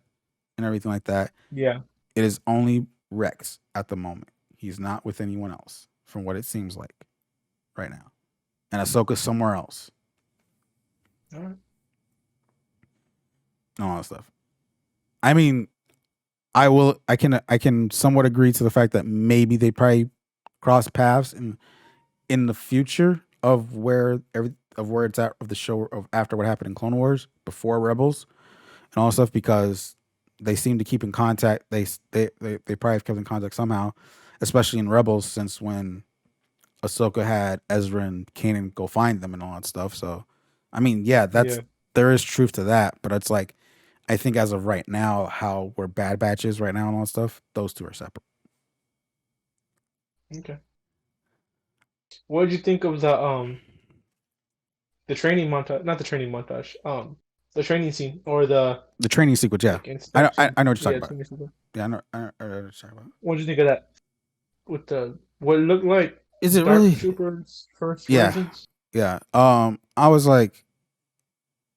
and everything like that, Yeah. it is only Rex at the moment. He's not with anyone else, from what it seems like right now. And Ahsoka's somewhere else. All right. And all that stuff. I mean, I can somewhat agree to the fact that maybe they probably cross paths in the future of where it's at of the show of after what happened in Clone Wars before Rebels and all that stuff because they seem to keep in contact. They probably have kept in contact somehow, especially in Rebels since when Ahsoka had Ezra and Kanan go find them and all that stuff. So, I mean, yeah, Yeah. there is truth to that, but it's like I think as of right now, how where Bad Batch is right now and all that stuff, those two are separate. Okay. What did you think of the training montage? Not the training montage. The training scene or the The training sequence, yeah. like I inspection. I know what you're Yeah, talking about. training sequence. Yeah, I know what you're talking about. What did you think of that? With the what it looked like Is it Dark really? Troopers first Yeah, versions? yeah. I was like,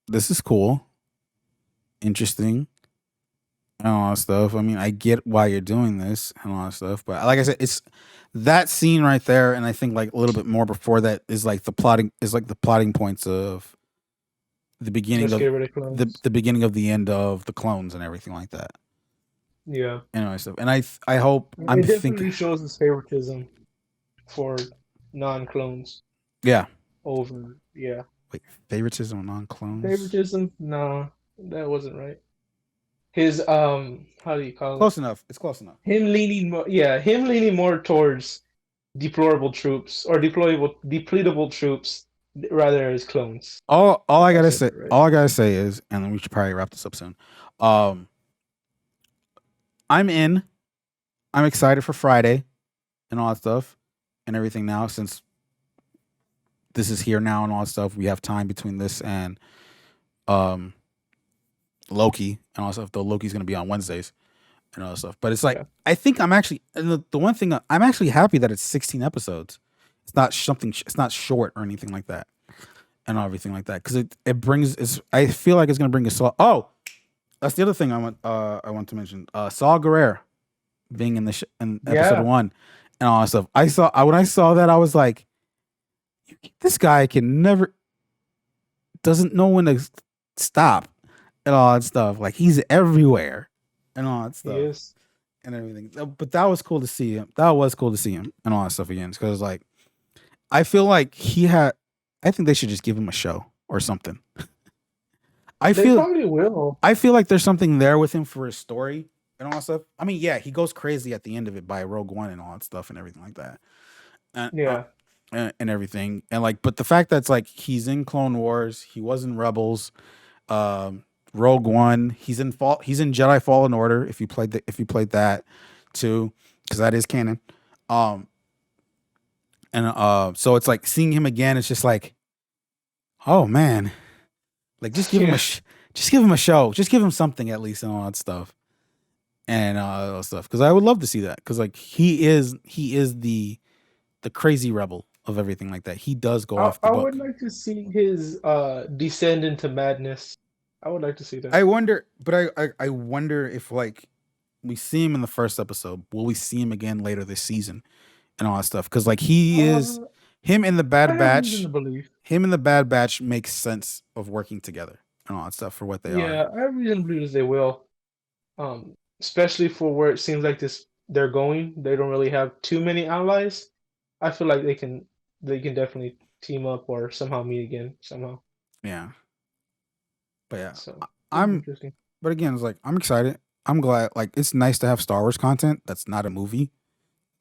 this is cool, interesting, and all that stuff. I mean, I get why you're doing this and all that stuff, but like I said, it's that scene right there, and I think like a little bit more before that is like the plotting points of the beginning Just of get rid of clones. the beginning of the end of the clones and everything like that. Yeah. And all that stuff. And I hope I'm It thinking, definitely shows his favoritism for non-clones yeah. over, yeah. Wait, favoritism of non-clones. Favoritism? Nah, that wasn't right. His how do you call it? Close enough. It's close enough. Him leaning more, yeah, him leaning more towards deplorable troops or depletable troops rather as clones. All I That's gotta say, definitely right. all I gotta say is, and then we should probably wrap this up soon. Um, I'm in. I'm excited for Friday and all that stuff and everything now since this is here now and all that stuff. We have time between this and um Loki and all that stuff. Though Loki's gonna be on Wednesdays and all that stuff. But it's like Yeah. I think I'm actually and the one thing I'm actually happy that it's 16 episodes. It's not something. It's not short or anything like that, and everything like that because it brings. It's, I feel like it's gonna bring us. Oh, that's the other thing I want to mention. Saw Gerrera being in in episode Yeah. one and all that stuff. When I saw that I was like, this guy can never doesn't know when to stop and all that stuff. Like he's everywhere and all that He stuff is. and everything. But that was cool to see him. That was cool to see him and all that stuff again because like I feel like he had. I think they should just give him a show or something. I They feel probably will. I feel like there's something there with him for his story and all that stuff. I mean, yeah, he goes crazy at the end of it by Rogue One and all that stuff and everything like that, and Yeah. and everything. And like, but the fact that's like he's in Clone Wars, he was in Rebels, um, Rogue One, he's in Jedi Fallen Order. If you played that too, because that is canon. Um, and so it's like seeing him again. It's just like, oh man, like just give him Yeah. just give him a show, just give him something at least and all that stuff. And all that stuff because I would love to see that because like he is the crazy rebel of everything like that. He does go off the I would book. like to see his descend into madness. I would like to see that. I wonder, but I wonder if like we see him in the first episode, will we see him again later this season and all that stuff? Because like he is Uh, him in the I Bad have reason Batch, to believe. him and the Bad Batch makes sense of working together and all that stuff for what they are. Yeah, I have reason to believe that they will. Especially for where it seems like this they're going. They don't really have too many allies. I feel like they can definitely team up or somehow meet again somehow. Yeah, but yeah, So it'll be I'm. interesting. But again, it's like I'm excited. I'm glad. Like it's nice to have Star Wars content that's not a movie,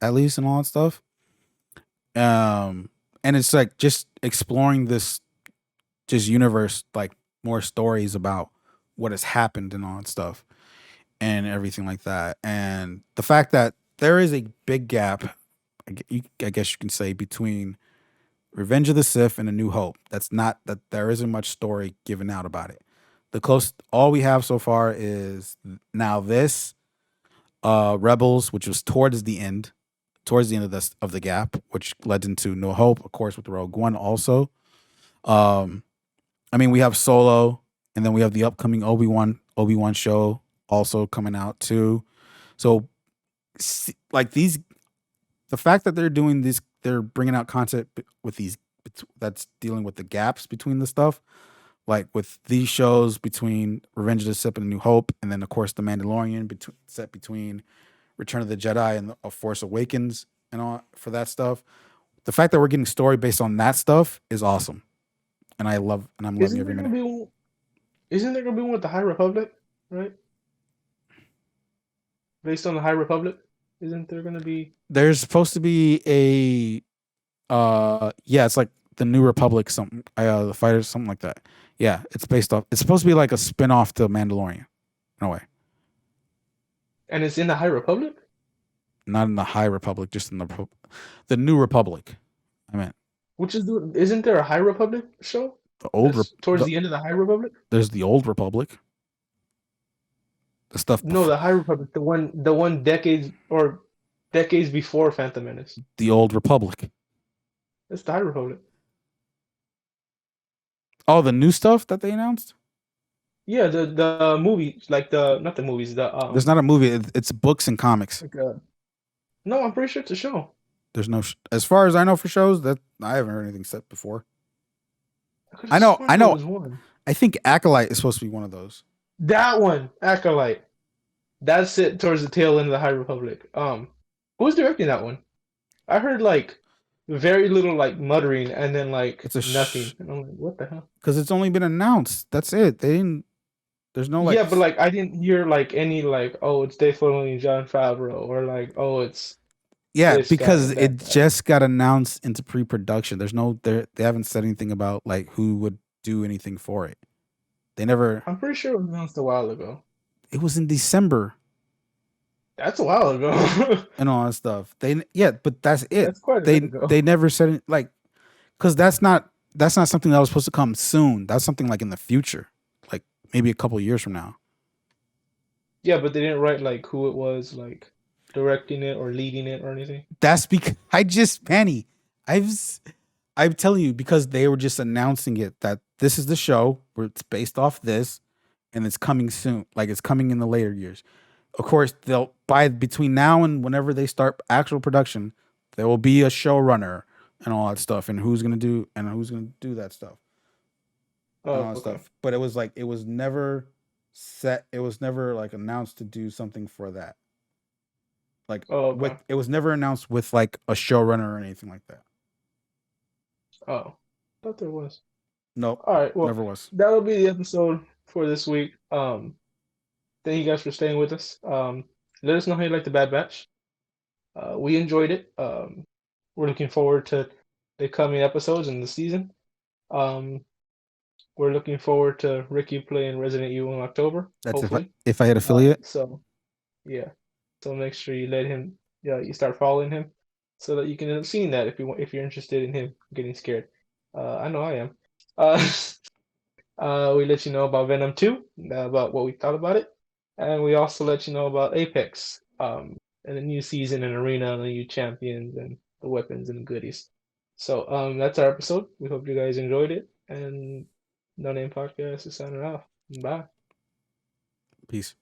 at least, and all that stuff. And it's like just exploring this just universe, like more stories about what has happened and all that stuff and everything like that. And the fact that there is a big gap, I guess you can say, between Revenge of the Sith and A New Hope. That's not that there isn't much story given out about it. All we have so far is now this Rebels, which was towards the end of this of the gap, which led into No Hope, of course, with the Rogue One also. Um, I mean, we have Solo, and then we have the upcoming Obi-Wan show also coming out too. So, like the fact that they're doing this, they're bringing out content with these that's dealing with the gaps between the stuff, like with these shows between Revenge of the Sith and A New Hope, and then of course the Mandalorian set between Return of the Jedi and Force Awakens and all for that stuff. The fact that we're getting story based on that stuff is awesome, and I'm loving Isn't every there gonna minute. be one, isn't there gonna be one with the High Republic, right? Based on the High Republic? Isn't there gonna be There's supposed to be a yeah, it's like the New Republic something the fighters something like that. Yeah, it's based off. It's supposed to be like a spin-off to Mandalorian No way. And it's in the High Republic? Not in the High Republic, just in the New Republic. I meant Which is isn't there a High Republic show? the old That's towards the end of the High Republic? there's the Old Republic. The stuff No, before the High Republic, the one decades before Phantom Menace. the Old Republic. That's the High Republic. Oh, the new stuff that they announced? Yeah, the movies, like the not the movies, the There's not a movie. It's books and comics. like no, I'm pretty sure it's a show. There's no, as far as I know, for shows that I haven't heard anything said before. I know. There was one. I think Acolyte is supposed to be one of those. That one, Acolyte. That's it towards the tail end of the High Republic. Who's directing that one? I heard like very little like muttering and then like It's a nothing. And I'm like, what the hell? Because it's only been announced. That's it. They didn't. There's no like. Yeah, but like I didn't hear like any like, oh, it's Dave Filoni and Jon Favreau, or like, oh, it's Yeah, this guy because and that it guy. just got announced into pre-production. There's no. They haven't said anything about like who would do anything for it. They never. I'm pretty sure it was announced a while ago. It was in December That's a while ago. and all that stuff. But that's it. That's quite a bit ago. They never said it like, because that's not something that was supposed to come soon. That's something like in the future, like maybe a couple years from now. Yeah, but they didn't write like who it was, like directing it or leading it or anything. That's because Penny. I'm telling you, because they were just announcing it that this is the show where it's based off this, and it's coming soon. Like it's coming in the later years. Of course, they'll between now and whenever they start actual production, there will be a showrunner and all that stuff, and who's gonna do that stuff and all that stuff. But it was never set. It was never like announced to do something for that. Like it was never announced with like a showrunner or anything like that. Oh, thought there was. Nope. All right, well, never was. That'll be the episode for this week. Thank you guys for staying with us. Let us know how you like the Bad Batch. We enjoyed it. We're looking forward to the coming episodes in the season. We're looking forward to Ricky playing Resident Evil in October. That's hopefully. if I had affiliate. So, yeah. So make sure you let him. Yeah, you start following him, so that you can end up seeing that if you're interested in him getting scared. I know I am. We let you know about Venom 2, about what we thought about it, and we also let you know about Apex, and the new season and arena and the new champions and the weapons and the goodies. So that's our episode. We hope you guys enjoyed it, and No Name Podcast is signing off. Bye. Peace.